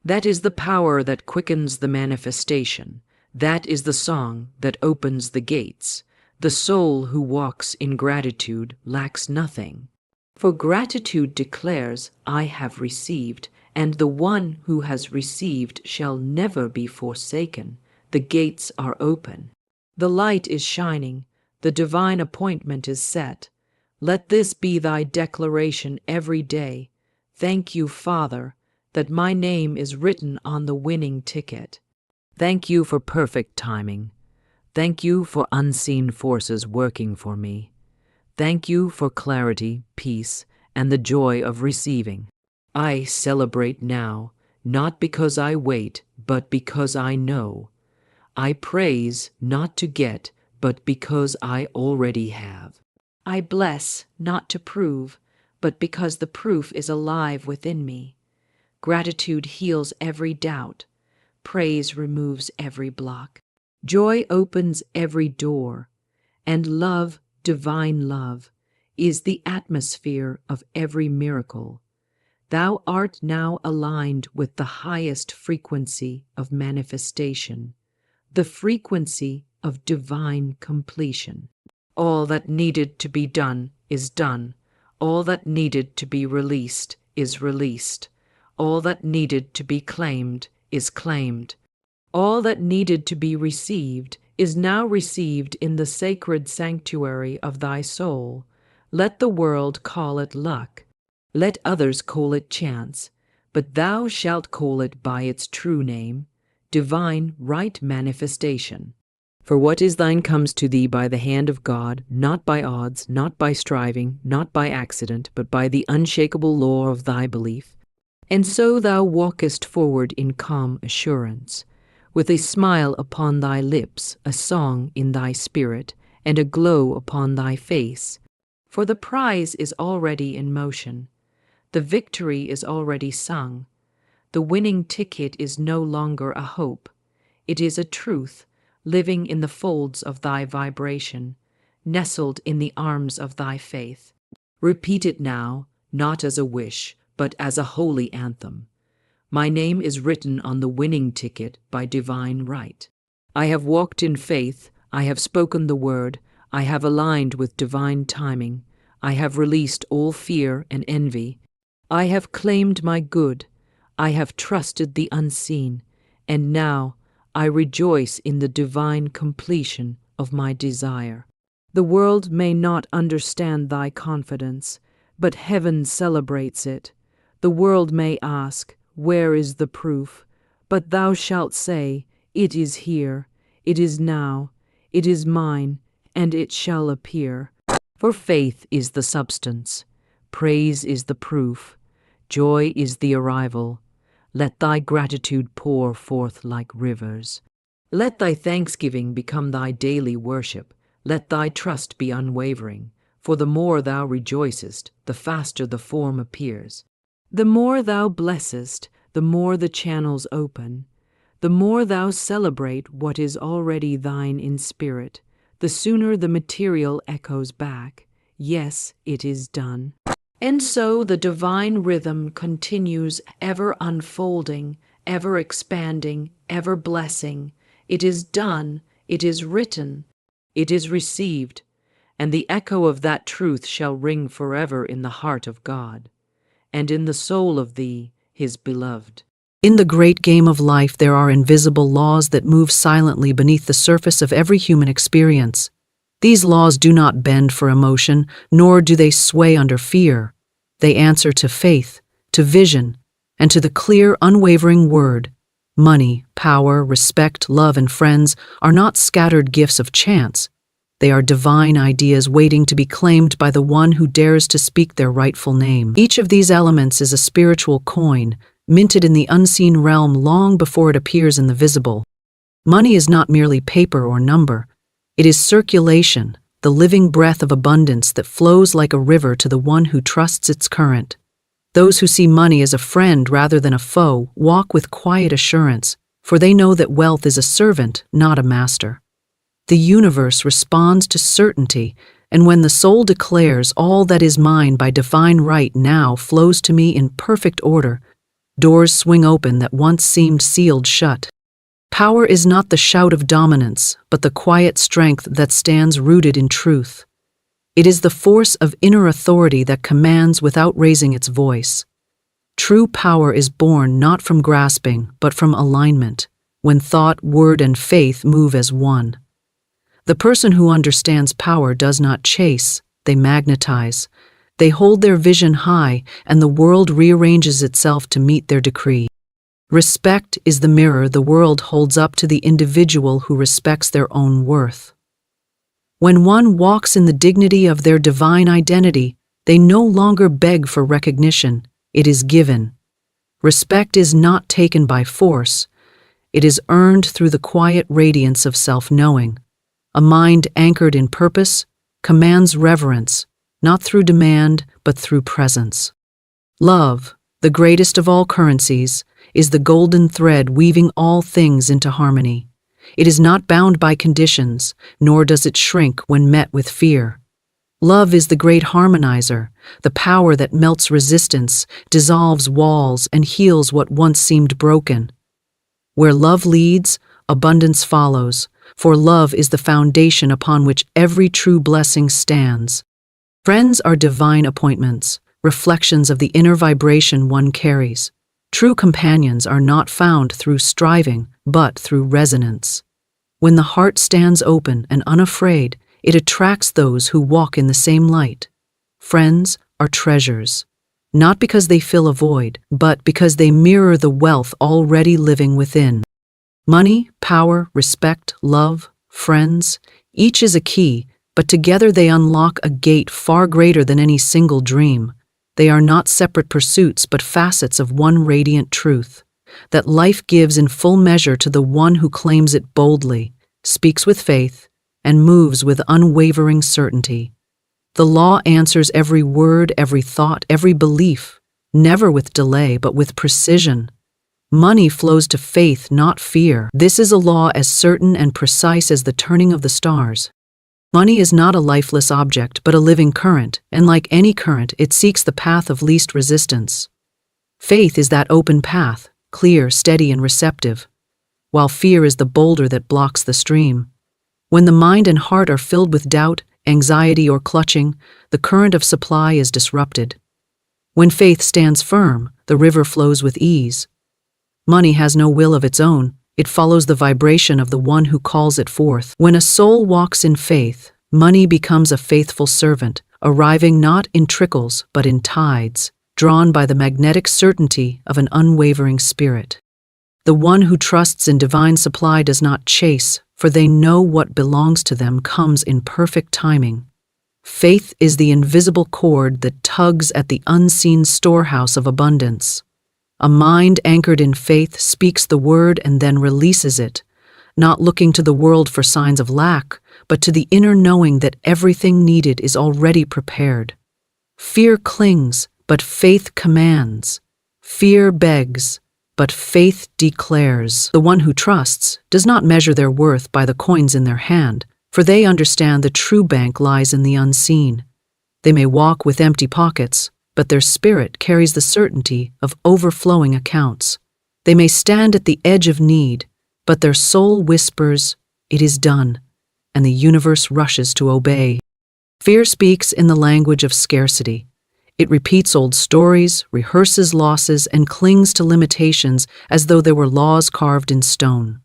That is the power that quickens the manifestation. That is the song that opens the gates. The soul who walks in gratitude lacks nothing. For gratitude declares, I have received, and the one who has received shall never be forsaken. The gates are open. The light is shining. The divine appointment is set. Let this be thy declaration every day. Thank you, Father, that my name is written on the winning ticket. Thank you for perfect timing. Thank you for unseen forces working for me. Thank you for clarity, peace, and the joy of receiving. I celebrate now, not because I wait, but because I know. I praise not to get, but because I already have. I bless not to prove, but because the proof is alive within me. Gratitude heals every doubt. Praise removes every block. Joy opens every door. And love, divine love, is the atmosphere of every miracle. Thou art now aligned with the highest frequency of manifestation, the frequency of divine completion. All that needed to be done is done. All that needed to be released is released. All that needed to be claimed is claimed. All that needed to be received is now received in the sacred sanctuary of thy soul. Let the world call it luck. Let others call it chance. But thou shalt call it by its true name, divine right manifestation. For what is thine comes to thee by the hand of God, not by odds, not by striving, not by accident, but by the unshakable law of thy belief. And so thou walkest forward in calm assurance, with a smile upon thy lips, a song in thy spirit, and a glow upon thy face. For the prize is already in motion. The victory is already sung. The winning ticket is no longer a hope. It is a truth, living in the folds of thy vibration, nestled in the arms of thy faith. Repeat it now, not as a wish, but as a holy anthem. My name is written on the winning ticket by divine right. I have walked in faith, I have spoken the word, I have aligned with divine timing, I have released all fear and envy, I have claimed my good, I have trusted the unseen, and now I rejoice in the divine completion of my desire. The world may not understand thy confidence, but heaven celebrates it. The world may ask, where is the proof? But thou shalt say, it is here, it is now, it is mine, and it shall appear. For faith is the substance, praise is the proof, joy is the arrival. Let thy gratitude pour forth like rivers. Let thy thanksgiving become thy daily worship. Let thy trust be unwavering. For the more thou rejoicest, the faster the form appears. The more thou blessest, the more the channels open. The more thou celebrate what is already thine in spirit, the sooner the material echoes back, yes, it is done. And so the divine rhythm continues, ever unfolding, ever expanding, ever blessing. It is done, it is written, it is received, and the echo of that truth shall ring forever in the heart of God, and in the soul of thee, his beloved. In the great game of life, there are invisible laws that move silently beneath the surface of every human experience. These laws do not bend for emotion, nor do they sway under fear. They answer to faith, to vision, and to the clear, unwavering word. Money, power, respect, love, and friends are not scattered gifts of chance. They are divine ideas waiting to be claimed by the one who dares to speak their rightful name. Each of these elements is a spiritual coin, minted in the unseen realm long before it appears in the visible. Money is not merely paper or number. It is circulation, the living breath of abundance that flows like a river to the one who trusts its current. Those who see money as a friend rather than a foe walk with quiet assurance, for they know that wealth is a servant, not a master. The universe responds to certainty, and when the soul declares all that is mine by divine right now flows to me in perfect order, doors swing open that once seemed sealed shut. Power is not the shout of dominance, but the quiet strength that stands rooted in truth. It is the force of inner authority that commands without raising its voice. True power is born not from grasping, but from alignment, when thought, word, and faith move as one. The person who understands power does not chase, they magnetize. They hold their vision high, and the world rearranges itself to meet their decree. Respect is the mirror the world holds up to the individual who respects their own worth. When one walks in the dignity of their divine identity, they no longer beg for recognition, it is given. Respect is not taken by force, it is earned through the quiet radiance of self-knowing. A mind anchored in purpose commands reverence, not through demand, but through presence. Love, the greatest of all currencies, is the golden thread weaving all things into harmony. It is not bound by conditions, nor does it shrink when met with fear. Love is the great harmonizer, the power that melts resistance, dissolves walls, and heals what once seemed broken. Where love leads, abundance follows, for love is the foundation upon which every true blessing stands. Friends are divine appointments, reflections of the inner vibration one carries. True companions are not found through striving, but through resonance. When the heart stands open and unafraid, it attracts those who walk in the same light. Friends are treasures, not because they fill a void, but because they mirror the wealth already living within. Money, power, respect, love, friends, each is a key, but together they unlock a gate far greater than any single dream. They are not separate pursuits, but facets of one radiant truth, that life gives in full measure to the one who claims it boldly, speaks with faith, and moves with unwavering certainty. The law answers every word, every thought, every belief, never with delay, but with precision. Money flows to faith, not fear. This is a law as certain and precise as the turning of the stars. Money is not a lifeless object, but a living current, and like any current, it seeks the path of least resistance. Faith is that open path, clear, steady, and receptive, while fear is the boulder that blocks the stream. When the mind and heart are filled with doubt, anxiety, or clutching, the current of supply is disrupted. When faith stands firm, the river flows with ease. Money has no will of its own. It follows the vibration of the one who calls it forth. When a soul walks in faith, money becomes a faithful servant, arriving not in trickles but in tides, drawn by the magnetic certainty of an unwavering spirit. The one who trusts in divine supply does not chase, for they know what belongs to them comes in perfect timing. Faith is the invisible cord that tugs at the unseen storehouse of abundance. A mind anchored in faith speaks the word and then releases it, not looking to the world for signs of lack, but to the inner knowing that everything needed is already prepared. Fear clings, but faith commands. Fear begs, But faith declares. The one who trusts does not measure their worth by the coins in their hand, for they understand the true bank lies in the unseen. They may walk with empty pockets, but their spirit carries the certainty of overflowing accounts. They may stand at the edge of need, but their soul whispers, "It is done," and the universe rushes to obey. Fear speaks in the language of scarcity. It repeats old stories, rehearses losses, and clings to limitations as though they were laws carved in stone.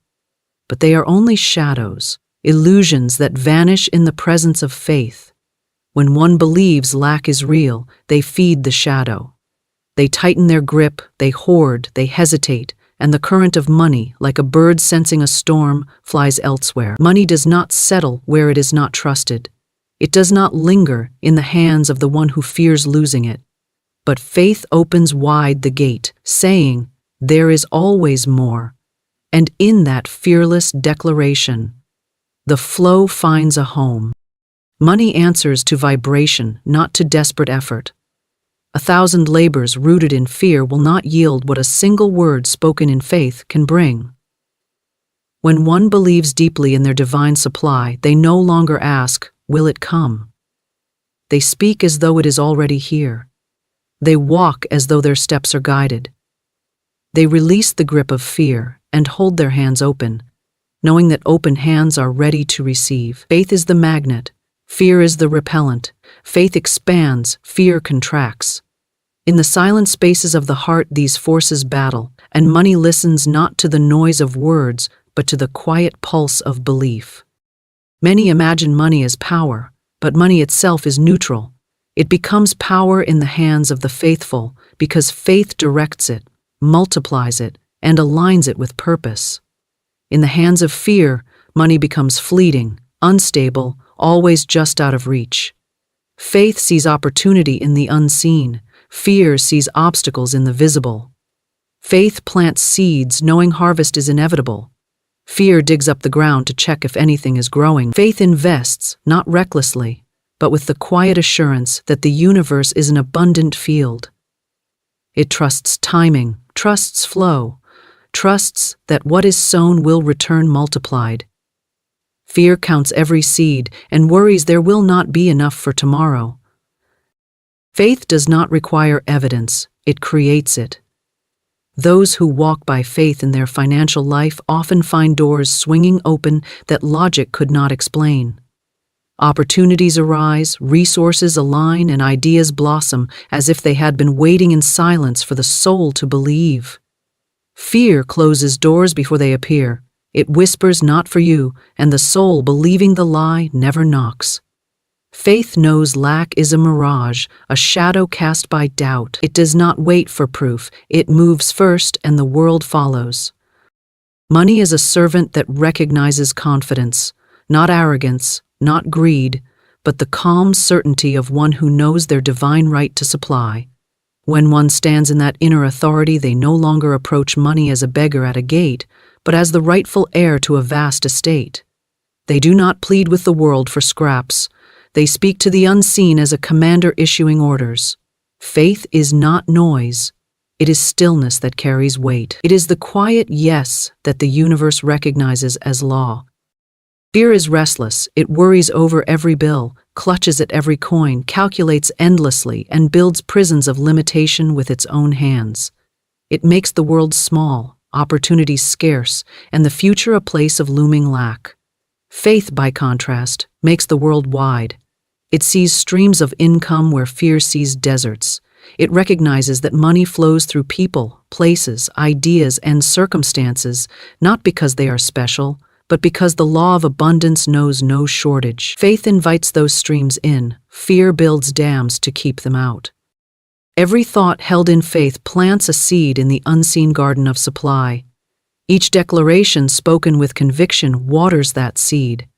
But they are only shadows, illusions that vanish in the presence of faith. When one believes lack is real, they feed the shadow. They tighten their grip, they hoard, they hesitate, and the current of money, like a bird sensing a storm, flies elsewhere. Money does not settle where it is not trusted. It does not linger in the hands of the one who fears losing it. But faith opens wide the gate, saying, "There is always more." And in that fearless declaration, the flow finds a home. Money answers to vibration, not to desperate effort. 1,000 labors rooted in fear will not yield what a single word spoken in faith can bring. When one believes deeply in their divine supply, they no longer ask, "Will it come?" They speak as though it is already here. They walk as though their steps are guided. They release the grip of fear and hold their hands open, knowing that open hands are ready to receive. Faith is the magnet. Fear is the repellent. Faith expands, fear contracts. In the silent spaces of the heart, these forces battle, and money listens not to the noise of words, but to the quiet pulse of belief. Many imagine money as power, but money itself is neutral. It becomes power in the hands of the faithful because faith directs it, multiplies it, and aligns it with purpose. In the hands of fear, money becomes fleeting, unstable, always just out of reach. Faith sees opportunity in the unseen. Fear sees obstacles in the visible. Faith plants seeds knowing harvest is inevitable. Fear digs up the ground to check if anything is growing. Faith invests, not recklessly, but with the quiet assurance that the universe is an abundant field. It trusts timing, trusts flow, trusts that what is sown will return multiplied. Fear counts every seed and worries there will not be enough for tomorrow. Faith does not require evidence, it creates it. Those who walk by faith in their financial life often find doors swinging open that logic could not explain. Opportunities arise, resources align, and ideas blossom as if they had been waiting in silence for the soul to believe. Fear closes doors before they appear. It whispers, "Not for you," and the soul, believing the lie, never knocks. Faith knows lack is a mirage, a shadow cast by doubt. It does not wait for proof. It moves first and the world follows. Money is a servant that recognizes confidence, not arrogance, not greed, but the calm certainty of one who knows their divine right to supply. When one stands in that inner authority, they no longer approach money as a beggar at a gate, but as the rightful heir to a vast estate. They do not plead with the world for scraps. They speak to the unseen as a commander issuing orders. Faith is not noise. It is stillness that carries weight. It is the quiet yes that the universe recognizes as law. Fear is restless. It worries over every bill, clutches at every coin, calculates endlessly, and builds prisons of limitation with its own hands. It makes the world small, opportunities scarce, and the future a place of looming lack. Faith, by contrast, makes the world wide. It sees streams of income where fear sees deserts. It recognizes that money flows through people, places, ideas, and circumstances, not because they are special, but because the law of abundance knows no shortage. Faith invites those streams in. Fear builds dams to keep them out. Every thought held in faith plants a seed in the unseen garden of supply. Each declaration spoken with conviction waters that seed.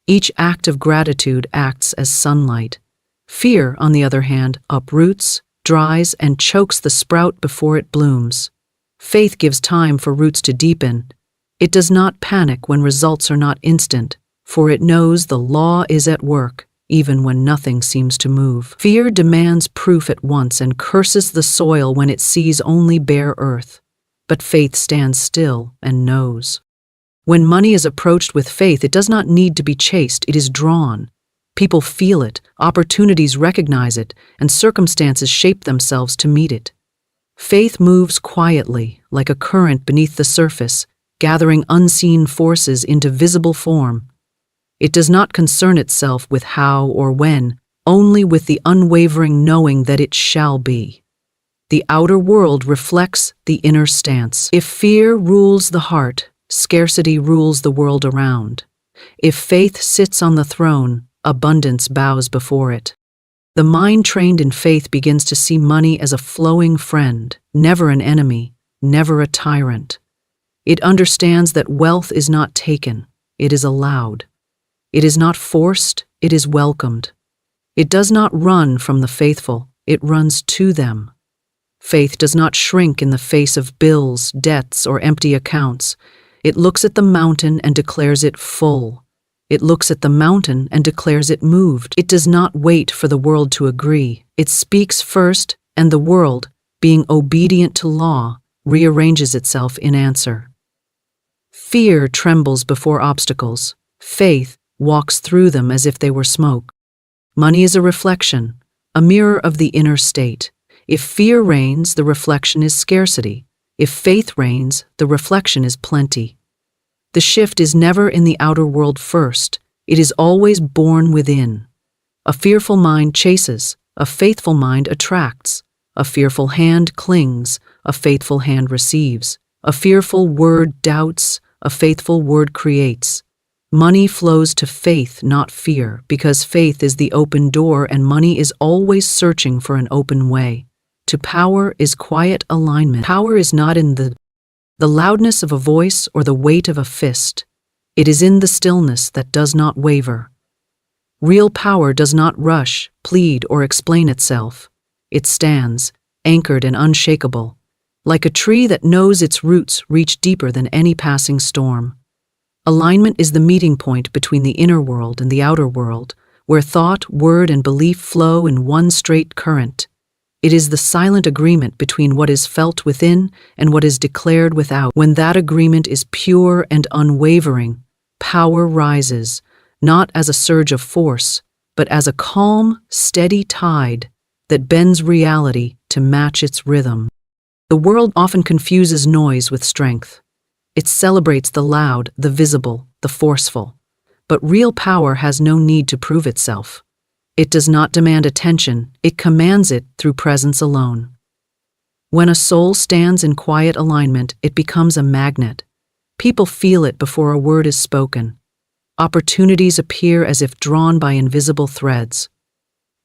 Each act of gratitude acts as sunlight. Fear, on the other hand, uproots, dries, and chokes the sprout before it blooms. Faith gives time for roots to deepen. It does not panic when results are not instant, for it knows the law is at work, even when nothing seems to move. Fear demands proof at once and curses the soil when it sees only bare earth. but faith stands still and knows. When money is approached with faith, it does not need to be chased, it is drawn. People feel it, opportunities recognize it, and circumstances shape themselves to meet it. Faith moves quietly, like a current beneath the surface, gathering unseen forces into visible form. It does not concern itself with how or when, only with the unwavering knowing that it shall be. The outer world reflects the inner stance. If fear rules the heart, scarcity rules the world around. If faith sits on the throne, abundance bows before it. The mind trained in faith begins to see money as a flowing friend, never an enemy, never a tyrant. It understands that wealth is not taken, it is allowed. It is not forced, it is welcomed. It does not run from the faithful, it runs to them. Faith does not shrink in the face of bills, debts, or empty accounts. It looks at the mountain and declares it full. It looks at the mountain and declares it moved. It does not wait for the world to agree. It speaks first, and the world, being obedient to law, rearranges itself in answer. Fear trembles before obstacles. Faith walks through them as if they were smoke. Money is a reflection, a mirror of the inner state. If fear reigns, the reflection is scarcity. If faith reigns, the reflection is plenty. The shift is never in the outer world first, it is always born within. A fearful mind chases, a faithful mind attracts. A fearful hand clings, a faithful hand receives. A fearful word doubts, a faithful word creates. Money flows to faith, not fear, because faith is the open door and money is always searching for an open way. To power is quiet alignment. Power is not in the loudness of a voice or the weight of a fist. It is in the stillness that does not waver. Real power does not rush, plead, or explain itself. It stands, anchored and unshakable, like a tree that knows its roots reach deeper than any passing storm. Alignment is the meeting point between the inner world and the outer world, where thought, word, and belief flow in one straight current. It is the silent agreement between what is felt within and what is declared without. When that agreement is pure and unwavering, power rises, not as a surge of force, but as a calm, steady tide that bends reality to match its rhythm. The world often confuses noise with strength. It celebrates the loud, the visible, the forceful. But real power has no need to prove itself. It does not demand attention, it commands it through presence alone. When a soul stands in quiet alignment, it becomes a magnet. People feel it before a word is spoken. Opportunities appear as if drawn by invisible threads.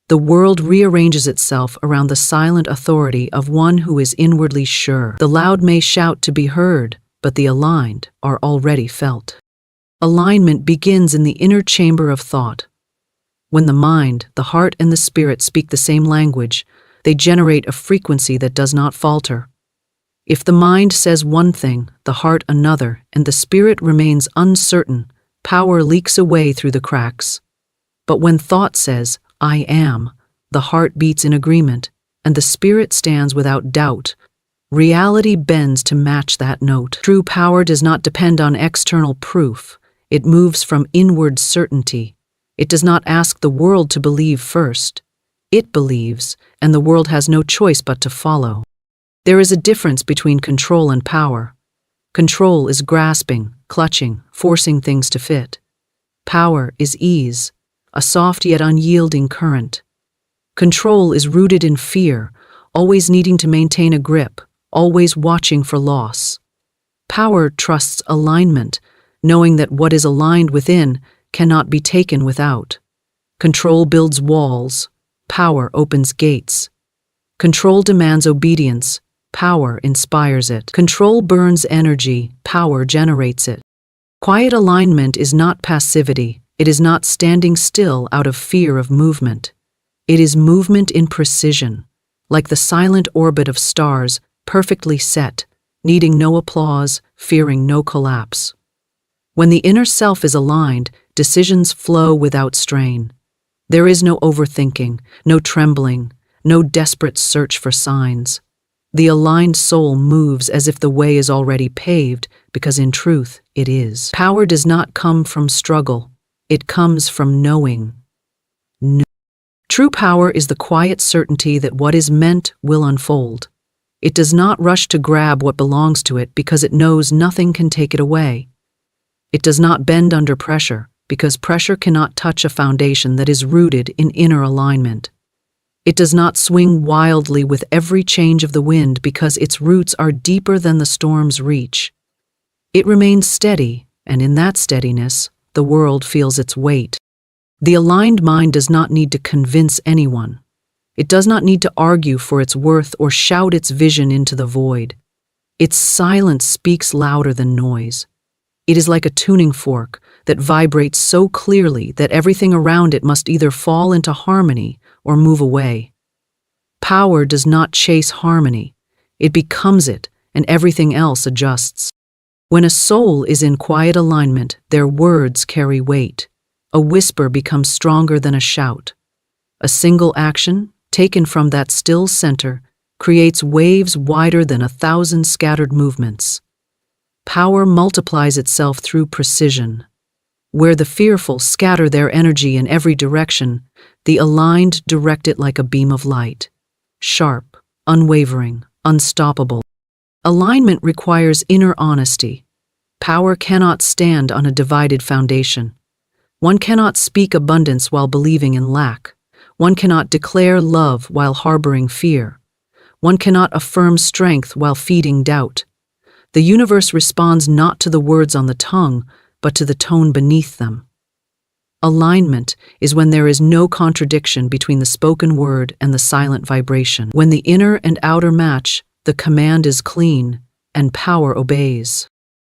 The world rearranges itself around the silent authority of one who is inwardly sure. The loud may shout to be heard, but the aligned are already felt. Alignment begins in the inner chamber of thought. When the mind, the heart, and the spirit speak the same language, they generate a frequency that does not falter. If the mind says one thing, the heart another, and the spirit remains uncertain, power leaks away through the cracks. But when thought says, I am, the heart beats in agreement, and the spirit stands without doubt. Reality bends to match that note. True power does not depend on external proof. It moves from inward certainty. It does not ask the world to believe first. It believes, and the world has no choice but to follow. There is a difference between control and power. Control is grasping, clutching, forcing things to fit. Power is ease, a soft yet unyielding current. Control is rooted in fear, always needing to maintain a grip, always watching for loss. Power trusts alignment, knowing that what is aligned within cannot be taken without. Control builds walls, power opens gates. Control demands obedience, power inspires it. Control burns energy, power generates it. Quiet alignment is not passivity, it is not standing still out of fear of movement. It is movement in precision, like the silent orbit of stars, perfectly set, needing no applause, fearing no collapse. When the inner self is aligned, decisions flow without strain. There is no overthinking, no trembling, no desperate search for signs. The aligned soul moves as if the way is already paved, because in truth, it is. Power does not come from struggle. It comes from knowing. True power is the quiet certainty that what is meant will unfold. It does not rush to grab what belongs to it because it knows nothing can take it away. It does not bend under pressure because pressure cannot touch a foundation that is rooted in inner alignment. It does not swing wildly with every change of the wind because its roots are deeper than the storm's reach. It remains steady, and in that steadiness, the world feels its weight. The aligned mind does not need to convince anyone. It does not need to argue for its worth or shout its vision into the void. Its silence speaks louder than noise. It is like a tuning fork that vibrates so clearly that everything around it must either fall into harmony or move away. Power does not chase harmony. It becomes it, and everything else adjusts. When a soul is in quiet alignment, their words carry weight. A whisper becomes stronger than a shout. A single action, taken from that still center, creates waves wider than 1,000 scattered movements. Power multiplies itself through precision. Where the fearful scatter their energy in every direction, the aligned direct it like a beam of light. Sharp, unwavering, unstoppable. Alignment requires inner honesty. Power cannot stand on a divided foundation. One cannot speak abundance while believing in lack. One cannot declare love while harboring fear. One cannot affirm strength while feeding doubt. The universe responds not to the words on the tongue, but to the tone beneath them. Alignment is when there is no contradiction between the spoken word and the silent vibration. When the inner and outer match, the command is clean, and power obeys.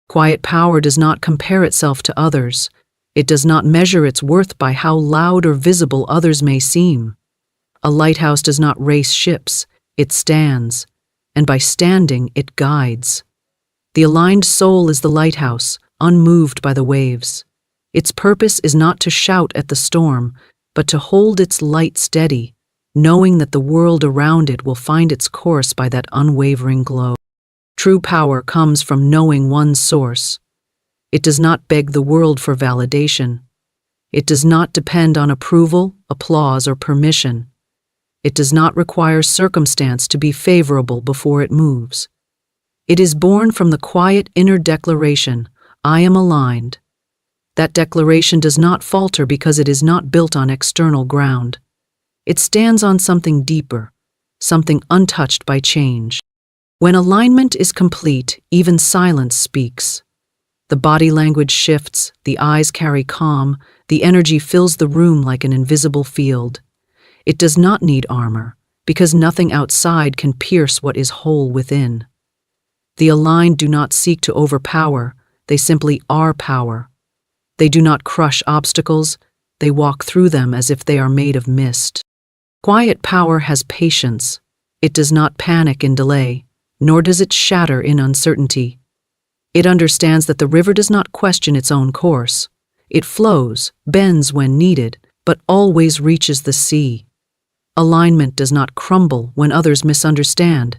Quiet power does not compare itself to others. It does not measure its worth by how loud or visible others may seem. A lighthouse does not race ships, it stands, and by standing it guides. The aligned soul is the lighthouse, unmoved by the waves. Its purpose is not to shout at the storm, but to hold its light steady, knowing that the world around it will find its course by that unwavering glow. True power comes from knowing one's source. It does not beg the world for validation. It does not depend on approval, applause, or permission. It does not require circumstance to be favorable before it moves. It is born from the quiet inner declaration, I am aligned. That declaration does not falter because it is not built on external ground. It stands on something deeper, something untouched by change. When alignment is complete, even silence speaks. The body language shifts, the eyes carry calm, the energy fills the room like an invisible field. It does not need armor, because nothing outside can pierce what is whole within. The aligned do not seek to overpower, they simply are power. They do not crush obstacles, they walk through them as if they are made of mist. Quiet power has patience. It does not panic in delay, nor does it shatter in uncertainty. It understands that the river does not question its own course. It flows, bends when needed, but always reaches the sea. Alignment does not crumble when others misunderstand.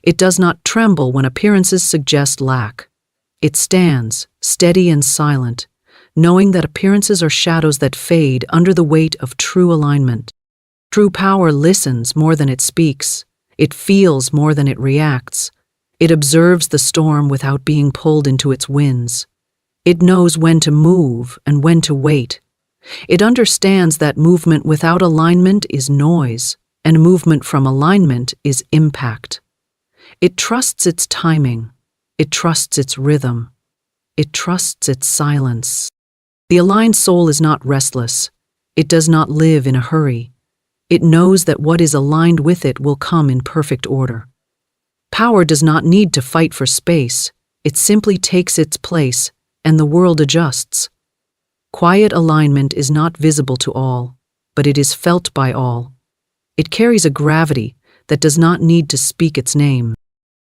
It does not tremble when appearances suggest lack. It stands, steady and silent, knowing that appearances are shadows that fade under the weight of true alignment. True power listens more than it speaks. It feels more than it reacts. It observes the storm without being pulled into its winds. It knows when to move and when to wait. It understands that movement without alignment is noise, and movement from alignment is impact. It trusts its timing. It trusts its rhythm. It trusts its silence. The aligned soul is not restless. It does not live in a hurry. It knows that what is aligned with it will come in perfect order. Power does not need to fight for space. It simply takes its place, and the world adjusts. Quiet alignment is not visible to all, but it is felt by all. It carries a gravity that does not need to speak its name.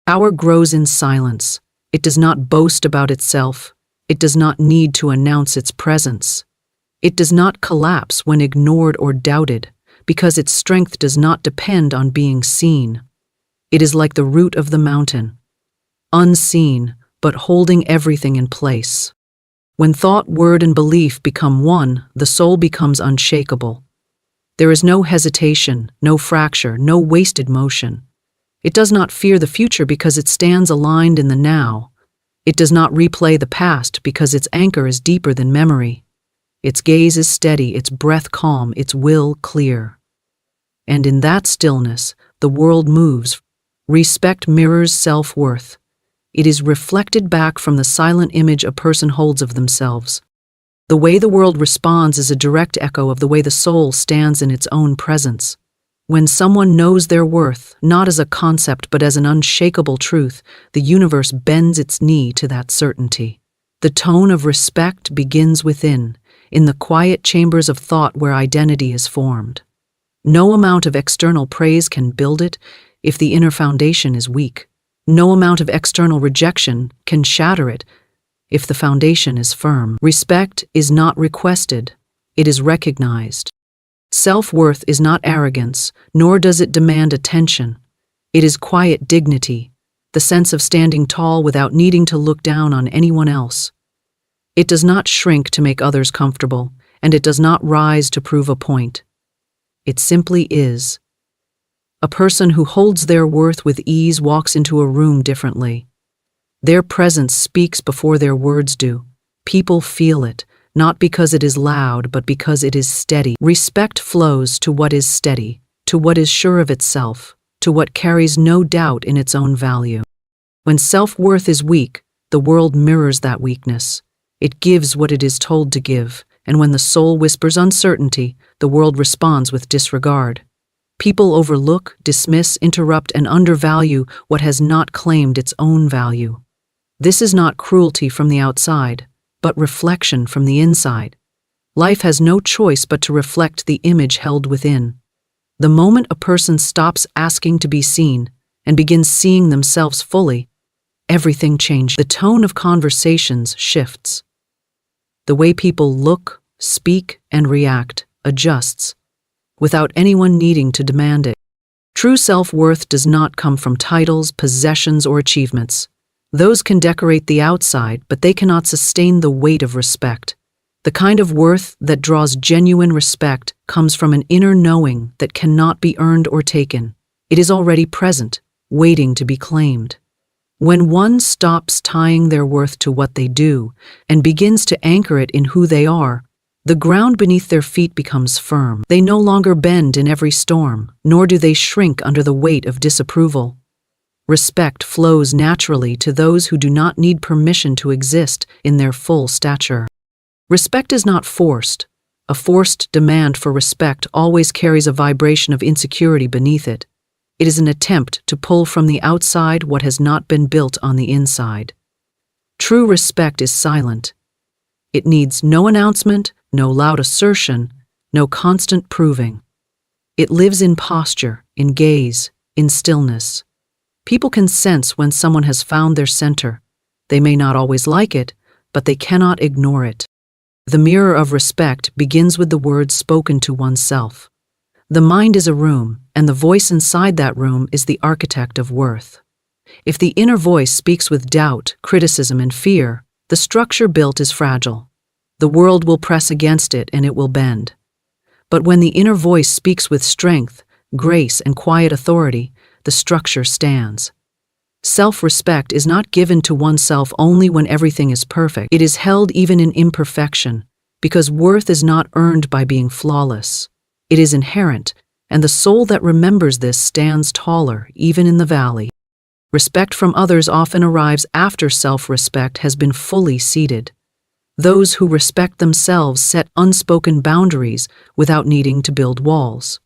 Power grows in silence. It does not boast about itself. It does not need to announce its presence. It does not collapse when ignored or doubted, because its strength does not depend on being seen. It is like the root of the mountain, unseen, but holding everything in place. When thought, word, and belief become one, the soul becomes unshakable. There is no hesitation, no fracture, no wasted motion. It does not fear the future because it stands aligned in the now. It does not replay the past because its anchor is deeper than memory. Its gaze is steady, its breath calm, its will clear. And in that stillness, the world moves. Respect mirrors self-worth. It is reflected back from the silent image a person holds of themselves. The way the world responds is a direct echo of the way the soul stands in its own presence. When someone knows their worth, not as a concept but as an unshakable truth, the universe bends its knee to that certainty. The tone of respect begins within, in the quiet chambers of thought where identity is formed. No amount of external praise can build it if the inner foundation is weak. No amount of external rejection can shatter it if the foundation is firm. Respect is not requested, it is recognized. Self-worth is not arrogance, nor does it demand attention. It is quiet dignity, the sense of standing tall without needing to look down on anyone else. It does not shrink to make others comfortable, and it does not rise to prove a point. It simply is. A person who holds their worth with ease walks into a room differently. Their presence speaks before their words do. People feel it, not because it is loud, but because it is steady. Respect flows to what is steady, to what is sure of itself, to what carries no doubt in its own value. When self-worth is weak, the world mirrors that weakness. It gives what it is told to give, and when the soul whispers uncertainty, the world responds with disregard. People overlook, dismiss, interrupt, and undervalue what has not claimed its own value. This is not cruelty from the outside, but reflection from the inside. Life has no choice but to reflect the image held within. The moment a person stops asking to be seen and begins seeing themselves fully, everything changes. The tone of conversations shifts. The way people look, speak, and react adjusts, without anyone needing to demand it. True self-worth does not come from titles, possessions, or achievements. Those can decorate the outside, but they cannot sustain the weight of respect. The kind of worth that draws genuine respect comes from an inner knowing that cannot be earned or taken. It is already present, waiting to be claimed. When one stops tying their worth to what they do and begins to anchor it in who they are, the ground beneath their feet becomes firm. They no longer bend in every storm, nor do they shrink under the weight of disapproval. Respect flows naturally to those who do not need permission to exist in their full stature. Respect is not forced. A forced demand for respect always carries a vibration of insecurity beneath it. It is an attempt to pull from the outside what has not been built on the inside. True respect is silent. It needs no announcement, no loud assertion, no constant proving. It lives in posture, in gaze, in stillness. People can sense when someone has found their center. They may not always like it, but they cannot ignore it. The mirror of respect begins with the words spoken to oneself. The mind is a room, and the voice inside that room is the architect of worth. If the inner voice speaks with doubt, criticism, and fear, the structure built is fragile. The world will press against it and it will bend. But when the inner voice speaks with strength, grace, and quiet authority, the structure stands. Self-respect is not given to oneself only when everything is perfect. It is held even in imperfection, because worth is not earned by being flawless. It is inherent, and the soul that remembers this stands taller, even in the valley. Respect from others often arrives after self-respect has been fully seated. Those who respect themselves set unspoken boundaries without needing to build walls.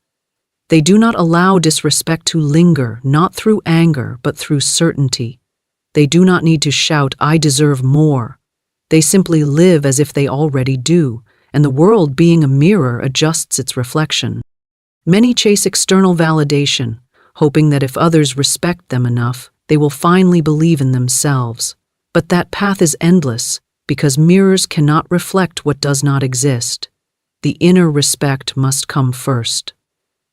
They do not allow disrespect to linger, not through anger, but through certainty. They do not need to shout, "I deserve more." They simply live as if they already do, and the world, being a mirror, adjusts its reflection. Many chase external validation, hoping that if others respect them enough, they will finally believe in themselves. But that path is endless, because mirrors cannot reflect what does not exist. The inner respect must come first.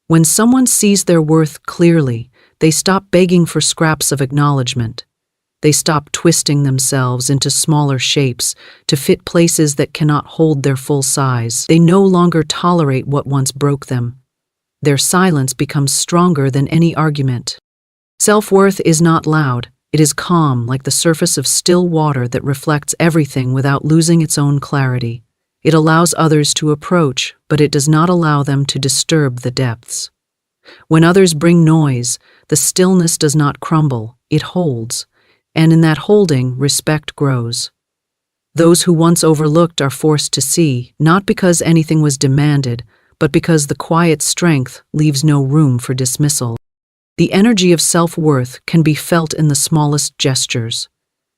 When someone sees their worth clearly, They stop begging for scraps of acknowledgement. They stop twisting themselves into smaller shapes to fit places that cannot hold their full size. They no longer tolerate what once broke them. Their silence becomes stronger than any argument. Self-worth is not loud. It is calm, like the surface of still water that reflects everything without losing its own clarity. It allows others to approach, but it does not allow them to disturb the depths. When others bring noise, the stillness does not crumble, it holds. And in that holding, respect grows. Those who once overlooked are forced to see, not because anything was demanded, but because the quiet strength leaves no room for dismissal. The energy of self-worth can be felt in the smallest gestures.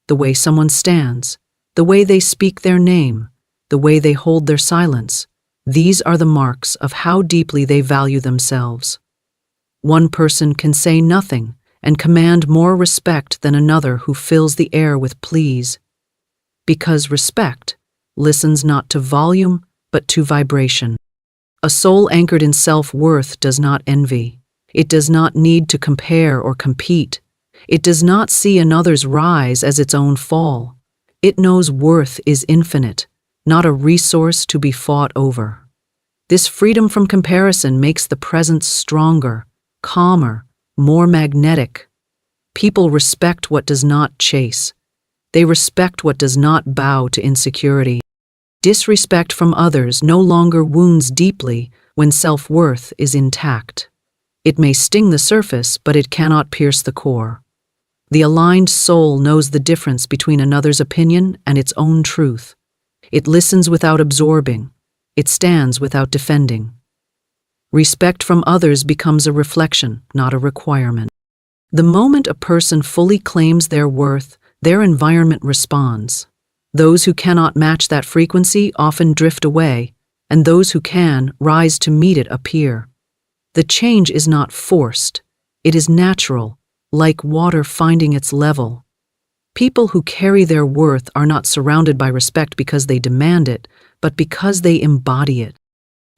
The way someone stands, the way they speak their name, the way they hold their silence. These are the marks of how deeply they value themselves. One person can say nothing and command more respect than another who fills the air with pleas. Because respect listens not to volume, but to vibration. A soul anchored in self-worth does not envy. It does not need to compare or compete. It does not see another's rise as its own fall. It knows worth is infinite, not a resource to be fought over. This freedom from comparison makes the present stronger, calmer, more magnetic. People respect what does not chase. They respect what does not bow to insecurity. Disrespect from others no longer wounds deeply when self-worth is intact. It may sting the surface, but it cannot pierce the core. The aligned soul knows the difference between another's opinion and its own truth. It listens without absorbing. It stands without defending. Respect from others becomes a reflection, not a requirement. The moment a person fully claims their worth, their environment responds. Those who cannot match that frequency often drift away, and those who can rise to meet it appear. The change is not forced. It is natural, like water finding its level. People who carry their worth are not surrounded by respect because they demand it, but because they embody it.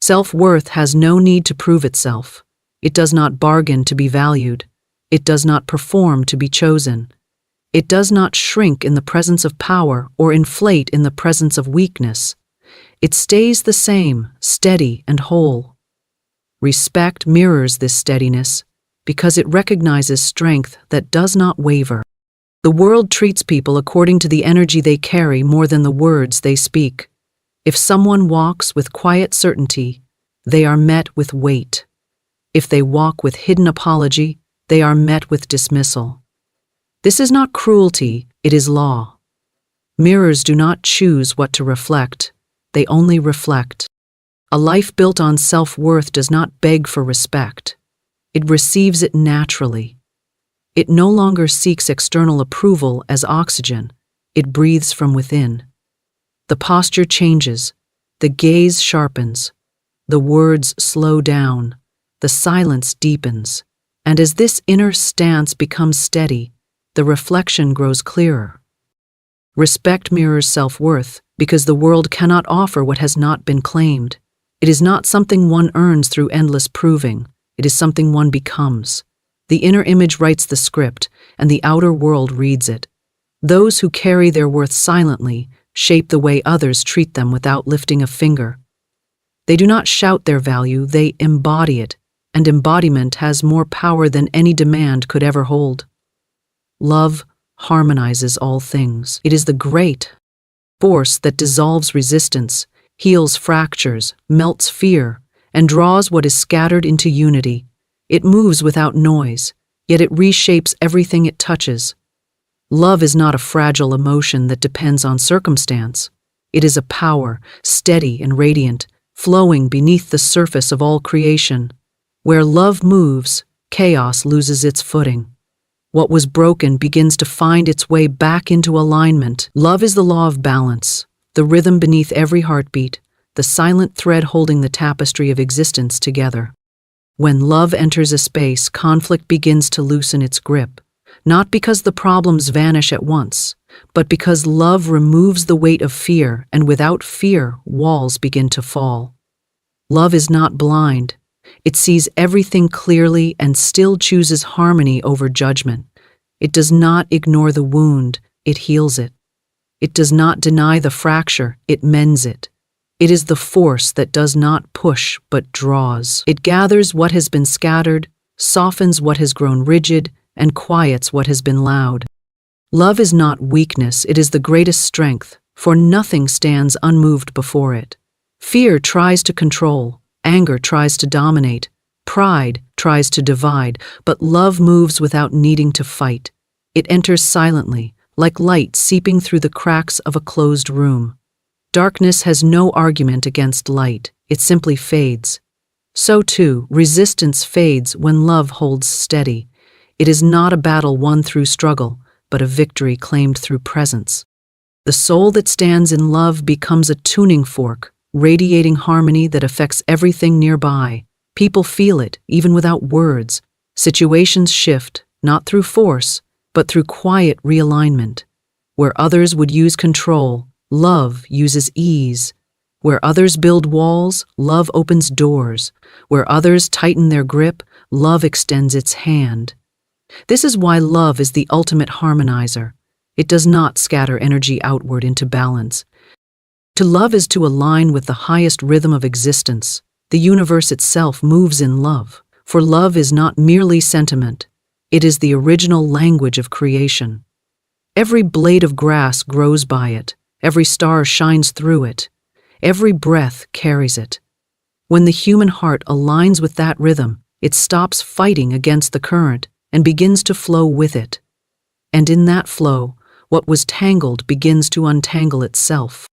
Self-worth has no need to prove itself. It does not bargain to be valued. It does not perform to be chosen. It does not shrink in the presence of power or inflate in the presence of weakness. It stays the same, steady and whole. Respect mirrors this steadiness because it recognizes strength that does not waver. The world treats people according to the energy they carry more than the words they speak. If someone walks with quiet certainty, they are met with weight. If they walk with hidden apology, they are met with dismissal. This is not cruelty, it is law. Mirrors do not choose what to reflect, they only reflect. A life built on self-worth does not beg for respect. It receives it naturally. It no longer seeks external approval as oxygen, it breathes from within. The posture changes, the gaze sharpens, the words slow down, the silence deepens, and as this inner stance becomes steady, the reflection grows clearer. Respect mirrors self-worth because the world cannot offer what has not been claimed. It is not something one earns through endless proving, it is something one becomes. The inner image writes the script, and the outer world reads it. Those who carry their worth silently shape the way others treat them without lifting a finger. They do not shout their value, they embody it, and embodiment has more power than any demand could ever hold. Love harmonizes all things. It is the great force that dissolves resistance, heals fractures, melts fear, and draws what is scattered into unity. It moves without noise, yet it reshapes everything it touches. Love is not a fragile emotion that depends on circumstance. It is a power, steady and radiant, flowing beneath the surface of all creation. Where love moves, chaos loses its footing. What was broken begins to find its way back into alignment. Love is the law of balance, the rhythm beneath every heartbeat, the silent thread holding the tapestry of existence together. When love enters a space, conflict begins to loosen its grip. Not because the problems vanish at once, but because love removes the weight of fear, and without fear, walls begin to fall. Love is not blind. It sees everything clearly and still chooses harmony over judgment. It does not ignore the wound, it heals it. It does not deny the fracture, it mends it. It is the force that does not push but draws. It gathers what has been scattered, softens what has grown rigid, and quiets what has been loud. Love is not weakness, it is the greatest strength, for nothing stands unmoved before it. Fear tries to control, anger tries to dominate, pride tries to divide, but love moves without needing to fight. It enters silently, like light seeping through the cracks of a closed room. Darkness has no argument against light, it simply fades. So too, resistance fades when love holds steady. It is not a battle won through struggle, but a victory claimed through presence. The soul that stands in love becomes a tuning fork, radiating harmony that affects everything nearby. People feel it, even without words. Situations shift, not through force, but through quiet realignment. Where others would use control, love uses ease. Where others build walls, love opens doors. Where others tighten their grip, love extends its hand. This is why love is the ultimate harmonizer. It does not scatter energy outward into balance. To love is to align with the highest rhythm of existence. The universe itself moves in love, for love is not merely sentiment. It is the original language of creation. Every blade of grass grows by it. Every star shines through it. Every breath carries it. When the human heart aligns with that rhythm, it stops fighting against the current and begins to flow with it. And in that flow, what was tangled begins to untangle itself.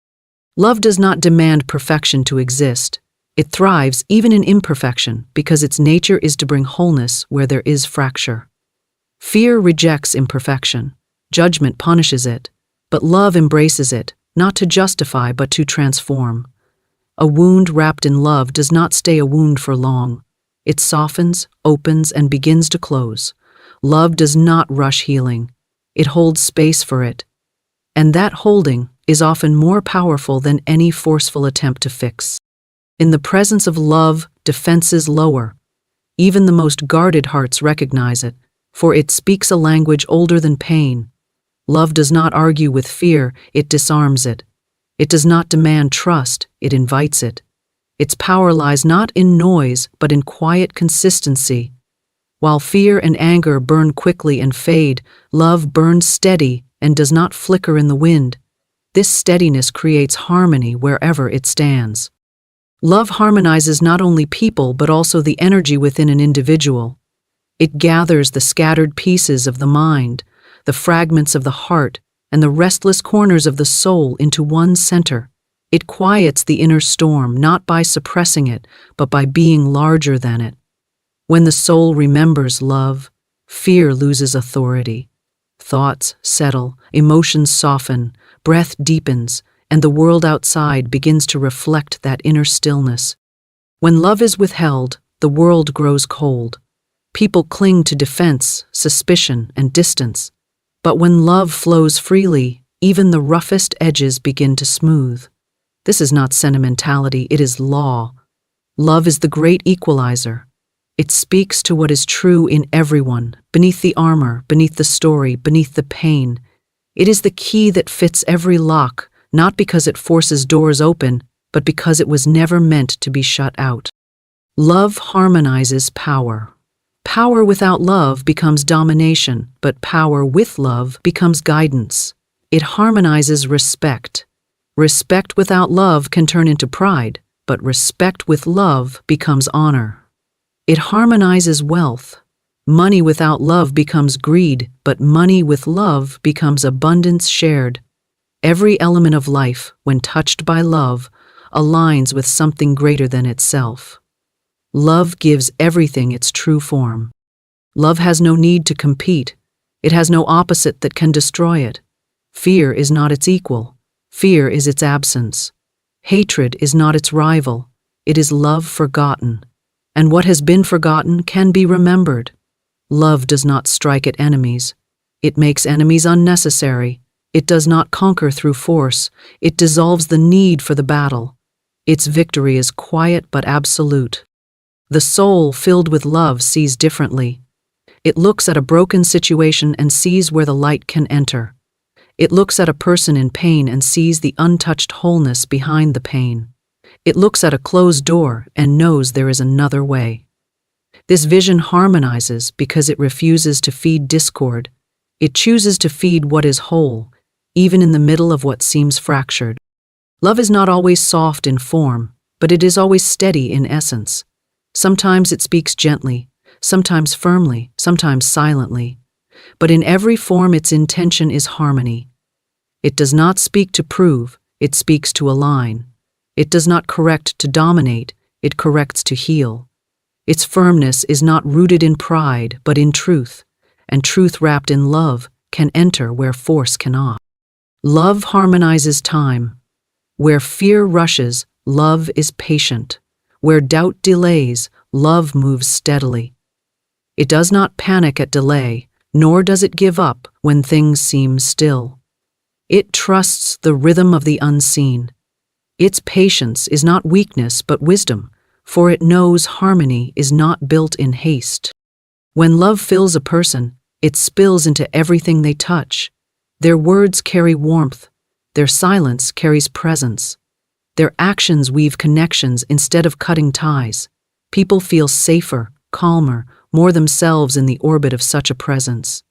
Love does not demand perfection to exist. It thrives even in imperfection because its nature is to bring wholeness where there is fracture. Fear rejects imperfection. Judgment punishes it. But love embraces it, not to justify but to transform. A wound wrapped in love does not stay a wound for long. It softens, opens, and begins to close. Love does not rush healing. It holds space for it. And that holding is often more powerful than any forceful attempt to fix. In the presence of love, defenses lower. Even the most guarded hearts recognize it, for it speaks a language older than pain. Love does not argue with fear, it disarms it. It does not demand trust, it invites it. Its power lies not in noise, but in quiet consistency. While fear and anger burn quickly and fade, love burns steady and does not flicker in the wind. This steadiness creates harmony wherever it stands. Love harmonizes not only people but also the energy within an individual. It gathers the scattered pieces of the mind, the fragments of the heart, and the restless corners of the soul into one center. It quiets the inner storm not by suppressing it, but by being larger than it. When the soul remembers love, fear loses authority. Thoughts settle, emotions soften, breath deepens, and the world outside begins to reflect that inner stillness. When love is withheld, the world grows cold. People cling to defense, suspicion, and distance. But when love flows freely, even the roughest edges begin to smooth. This is not sentimentality, it is law. Love is the great equalizer. It speaks to what is true in everyone, beneath the armor, beneath the story, beneath the pain. It is the key that fits every lock, not because it forces doors open, but because it was never meant to be shut out. Love harmonizes power. Power without love becomes domination, but power with love becomes guidance. It harmonizes respect. Respect without love can turn into pride, but respect with love becomes honor. It harmonizes wealth. Money without love becomes greed, but money with love becomes abundance shared. Every element of life, when touched by love, aligns with something greater than itself. Love gives everything its true form. Love has no need to compete. It has no opposite that can destroy it. Fear is not its equal. Fear is its absence. Hatred is not its rival. It is love forgotten. And what has been forgotten can be remembered. Love does not strike at enemies. It makes enemies unnecessary. It does not conquer through force. It dissolves the need for the battle. Its victory is quiet but absolute. The soul filled with love sees differently. It looks at a broken situation and sees where the light can enter. It looks at a person in pain and sees the untouched wholeness behind the pain. It looks at a closed door and knows there is another way. This vision harmonizes because it refuses to feed discord. It chooses to feed what is whole, even in the middle of what seems fractured. Love is not always soft in form, but it is always steady in essence. Sometimes it speaks gently, sometimes firmly, sometimes silently. But in every form its intention is harmony. It does not speak to prove, it speaks to align. It does not correct to dominate, it corrects to heal. Its firmness is not rooted in pride, but in truth, and truth wrapped in love can enter where force cannot. Love harmonizes time. Where fear rushes, love is patient. Where doubt delays, love moves steadily. It does not panic at delay, nor does it give up when things seem still. It trusts the rhythm of the unseen. Its patience is not weakness but wisdom, for it knows harmony is not built in haste. When love fills a person, it spills into everything they touch. Their words carry warmth. Their silence carries presence. Their actions weave connections instead of cutting ties. People feel safer, calmer, more themselves in the orbit of such a presence.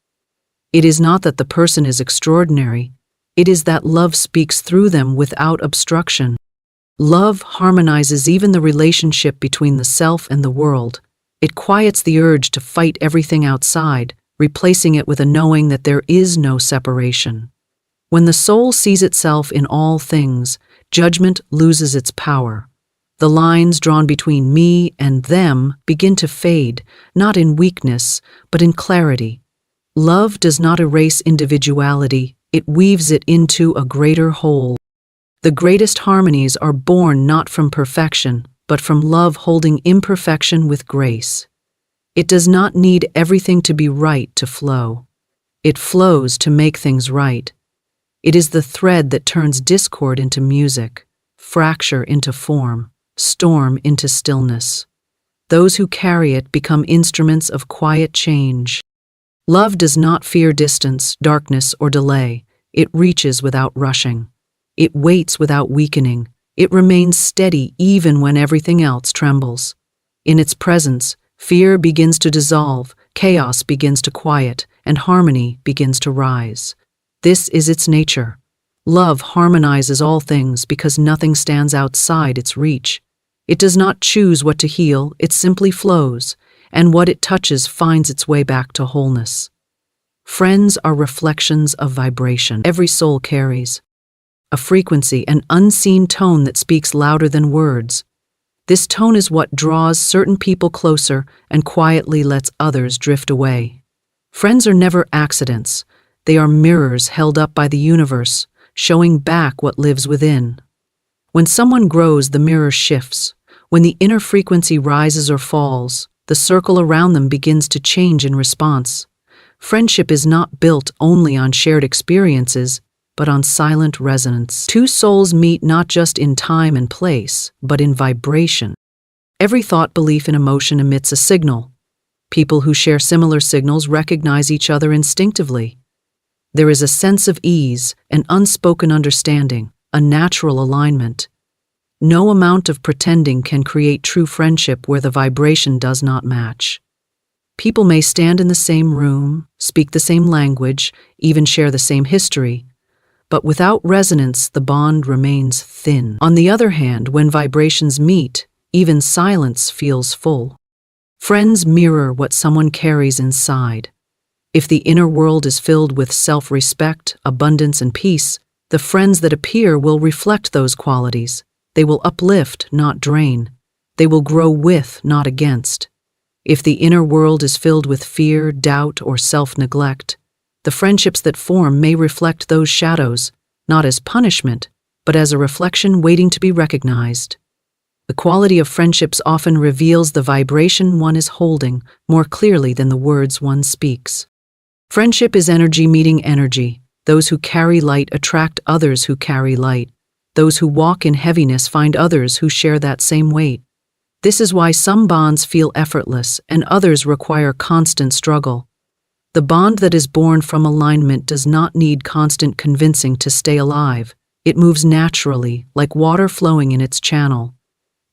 It is not that the person is extraordinary. It is that love speaks through them without obstruction. Love harmonizes even the relationship between the self and the world. It quiets the urge to fight everything outside, replacing it with a knowing that there is no separation. When the soul sees itself in all things, judgment loses its power. The lines drawn between me and them begin to fade, not in weakness, but in clarity. Love does not erase individuality, it weaves it into a greater whole. The greatest harmonies are born not from perfection, but from love holding imperfection with grace. It does not need everything to be right to flow. It flows to make things right. It is the thread that turns discord into music, fracture into form, storm into stillness. Those who carry it become instruments of quiet change. Love does not fear distance, darkness, or delay. It reaches without rushing. It waits without weakening. It remains steady even when everything else trembles. In its presence, fear begins to dissolve, chaos begins to quiet, and harmony begins to rise. This is its nature. Love harmonizes all things because nothing stands outside its reach. It does not choose what to heal, it simply flows, and what it touches finds its way back to wholeness. Friends are reflections of vibration every soul carries. A frequency, an unseen tone that speaks louder than words. This tone is what draws certain people closer and quietly lets others drift away. Friends are never accidents. They are mirrors held up by the universe, showing back what lives within. When someone grows, the mirror shifts. When the inner frequency rises or falls, the circle around them begins to change in response. Friendship is not built only on shared experiences, but on silent resonance. Two souls meet not just in time and place, but in vibration. Every thought, belief, and emotion emits a signal. People who share similar signals recognize each other instinctively. There is a sense of ease, an unspoken understanding, a natural alignment. No amount of pretending can create true friendship where the vibration does not match. People may stand in the same room, speak the same language, even share the same history, but without resonance, the bond remains thin. On the other hand, when vibrations meet, even silence feels full. Friends mirror what someone carries inside. If the inner world is filled with self-respect, abundance, and peace, the friends that appear will reflect those qualities. They will uplift, not drain. They will grow with, not against. If the inner world is filled with fear, doubt, or self-neglect, the friendships that form may reflect those shadows, not as punishment, but as a reflection waiting to be recognized. The quality of friendships often reveals the vibration one is holding more clearly than the words one speaks. Friendship is energy meeting energy. Those who carry light attract others who carry light. Those who walk in heaviness find others who share that same weight. This is why some bonds feel effortless and others require constant struggle. The bond that is born from alignment does not need constant convincing to stay alive. It moves naturally, like water flowing in its channel.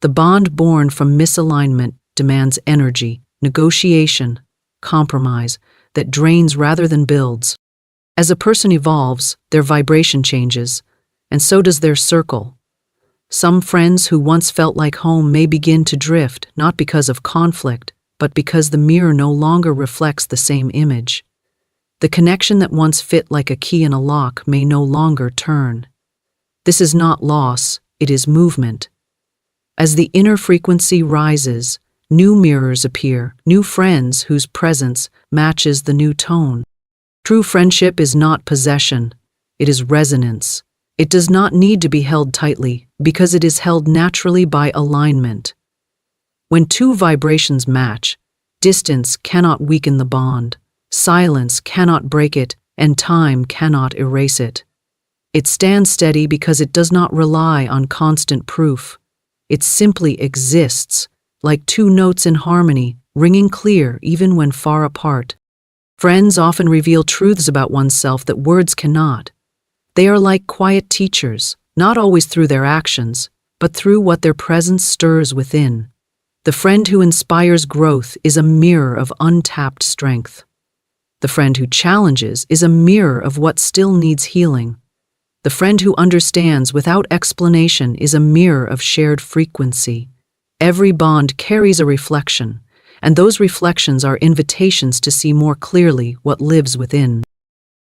The bond born from misalignment demands energy, negotiation, compromise, that drains rather than builds. As a person evolves, their vibration changes, and so does their circle. Some friends who once felt like home may begin to drift, not because of conflict, but because the mirror no longer reflects the same image. The connection that once fit like a key in a lock may no longer turn. This is not loss, it is movement. As the inner frequency rises, new mirrors appear, new friends whose presence matches the new tone. True friendship is not possession, it is resonance. It does not need to be held tightly, because it is held naturally by alignment. When two vibrations match, distance cannot weaken the bond, silence cannot break it, and time cannot erase it. It stands steady because it does not rely on constant proof. It simply exists, like two notes in harmony, ringing clear even when far apart. Friends often reveal truths about oneself that words cannot. They are like quiet teachers, not always through their actions, but through what their presence stirs within. The friend who inspires growth is a mirror of untapped strength. The friend who challenges is a mirror of what still needs healing. The friend who understands without explanation is a mirror of shared frequency. Every bond carries a reflection, and those reflections are invitations to see more clearly what lives within.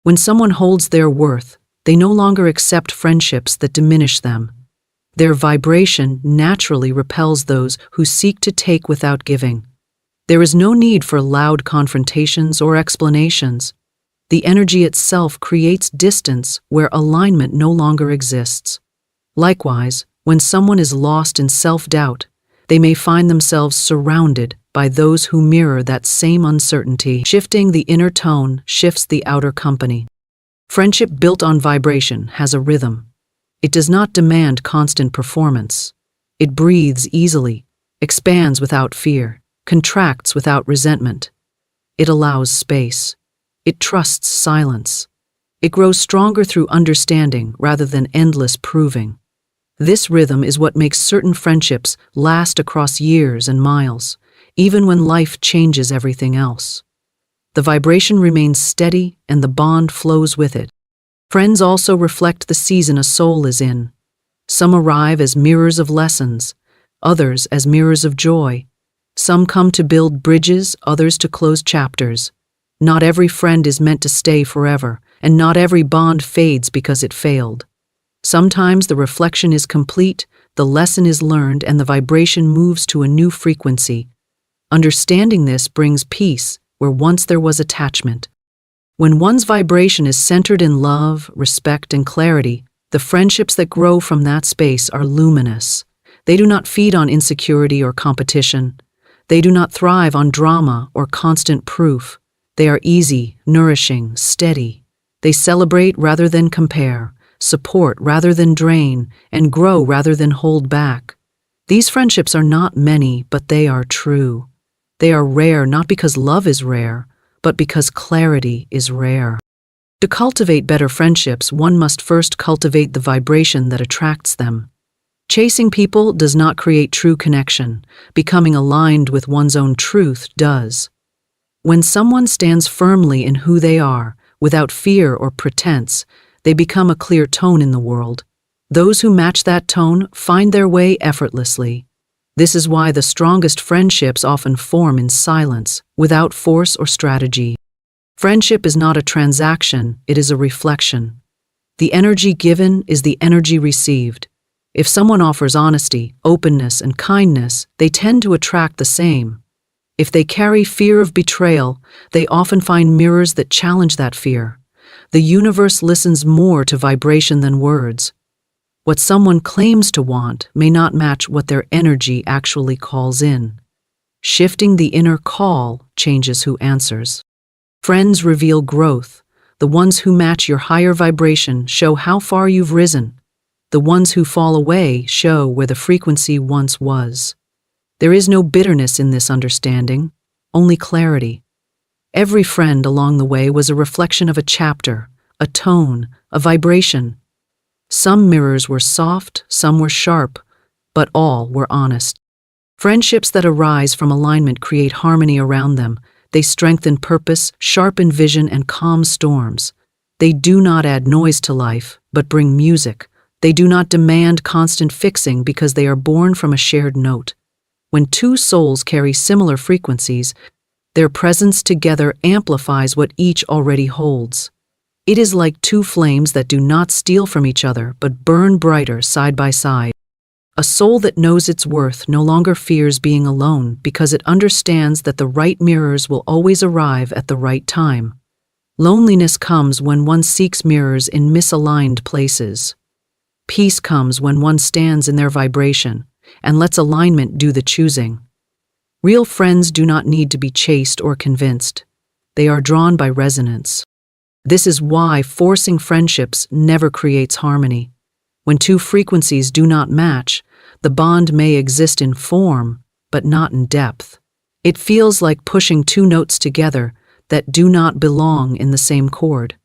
When someone holds their worth, they no longer accept friendships that diminish them. Their vibration naturally repels those who seek to take without giving. There is no need for loud confrontations or explanations. The energy itself creates distance where alignment no longer exists. Likewise, when someone is lost in self-doubt, they may find themselves surrounded by those who mirror that same uncertainty. Shifting the inner tone shifts the outer company. Friendship built on vibration has a rhythm. It does not demand constant performance. It breathes easily, expands without fear, contracts without resentment. It allows space. It trusts silence. It grows stronger through understanding rather than endless proving. This rhythm is what makes certain friendships last across years and miles, even when life changes everything else. The vibration remains steady and the bond flows with it. Friends also reflect the season a soul is in. Some arrive as mirrors of lessons, others as mirrors of joy. Some come to build bridges, others to close chapters. Not every friend is meant to stay forever, and not every bond fades because it failed. Sometimes the reflection is complete, the lesson is learned, and the vibration moves to a new frequency. Understanding this brings peace where once there was attachment. When one's vibration is centered in love, respect, and clarity, the friendships that grow from that space are luminous. They do not feed on insecurity or competition. They do not thrive on drama or constant proof. They are easy, nourishing, steady. They celebrate rather than compare, support rather than drain, and grow rather than hold back. These friendships are not many, but they are true. They are rare not because love is rare, but because clarity is rare. To cultivate better friendships, one must first cultivate the vibration that attracts them. Chasing people does not create true connection. Becoming aligned with one's own truth does. When someone stands firmly in who they are, without fear or pretense, they become a clear tone in the world. Those who match that tone find their way effortlessly. This is why the strongest friendships often form in silence, without force or strategy. Friendship is not a transaction, it is a reflection. The energy given is the energy received. If someone offers honesty, openness, and kindness, they tend to attract the same. If they carry fear of betrayal, they often find mirrors that challenge that fear. The universe listens more to vibration than words. What someone claims to want may not match what their energy actually calls in. Shifting the inner call changes who answers. Friends reveal growth. The ones who match your higher vibration show how far you've risen. The ones who fall away show where the frequency once was. There is no bitterness in this understanding, only clarity. Every friend along the way was a reflection of a chapter, a tone, a vibration. Some mirrors were soft, some were sharp, but all were honest. Friendships that arise from alignment create harmony around them. They strengthen purpose, sharpen vision, and calm storms. They do not add noise to life, but bring music. They do not demand constant fixing because they are born from a shared note. When two souls carry similar frequencies, their presence together amplifies what each already holds. It is like two flames that do not steal from each other but burn brighter side by side. A soul that knows its worth no longer fears being alone because it understands that the right mirrors will always arrive at the right time. Loneliness comes when one seeks mirrors in misaligned places. Peace comes when one stands in their vibration and lets alignment do the choosing. Real friends do not need to be chased or convinced. They are drawn by resonance. This is why forcing friendships never creates harmony. When two frequencies do not match, the bond may exist in form, but not in depth. It feels like pushing two notes together that do not belong in the same chord.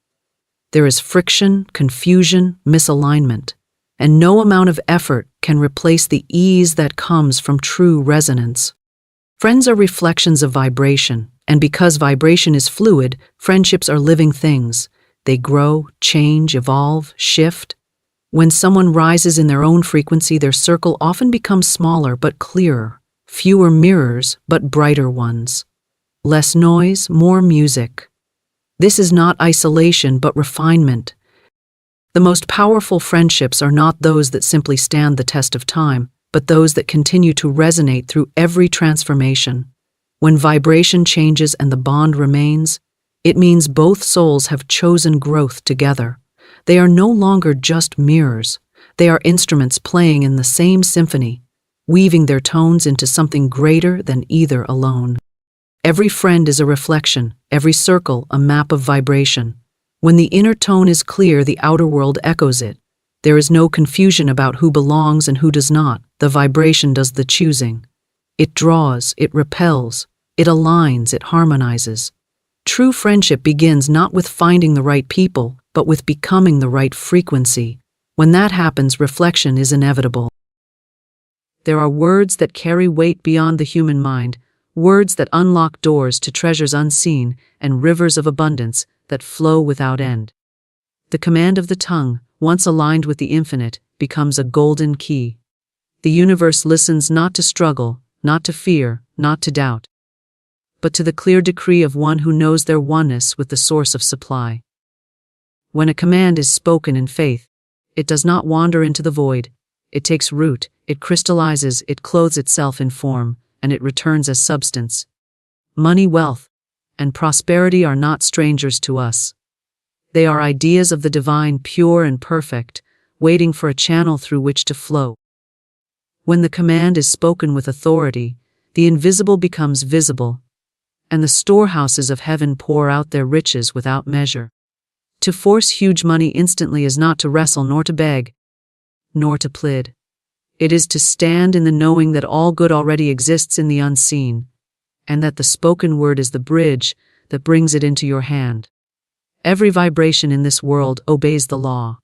There is friction, confusion, misalignment, and no amount of effort can replace the ease that comes from true resonance. Friends are reflections of vibration, and because vibration is fluid, friendships are living things. They grow, change, evolve, shift. When someone rises in their own frequency, their circle often becomes smaller but clearer, fewer mirrors but brighter ones. Less noise, more music. This is not isolation but refinement. The most powerful friendships are not those that simply stand the test of time, but those that continue to resonate through every transformation. When vibration changes and the bond remains, it means both souls have chosen growth together. They are no longer just mirrors. They are instruments playing in the same symphony, weaving their tones into something greater than either alone. Every friend is a reflection, every circle a map of vibration. When the inner tone is clear, the outer world echoes it. There is no confusion about who belongs and who does not. The vibration does the choosing. It draws, it repels, it aligns, it harmonizes. True friendship begins not with finding the right people, but with becoming the right frequency. When that happens, reflection is inevitable. There are words that carry weight beyond the human mind, words that unlock doors to treasures unseen and rivers of abundance that flow without end. The command of the tongue, once aligned with the infinite, becomes a golden key. The universe listens not to struggle, not to fear, not to doubt, but to the clear decree of one who knows their oneness with the source of supply. When a command is spoken in faith, it does not wander into the void. It takes root, it crystallizes, it clothes itself in form, and it returns as substance. Money, wealth, and prosperity are not strangers to us. They are ideas of the divine, pure and perfect, waiting for a channel through which to flow. When the command is spoken with authority, the invisible becomes visible, and the storehouses of heaven pour out their riches without measure. To force huge money instantly is not to wrestle nor to beg, nor to plead. It is to stand in the knowing that all good already exists in the unseen, and that the spoken word is the bridge that brings it into your hand. Every vibration in this world obeys the law.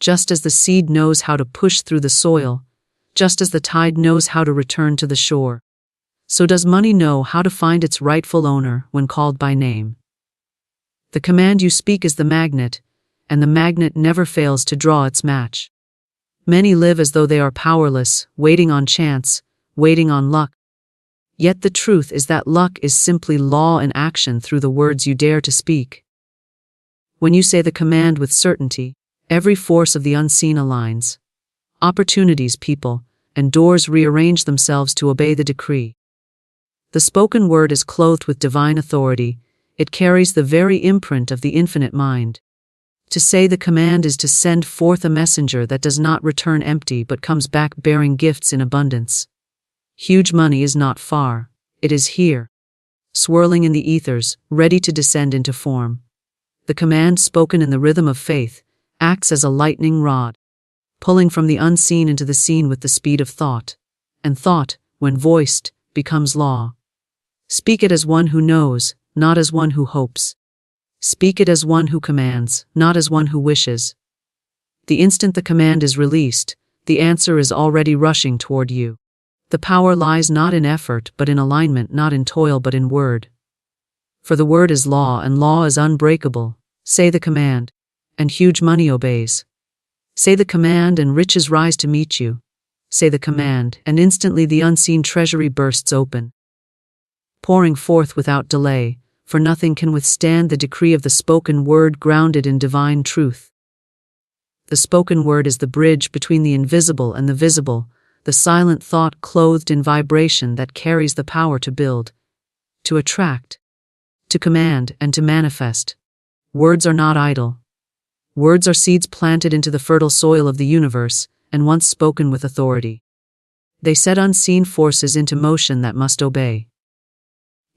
Just as the seed knows how to push through the soil, just as the tide knows how to return to the shore, so does money know how to find its rightful owner when called by name. The command you speak is the magnet, and the magnet never fails to draw its match. Many live as though they are powerless, waiting on chance, waiting on luck. Yet the truth is that luck is simply law in action through the words you dare to speak. When you say the command with certainty, every force of the unseen aligns. Opportunities, people, and doors rearrange themselves to obey the decree. The spoken word is clothed with divine authority. It carries the very imprint of the infinite mind. To say the command is to send forth a messenger that does not return empty but comes back bearing gifts in abundance. Huge money is not far, it is here, swirling in the ethers, ready to descend into form. The command spoken in the rhythm of faith acts as a lightning rod, pulling from the unseen into the seen with the speed of thought, and thought, when voiced, becomes law. Speak it as one who knows, not as one who hopes. Speak it as one who commands, not as one who wishes. The instant the command is released, the answer is already rushing toward you. The power lies not in effort but in alignment, not in toil but in word. For the word is law, and law is unbreakable. Say the command, and huge money obeys. Say the command, and riches rise to meet you. Say the command, and instantly the unseen treasury bursts open, pouring forth without delay, for nothing can withstand the decree of the spoken word grounded in divine truth. The spoken word is the bridge between the invisible and the visible, the silent thought clothed in vibration that carries the power to build, to attract, to command, and to manifest. Words are not idle. Words are seeds planted into the fertile soil of the universe, and once spoken with authority, they set unseen forces into motion that must obey.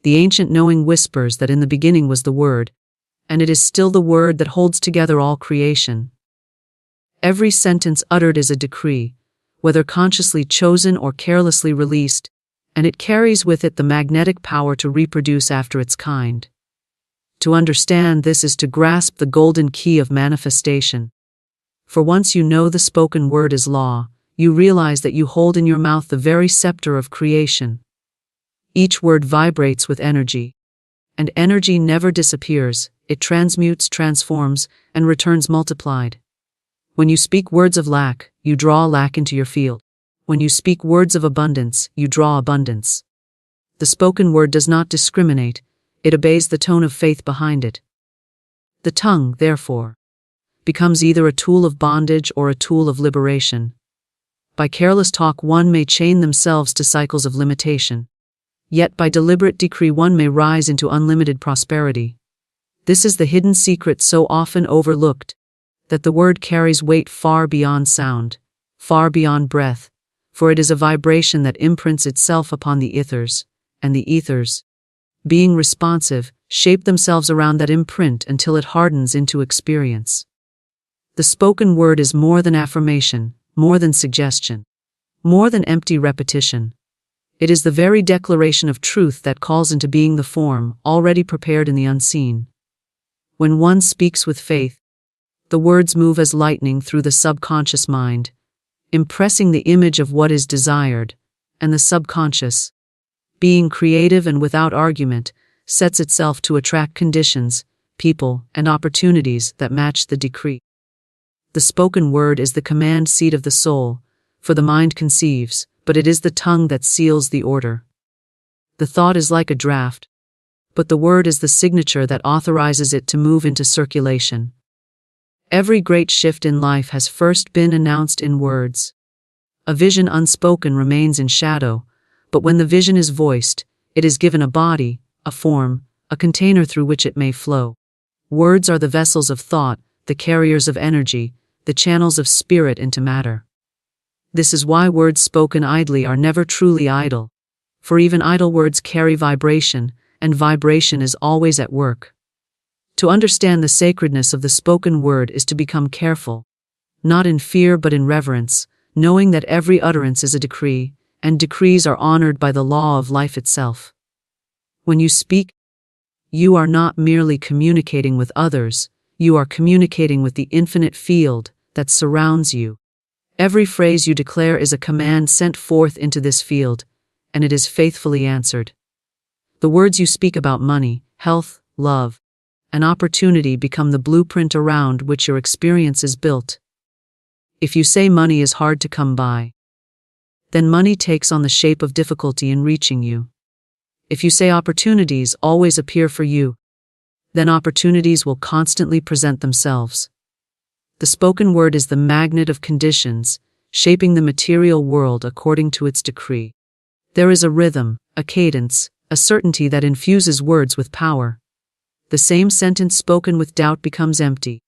The ancient knowing whispers that in the beginning was the Word, and it is still the Word that holds together all creation. Every sentence uttered is a decree, whether consciously chosen or carelessly released, and it carries with it the magnetic power to reproduce after its kind. To understand this is to grasp the golden key of manifestation. For once you know the spoken word is law, you realize that you hold in your mouth the very scepter of creation. Each word vibrates with energy, and energy never disappears. It transmutes, transforms, and returns multiplied. When you speak words of lack, you draw lack into your field. When you speak words of abundance, you draw abundance. The spoken word does not discriminate, it obeys the tone of faith behind it. The tongue, therefore, becomes either a tool of bondage or a tool of liberation. By careless talk one may chain themselves to cycles of limitation. Yet by deliberate decree one may rise into unlimited prosperity. This is the hidden secret so often overlooked, that the word carries weight far beyond sound, far beyond breath, for it is a vibration that imprints itself upon the ethers, and the ethers, being responsive, shape themselves around that imprint until it hardens into experience. The spoken word is more than affirmation, more than suggestion, more than empty repetition. It is the very declaration of truth that calls into being the form already prepared in the unseen. When one speaks with faith, the words move as lightning through the subconscious mind, impressing the image of what is desired, and the subconscious, being creative and without argument, sets itself to attract conditions, people, and opportunities that match the decree. The spoken word is the command seat of the soul, for the mind conceives, but it is the tongue that seals the order. The thought is like a draft, but the word is the signature that authorizes it to move into circulation. Every great shift in life has first been announced in words. A vision unspoken remains in shadow, but when the vision is voiced, it is given a body, a form, a container through which it may flow. Words are the vessels of thought, the carriers of energy, the channels of spirit into matter. This is why words spoken idly are never truly idle, for even idle words carry vibration, and vibration is always at work. To understand the sacredness of the spoken word is to become careful, not in fear but in reverence, knowing that every utterance is a decree, and decrees are honored by the law of life itself. When you speak, you are not merely communicating with others, you are communicating with the infinite field that surrounds you. Every phrase you declare is a command sent forth into this field, and it is faithfully answered. The words you speak about money, health, love, and opportunity become the blueprint around which your experience is built. If you say money is hard to come by, then money takes on the shape of difficulty in reaching you. If you say opportunities always appear for you, then opportunities will constantly present themselves. The spoken word is the magnet of conditions, shaping the material world according to its decree. There is a rhythm, a cadence, a certainty that infuses words with power. The same sentence spoken with doubt becomes empty,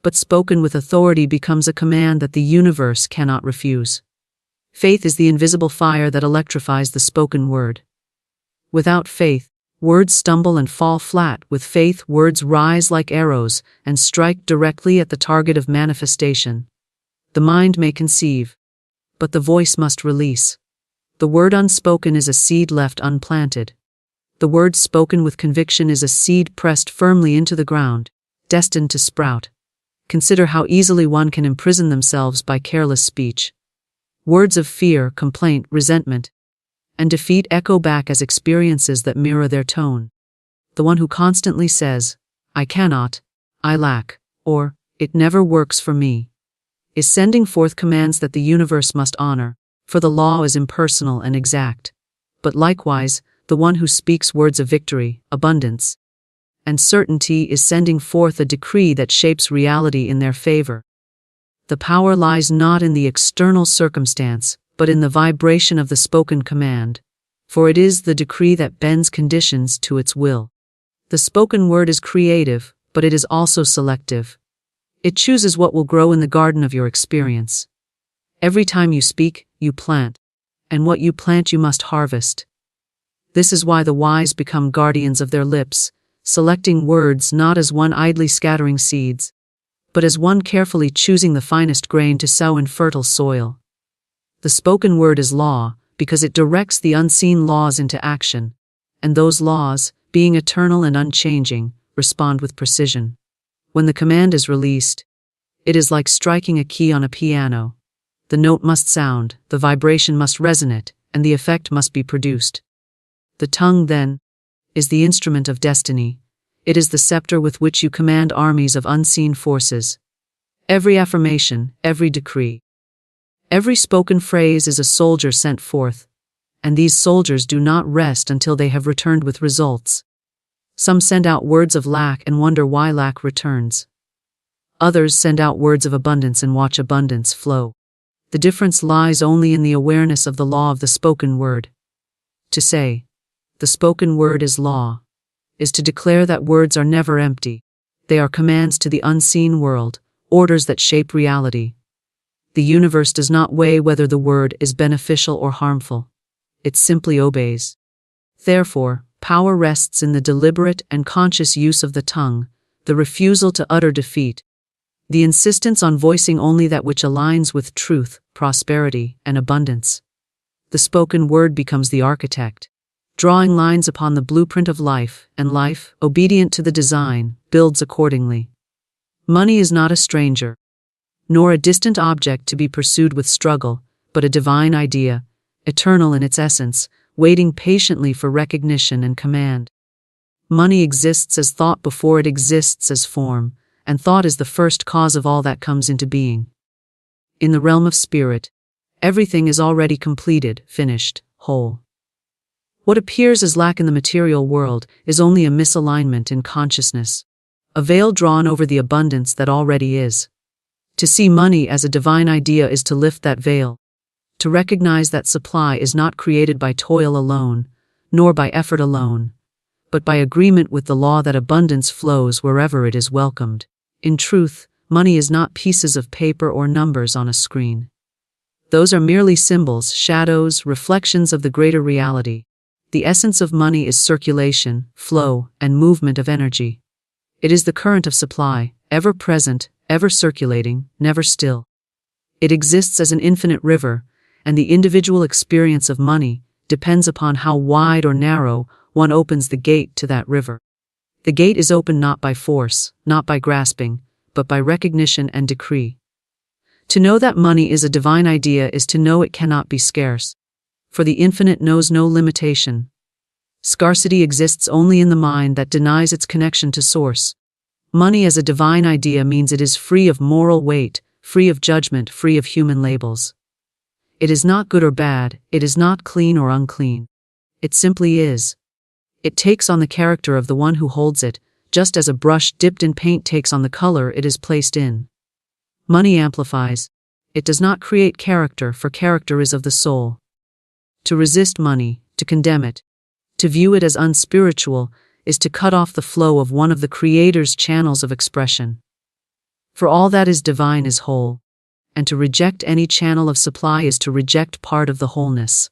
but spoken with authority becomes a command that the universe cannot refuse. Faith is the invisible fire that electrifies the spoken word. Without faith, words stumble and fall flat. With faith, words rise like arrows and strike directly at the target of manifestation. The mind may conceive, but the voice must release. The word unspoken is a seed left unplanted. The word spoken with conviction is a seed pressed firmly into the ground, destined to sprout. Consider how easily one can imprison themselves by careless speech. Words of fear, complaint, resentment, and defeat echo back as experiences that mirror their tone. The one who constantly says, "I cannot," "I lack," or "it never works for me," is sending forth commands that the universe must honor, for the law is impersonal and exact. But likewise, the one who speaks words of victory, abundance, and certainty is sending forth a decree that shapes reality in their favor. The power lies not in the external circumstance, but in the vibration of the spoken command, for it is the decree that bends conditions to its will. The spoken word is creative, but it is also selective. It chooses what will grow in the garden of your experience. Every time you speak, you plant, and what you plant you must harvest. This is why the wise become guardians of their lips, selecting words not as one idly scattering seeds, but as one carefully choosing the finest grain to sow in fertile soil. The spoken word is law, because it directs the unseen laws into action, and those laws, being eternal and unchanging, respond with precision. When the command is released, it is like striking a key on a piano. The note must sound, the vibration must resonate, and the effect must be produced. The tongue, then, is the instrument of destiny. It is the scepter with which you command armies of unseen forces. Every affirmation, every decree, every spoken phrase is a soldier sent forth, and these soldiers do not rest until they have returned with results. Some send out words of lack and wonder why lack returns. Others send out words of abundance and watch abundance flow. The difference lies only in the awareness of the law of the spoken word. To say, "The spoken word is law," is to declare that words are never empty. They are commands to the unseen world, orders that shape reality. The universe does not weigh whether the word is beneficial or harmful. It simply obeys. Therefore, power rests in the deliberate and conscious use of the tongue, the refusal to utter defeat, the insistence on voicing only that which aligns with truth, prosperity, and abundance. The spoken word becomes the architect, drawing lines upon the blueprint of life, and life, obedient to the design, builds accordingly. Money is not a stranger, nor a distant object to be pursued with struggle, but a divine idea, eternal in its essence, waiting patiently for recognition and command. Money exists as thought before it exists as form, and thought is the first cause of all that comes into being. In the realm of spirit, everything is already completed, finished, whole. What appears as lack in the material world is only a misalignment in consciousness, a veil drawn over the abundance that already is. To see money as a divine idea is to lift that veil, to recognize that supply is not created by toil alone, nor by effort alone, but by agreement with the law that abundance flows wherever it is welcomed. In truth, money is not pieces of paper or numbers on a screen. Those are merely symbols, shadows, reflections of the greater reality. The essence of money is circulation, flow, and movement of energy. It is the current of supply, ever present, ever circulating, never still. It exists as an infinite river, and the individual experience of money depends upon how wide or narrow one opens the gate to that river. The gate is opened not by force, not by grasping, but by recognition and decree. To know that money is a divine idea is to know it cannot be scarce, for the infinite knows no limitation. Scarcity exists only in the mind that denies its connection to source. Money as a divine idea means it is free of moral weight, free of judgment, free of human labels. It is not good or bad, it is not clean or unclean. It simply is. It takes on the character of the one who holds it, just as a brush dipped in paint takes on the color it is placed in. Money amplifies. It does not create character, for character is of the soul. To resist money, to condemn it, to view it as unspiritual, is to cut off the flow of one of the Creator's channels of expression. For all that is divine is whole, and to reject any channel of supply is to reject part of the wholeness.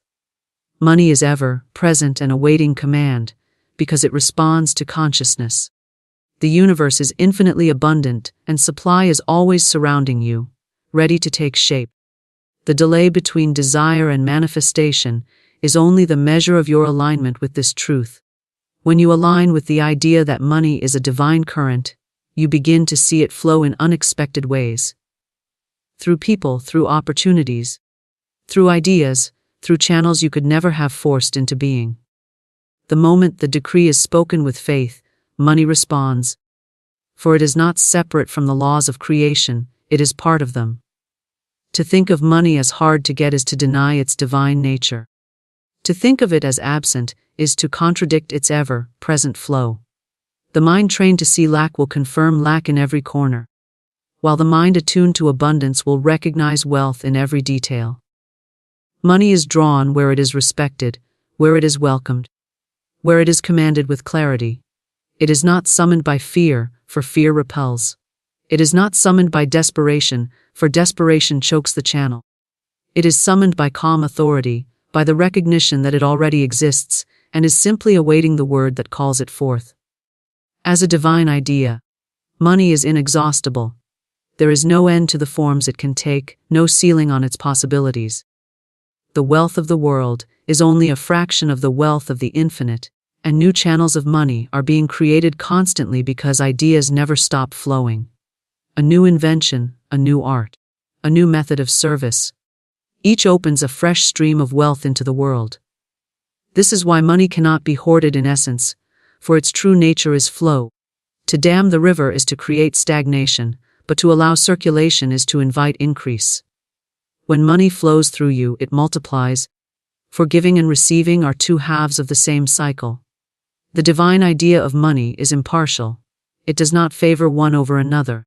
Money is ever present and awaiting command, because it responds to consciousness. The universe is infinitely abundant, and supply is always surrounding you, ready to take shape. The delay between desire and manifestation is only the measure of your alignment with this truth. When you align with the idea that money is a divine current, you begin to see it flow in unexpected ways. Through people, through opportunities, through ideas, through channels you could never have forced into being. The moment the decree is spoken with faith, money responds. For it is not separate from the laws of creation, it is part of them. To think of money as hard to get is to deny its divine nature. To think of it as absent is to contradict its ever-present flow. The mind trained to see lack will confirm lack in every corner, while the mind attuned to abundance will recognize wealth in every detail. Money is drawn where it is respected, where it is welcomed, where it is commanded with clarity. It is not summoned by fear, for fear repels. It is not summoned by desperation, for desperation chokes the channel. It is summoned by calm authority, by the recognition that it already exists, and is simply awaiting the word that calls it forth. As a divine idea, money is inexhaustible. There is no end to the forms it can take, no ceiling on its possibilities. The wealth of the world is only a fraction of the wealth of the infinite, and new channels of money are being created constantly because ideas never stop flowing. A new invention, a new art, a new method of service. Each opens a fresh stream of wealth into the world. This is why money cannot be hoarded in essence, for its true nature is flow. To dam the river is to create stagnation, but to allow circulation is to invite increase. When money flows through you, it multiplies, for giving and receiving are two halves of the same cycle. The divine idea of money is impartial. It does not favor one over another.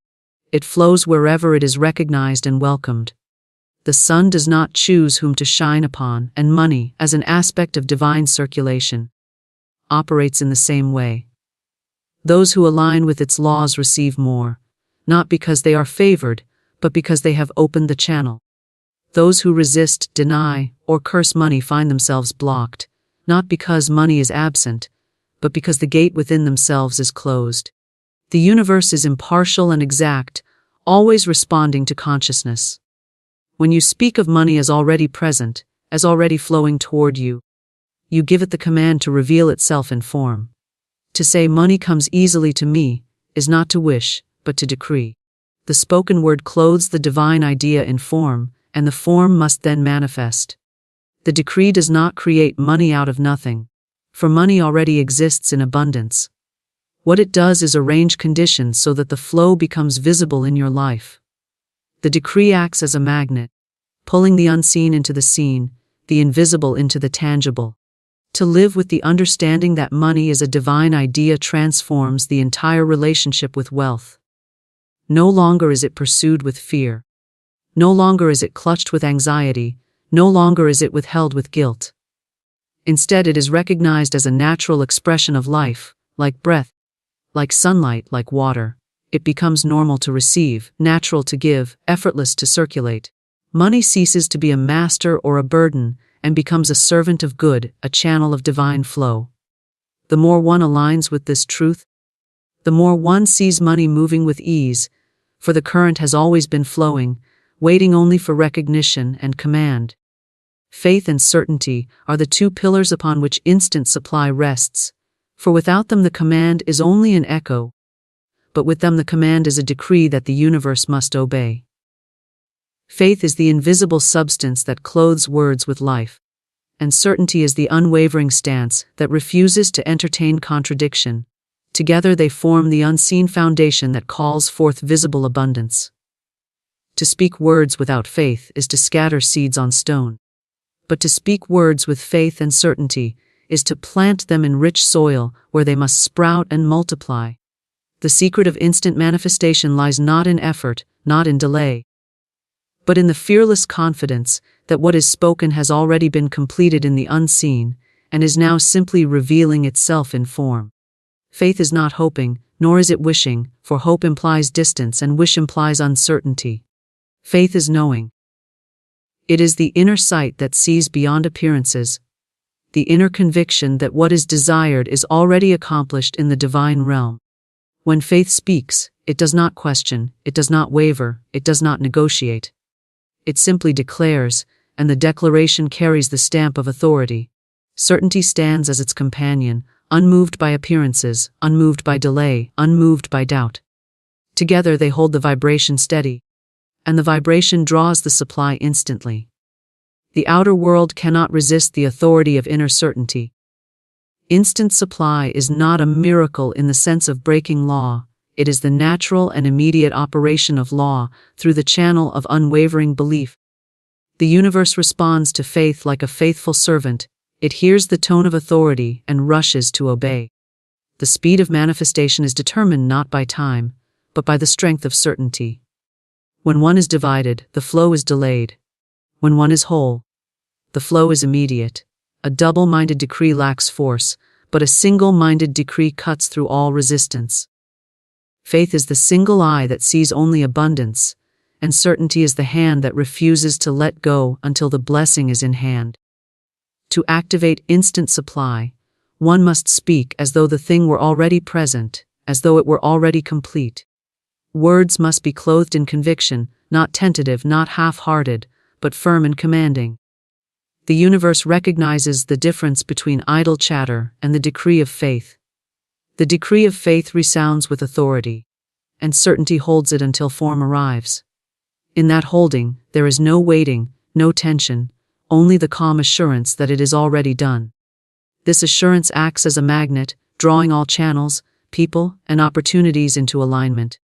It flows wherever it is recognized and welcomed. The sun does not choose whom to shine upon, and money, as an aspect of divine circulation, operates in the same way. Those who align with its laws receive more, not because they are favored, but because they have opened the channel. Those who resist, deny, or curse money find themselves blocked, not because money is absent, but because the gate within themselves is closed. The universe is impartial and exact, always responding to consciousness. When you speak of money as already present, as already flowing toward you, you give it the command to reveal itself in form. To say money comes easily to me is not to wish, but to decree. The spoken word clothes the divine idea in form, and the form must then manifest. The decree does not create money out of nothing, for money already exists in abundance. What it does is arrange conditions so that the flow becomes visible in your life. The decree acts as a magnet, pulling the unseen into the seen, the invisible into the tangible. To live with the understanding that money is a divine idea transforms the entire relationship with wealth. No longer is it pursued with fear. No longer is it clutched with anxiety. No longer is it withheld with guilt. Instead, it is recognized as a natural expression of life, like breath, like sunlight, like water. It becomes normal to receive, natural to give, effortless to circulate. Money ceases to be a master or a burden and becomes a servant of good, a channel of divine flow. The more one aligns with this truth, the more one sees money moving with ease, for the current has always been flowing, waiting only for recognition and command. Faith and certainty are the two pillars upon which instant supply rests, for without them the command is only an echo, but with them the command is a decree that the universe must obey. Faith is the invisible substance that clothes words with life, and certainty is the unwavering stance that refuses to entertain contradiction. Together they form the unseen foundation that calls forth visible abundance. To speak words without faith is to scatter seeds on stone, but to speak words with faith and certainty is to plant them in rich soil where they must sprout and multiply. The secret of instant manifestation lies not in effort, not in delay, but in the fearless confidence that what is spoken has already been completed in the unseen and is now simply revealing itself in form. Faith is not hoping, nor is it wishing, for hope implies distance and wish implies uncertainty. Faith is knowing. It is the inner sight that sees beyond appearances, the inner conviction that what is desired is already accomplished in the divine realm. When faith speaks, it does not question, it does not waver, it does not negotiate. It simply declares, and the declaration carries the stamp of authority. Certainty stands as its companion, unmoved by appearances, unmoved by delay, unmoved by doubt. Together they hold the vibration steady, and the vibration draws the supply instantly. The outer world cannot resist the authority of inner certainty. Instant supply is not a miracle in the sense of breaking law. It is the natural and immediate operation of law through the channel of unwavering belief. The universe responds to faith like a faithful servant. It hears the tone of authority and rushes to obey. The speed of manifestation is determined not by time, but by the strength of certainty. When one is divided, the flow is delayed. When one is whole, the flow is immediate. A double-minded decree lacks force, but a single-minded decree cuts through all resistance. Faith is the single eye that sees only abundance, and certainty is the hand that refuses to let go until the blessing is in hand. To activate instant supply, one must speak as though the thing were already present, as though it were already complete. Words must be clothed in conviction, not tentative, not half-hearted, but firm and commanding. The universe recognizes the difference between idle chatter and the decree of faith. The decree of faith resounds with authority, and certainty holds it until form arrives. In that holding, there is no waiting, no tension, only the calm assurance that it is already done. This assurance acts as a magnet, drawing all channels, people, and opportunities into alignment.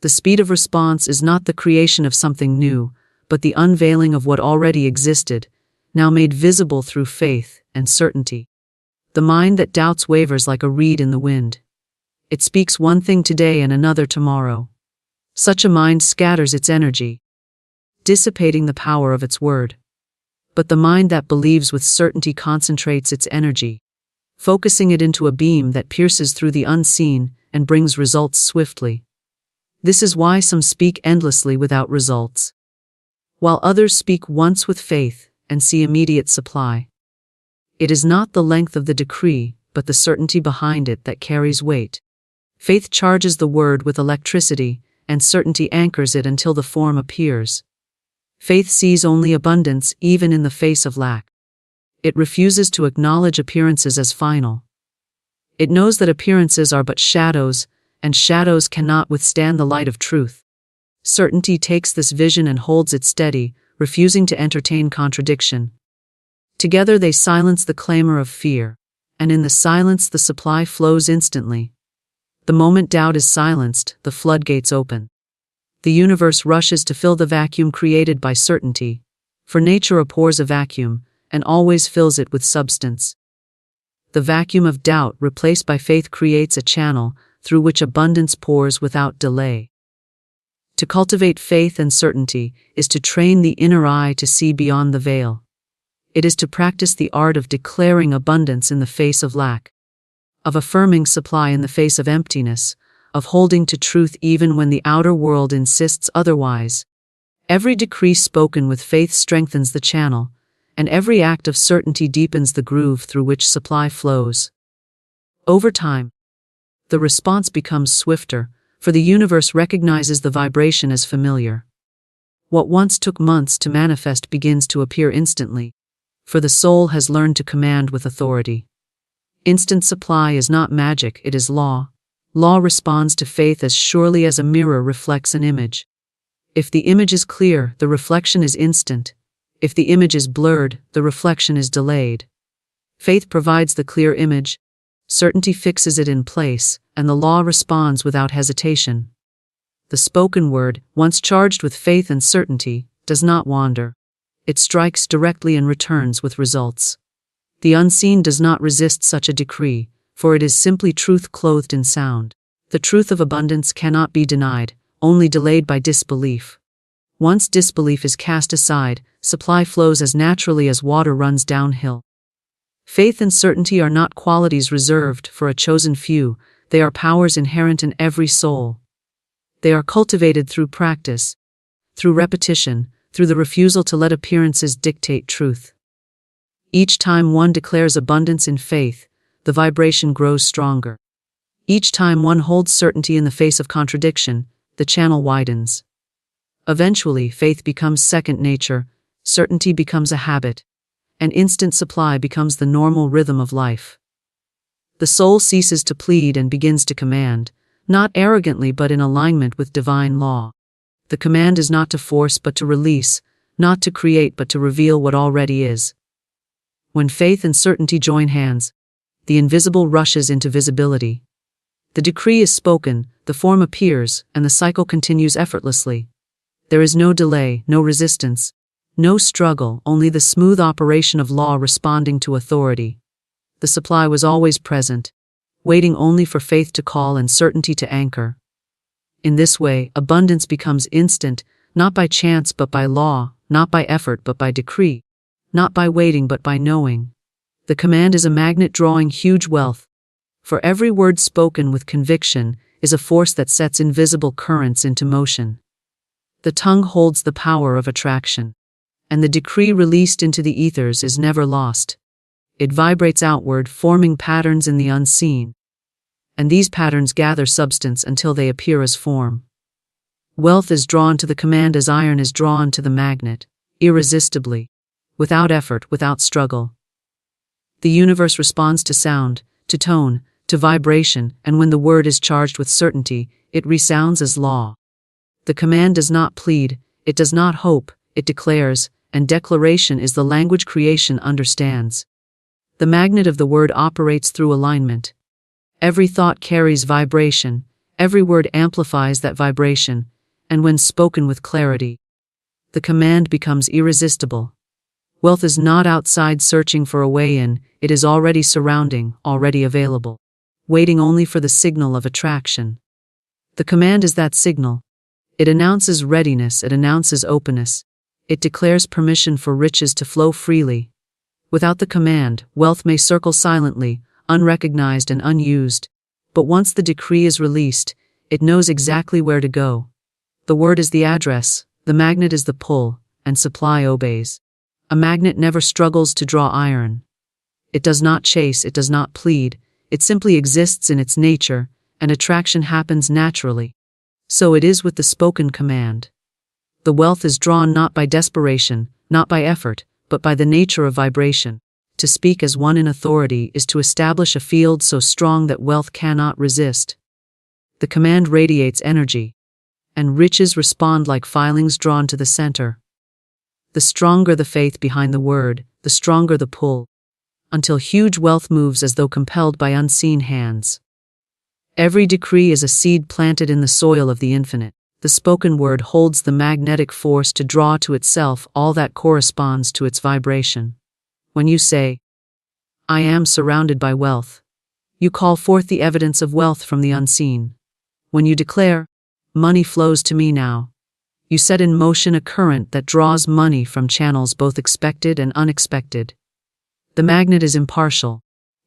The speed of response is not the creation of something new, but the unveiling of what already existed, now made visible through faith and certainty. The mind that doubts wavers like a reed in the wind. It speaks one thing today and another tomorrow. Such a mind scatters its energy, dissipating the power of its word. But the mind that believes with certainty concentrates its energy, focusing it into a beam that pierces through the unseen and brings results swiftly. This is why some speak endlessly without results, while others speak once with faith and see immediate supply. It is not the length of the decree, but the certainty behind it that carries weight. Faith charges the word with electricity, and certainty anchors it until the form appears. Faith sees only abundance even in the face of lack. It refuses to acknowledge appearances as final. It knows that appearances are but shadows, and shadows cannot withstand the light of truth. Certainty takes this vision and holds it steady, refusing to entertain contradiction. Together they silence the clamor of fear, and in the silence the supply flows instantly. The moment doubt is silenced, the floodgates open. The universe rushes to fill the vacuum created by certainty, for nature abhors a vacuum, and always fills it with substance. The vacuum of doubt replaced by faith creates a channel through which abundance pours without delay. To cultivate faith and certainty is to train the inner eye to see beyond the veil. It is to practice the art of declaring abundance in the face of lack, of affirming supply in the face of emptiness, of holding to truth even when the outer world insists otherwise. Every decree spoken with faith strengthens the channel, and every act of certainty deepens the groove through which supply flows. Over time, the response becomes swifter, for the universe recognizes the vibration as familiar. What once took months to manifest begins to appear instantly, for the soul has learned to command with authority. Instant supply is not magic, it is law. Law responds to faith as surely as a mirror reflects an image. If the image is clear, the reflection is instant. If the image is blurred, the reflection is delayed. Faith provides the clear image, certainty fixes it in place, and the law responds without hesitation. The spoken word, once charged with faith and certainty, does not wander. It strikes directly and returns with results. The unseen does not resist such a decree, for it is simply truth clothed in sound. The truth of abundance cannot be denied, only delayed by disbelief. Once disbelief is cast aside, supply flows as naturally as water runs downhill. Faith and certainty are not qualities reserved for a chosen few, they are powers inherent in every soul. They are cultivated through practice, through repetition, through the refusal to let appearances dictate truth. Each time one declares abundance in faith, the vibration grows stronger. Each time one holds certainty in the face of contradiction, the channel widens. Eventually, faith becomes second nature, certainty becomes a habit, and instant supply becomes the normal rhythm of life. The soul ceases to plead and begins to command, not arrogantly but in alignment with divine law. The command is not to force but to release, not to create but to reveal what already is. When faith and certainty join hands, the invisible rushes into visibility. The decree is spoken, the form appears, and the cycle continues effortlessly. There is no delay, no resistance, no struggle, only the smooth operation of law responding to authority. The supply was always present, waiting only for faith to call and certainty to anchor. In this way, abundance becomes instant, not by chance but by law, not by effort but by decree, not by waiting but by knowing. The command is a magnet drawing huge wealth. For every word spoken with conviction is a force that sets invisible currents into motion. The tongue holds the power of attraction, and the decree released into the ethers is never lost. It vibrates outward, forming patterns in the unseen, and these patterns gather substance until they appear as form. Wealth is drawn to the command as iron is drawn to the magnet, irresistibly, without effort, without struggle. The universe responds to sound, to tone, to vibration, and when the word is charged with certainty, it resounds as law. The command does not plead, it does not hope, it declares, and declaration is the language creation understands. The magnet of the word operates through alignment. Every thought carries vibration, every word amplifies that vibration, and when spoken with clarity, the command becomes irresistible. Wealth is not outside searching for a way in, it is already surrounding, already available, waiting only for the signal of attraction. The command is that signal. It announces readiness, it announces openness, it declares permission for riches to flow freely. Without the command, wealth may circle silently, unrecognized and unused, but once the decree is released, it knows exactly where to go. The word is the address, the magnet is the pull, and supply obeys. A magnet never struggles to draw iron. It does not chase, it does not plead, it simply exists in its nature, and attraction happens naturally. So it is with the spoken command. The wealth is drawn not by desperation, not by effort, but by the nature of vibration. To speak as one in authority is to establish a field so strong that wealth cannot resist. The command radiates energy, and riches respond like filings drawn to the center. The stronger the faith behind the word, the stronger the pull, until huge wealth moves as though compelled by unseen hands. Every decree is a seed planted in the soil of the infinite. The spoken word holds the magnetic force to draw to itself all that corresponds to its vibration. When you say, "I am surrounded by wealth," you call forth the evidence of wealth from the unseen. When you declare, "Money flows to me now," you set in motion a current that draws money from channels both expected and unexpected. The magnet is impartial.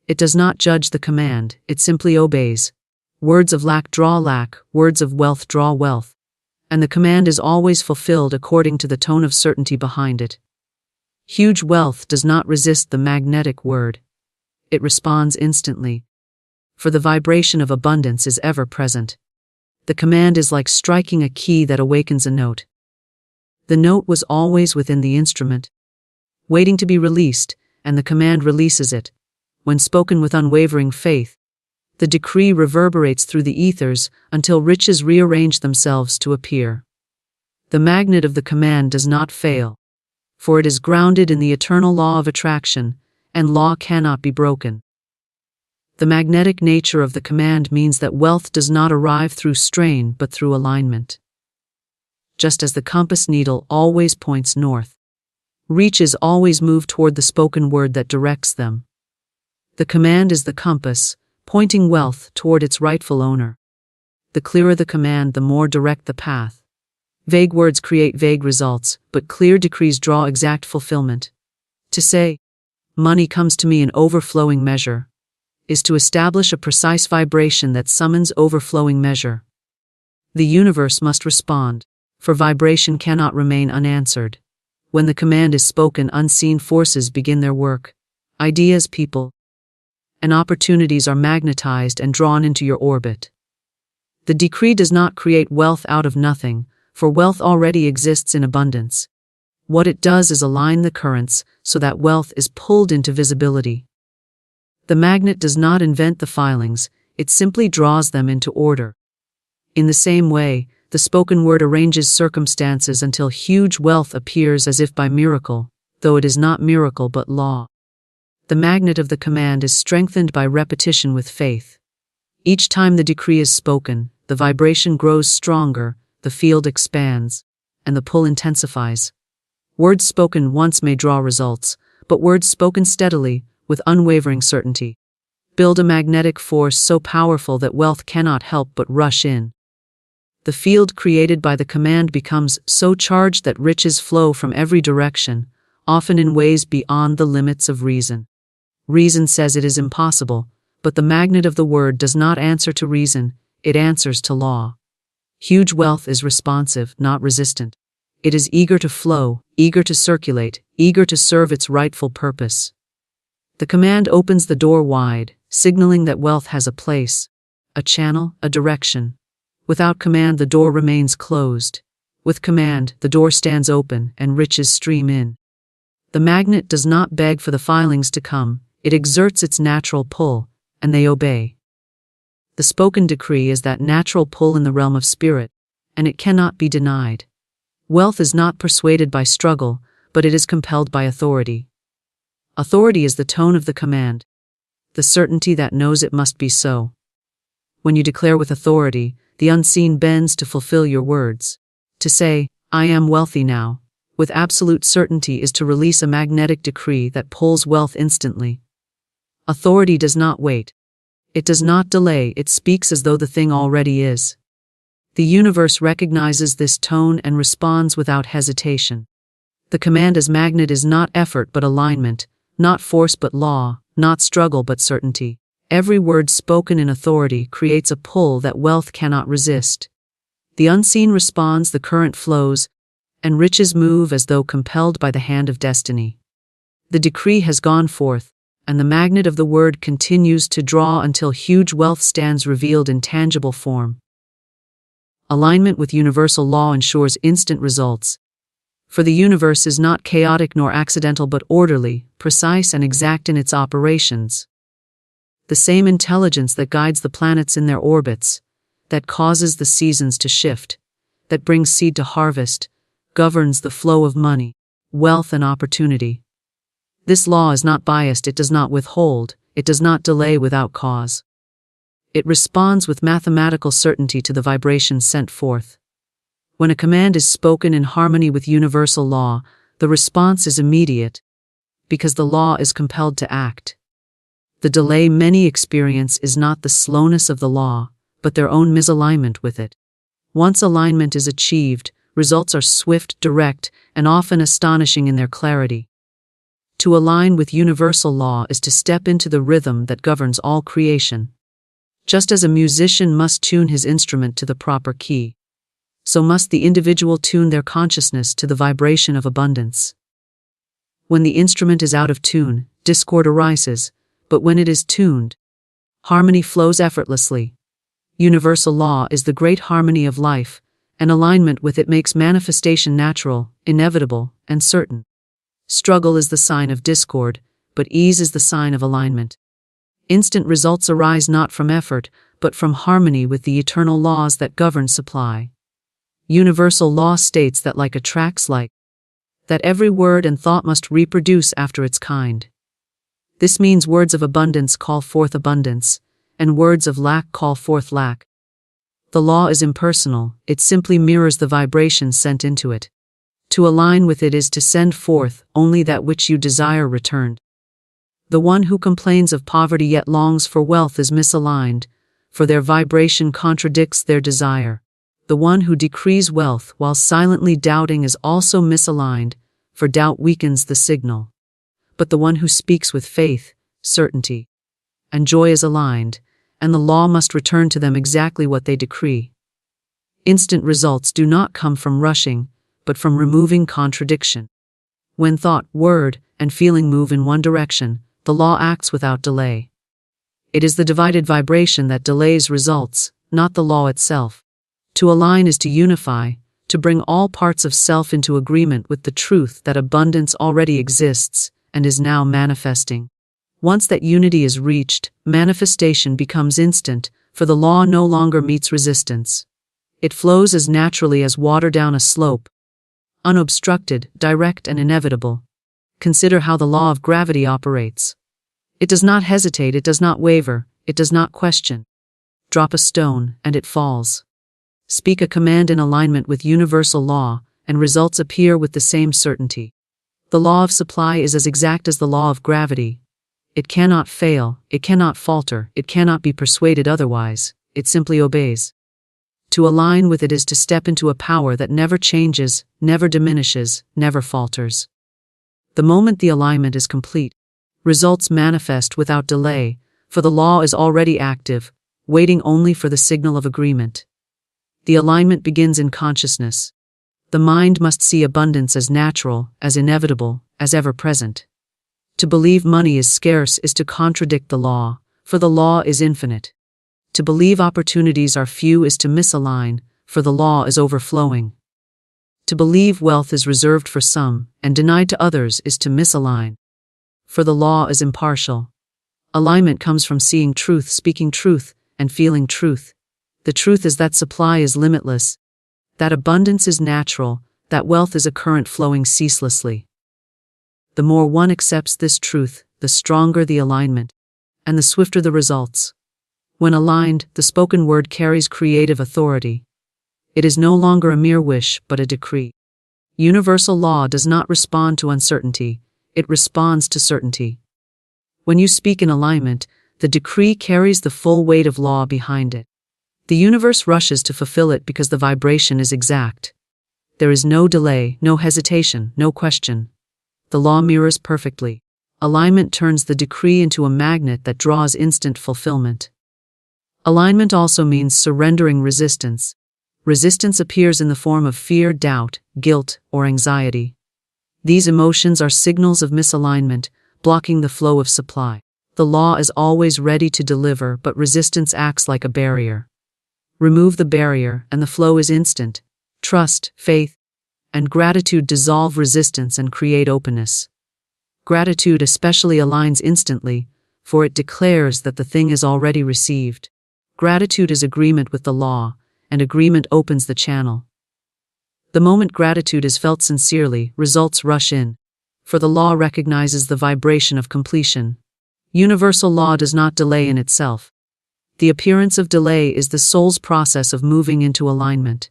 It does not judge the command, it simply obeys. Words of lack draw lack, words of wealth draw wealth. And the command is always fulfilled according to the tone of certainty behind it. Huge wealth does not resist the magnetic word. It responds instantly. For the vibration of abundance is ever present. The command is like striking a key that awakens a note. The note was always within the instrument, waiting to be released, and the command releases it. When spoken with unwavering faith, the decree reverberates through the ethers until riches rearrange themselves to appear. The magnet of the command does not fail, for it is grounded in the eternal law of attraction, and law cannot be broken. The magnetic nature of the command means that wealth does not arrive through strain but through alignment. Just as the compass needle always points north, reaches always move toward the spoken word that directs them. The command is the compass, pointing wealth toward its rightful owner. The clearer the command, the more direct the path. Vague words create vague results, but clear decrees draw exact fulfillment. To say, "Money comes to me in overflowing measure," is to establish a precise vibration that summons overflowing measure. The universe must respond, for vibration cannot remain unanswered. When the command is spoken, unseen forces begin their work. Ideas, people, and opportunities are magnetized and drawn into your orbit. The decree does not create wealth out of nothing, for wealth already exists in abundance. What it does is align the currents so that wealth is pulled into visibility. The magnet does not invent the filings, it simply draws them into order. In the same way, the spoken word arranges circumstances until huge wealth appears as if by miracle, though it is not miracle but law. The magnet of the command is strengthened by repetition with faith. Each time the decree is spoken, the vibration grows stronger, the field expands, and the pull intensifies. Words spoken once may draw results, but words spoken steadily, with unwavering certainty, build a magnetic force so powerful that wealth cannot help but rush in. The field created by the command becomes so charged that riches flow from every direction, often in ways beyond the limits of reason. Reason says it is impossible, but the magnet of the word does not answer to reason, it answers to law. Huge wealth is responsive, not resistant. It is eager to flow, eager to circulate, eager to serve its rightful purpose. The command opens the door wide, signaling that wealth has a place, a channel, a direction. Without command, the door remains closed. With command, the door stands open and riches stream in. The magnet does not beg for the filings to come, it exerts its natural pull, and they obey. The spoken decree is that natural pull in the realm of spirit, and it cannot be denied. Wealth is not persuaded by struggle, but it is compelled by authority. Authority is the tone of the command, the certainty that knows it must be so. When you declare with authority, the unseen bends to fulfill your words. To say, I am wealthy now, with absolute certainty is to release a magnetic decree that pulls wealth instantly. Authority does not wait. It does not delay, it speaks as though the thing already is. The universe recognizes this tone and responds without hesitation. The command as magnet is not effort but alignment, not force but law, not struggle but certainty. Every word spoken in authority creates a pull that wealth cannot resist. The unseen responds, the current flows, and riches move as though compelled by the hand of destiny. The decree has gone forth, and the magnet of the word continues to draw until huge wealth stands revealed in tangible form. Alignment with universal law ensures instant results. For the universe is not chaotic nor accidental but orderly, precise and exact in its operations. The same intelligence that guides the planets in their orbits, that causes the seasons to shift, that brings seed to harvest, governs the flow of money, wealth and opportunity. This law is not biased, it does not withhold, it does not delay without cause. It responds with mathematical certainty to the vibrations sent forth. When a command is spoken in harmony with universal law, the response is immediate, because the law is compelled to act. The delay many experience is not the slowness of the law, but their own misalignment with it. Once alignment is achieved, results are swift, direct, and often astonishing in their clarity. To align with universal law is to step into the rhythm that governs all creation. Just as a musician must tune his instrument to the proper key, so must the individual tune their consciousness to the vibration of abundance. When the instrument is out of tune, discord arises, but when it is tuned, harmony flows effortlessly. Universal law is the great harmony of life, and alignment with it makes manifestation natural, inevitable, and certain. Struggle is the sign of discord, but ease is the sign of alignment. Instant results arise not from effort, but from harmony with the eternal laws that govern supply. Universal law states that like attracts like, that every word and thought must reproduce after its kind. This means words of abundance call forth abundance, and words of lack call forth lack. The law is impersonal, it simply mirrors the vibrations sent into it. To align with it is to send forth only that which you desire returned. The one who complains of poverty yet longs for wealth is misaligned, for their vibration contradicts their desire. The one who decrees wealth while silently doubting is also misaligned, for doubt weakens the signal. But the one who speaks with faith, certainty, and joy is aligned, and the law must return to them exactly what they decree. Instant results do not come from rushing, but from removing contradiction. When thought, word, and feeling move in one direction, the law acts without delay. It is the divided vibration that delays results, not the law itself. To align is to unify, to to bring all parts of self into agreement with the truth that abundance already exists and is now manifesting. Once that unity is reached, manifestation becomes instant, for the law no longer meets resistance. It flows as naturally as water down a slope, unobstructed, direct, and inevitable. Consider how the law of gravity operates. It does not hesitate, it does not waver, it does not question. Drop a stone, and it falls. Speak a command in alignment with universal law, and results appear with the same certainty. The law of supply is as exact as the law of gravity. It cannot fail, it cannot falter, it cannot be persuaded otherwise, it simply obeys. To align with it is to step into a power that never changes, never diminishes, never falters. The moment the alignment is complete, results manifest without delay, for the law is already active, waiting only for the signal of agreement. The alignment begins in consciousness. The mind must see abundance as natural, as inevitable, as ever-present. To believe money is scarce is to contradict the law, for the law is infinite. To believe opportunities are few is to misalign, for the law is overflowing. To believe wealth is reserved for some and denied to others is to misalign, for the law is impartial. Alignment comes from seeing truth, speaking truth, and feeling truth. The truth is that supply is limitless, that abundance is natural, that wealth is a current flowing ceaselessly. The more one accepts this truth, the stronger the alignment, and the swifter the results. When aligned, the spoken word carries creative authority. It is no longer a mere wish, but a decree. Universal law does not respond to uncertainty, it responds to certainty. When you speak in alignment, the decree carries the full weight of law behind it. The universe rushes to fulfill it because the vibration is exact. There is no delay, no hesitation, no question. The law mirrors perfectly. Alignment turns the decree into a magnet that draws instant fulfillment. Alignment also means surrendering resistance. Resistance appears in the form of fear, doubt, guilt, or anxiety. These emotions are signals of misalignment, blocking the flow of supply. The law is always ready to deliver, but resistance acts like a barrier. Remove the barrier, and the flow is instant. Trust, faith, and gratitude dissolve resistance and create openness. Gratitude especially aligns instantly, for it declares that the thing is already received. Gratitude is agreement with the law, and agreement opens the channel. The moment gratitude is felt sincerely, results rush in, for the law recognizes the vibration of completion. Universal law does not delay in itself. The appearance of delay is the soul's process of moving into alignment.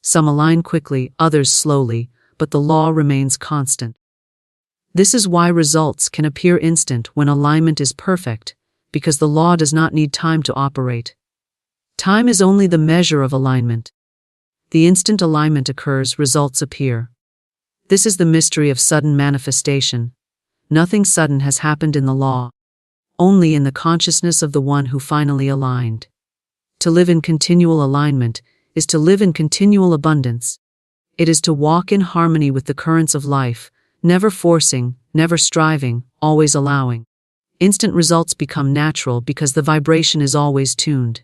Some align quickly, others slowly, but the law remains constant. This is why results can appear instant when alignment is perfect, because the law does not need time to operate. Time is only the measure of alignment. The instant alignment occurs, results appear. This is the mystery of sudden manifestation. Nothing sudden has happened in the law, only in the consciousness of the one who finally aligned. To live in continual alignment is to live in continual abundance. It is to walk in harmony with the currents of life, never forcing, never striving, always allowing. Instant results become natural because the vibration is always tuned.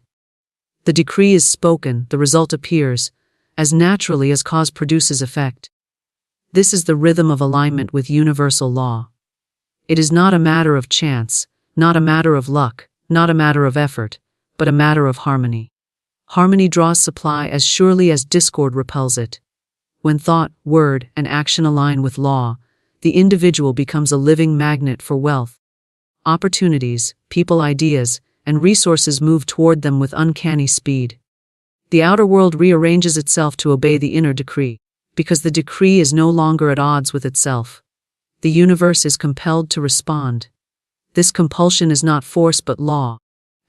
The decree is spoken, the result appears, as naturally as cause produces effect. This is the rhythm of alignment with universal law. It is not a matter of chance, not a matter of luck, not a matter of effort, but a matter of harmony. Harmony draws supply as surely as discord repels it. When thought, word, and action align with law, the individual becomes a living magnet for wealth. Opportunities, people, ideas, and resources move toward them with uncanny speed. The outer world rearranges itself to obey the inner decree, because the decree is no longer at odds with itself. The universe is compelled to respond. This compulsion is not force but law,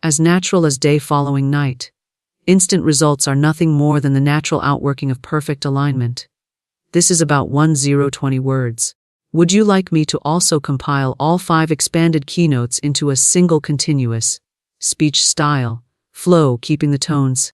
as natural as day following night. Instant results are nothing more than the natural outworking of perfect alignment. This is about 1020 words. Would you like me to also compile all 5 expanded keynotes into a single continuous speech style, flow, keeping the tones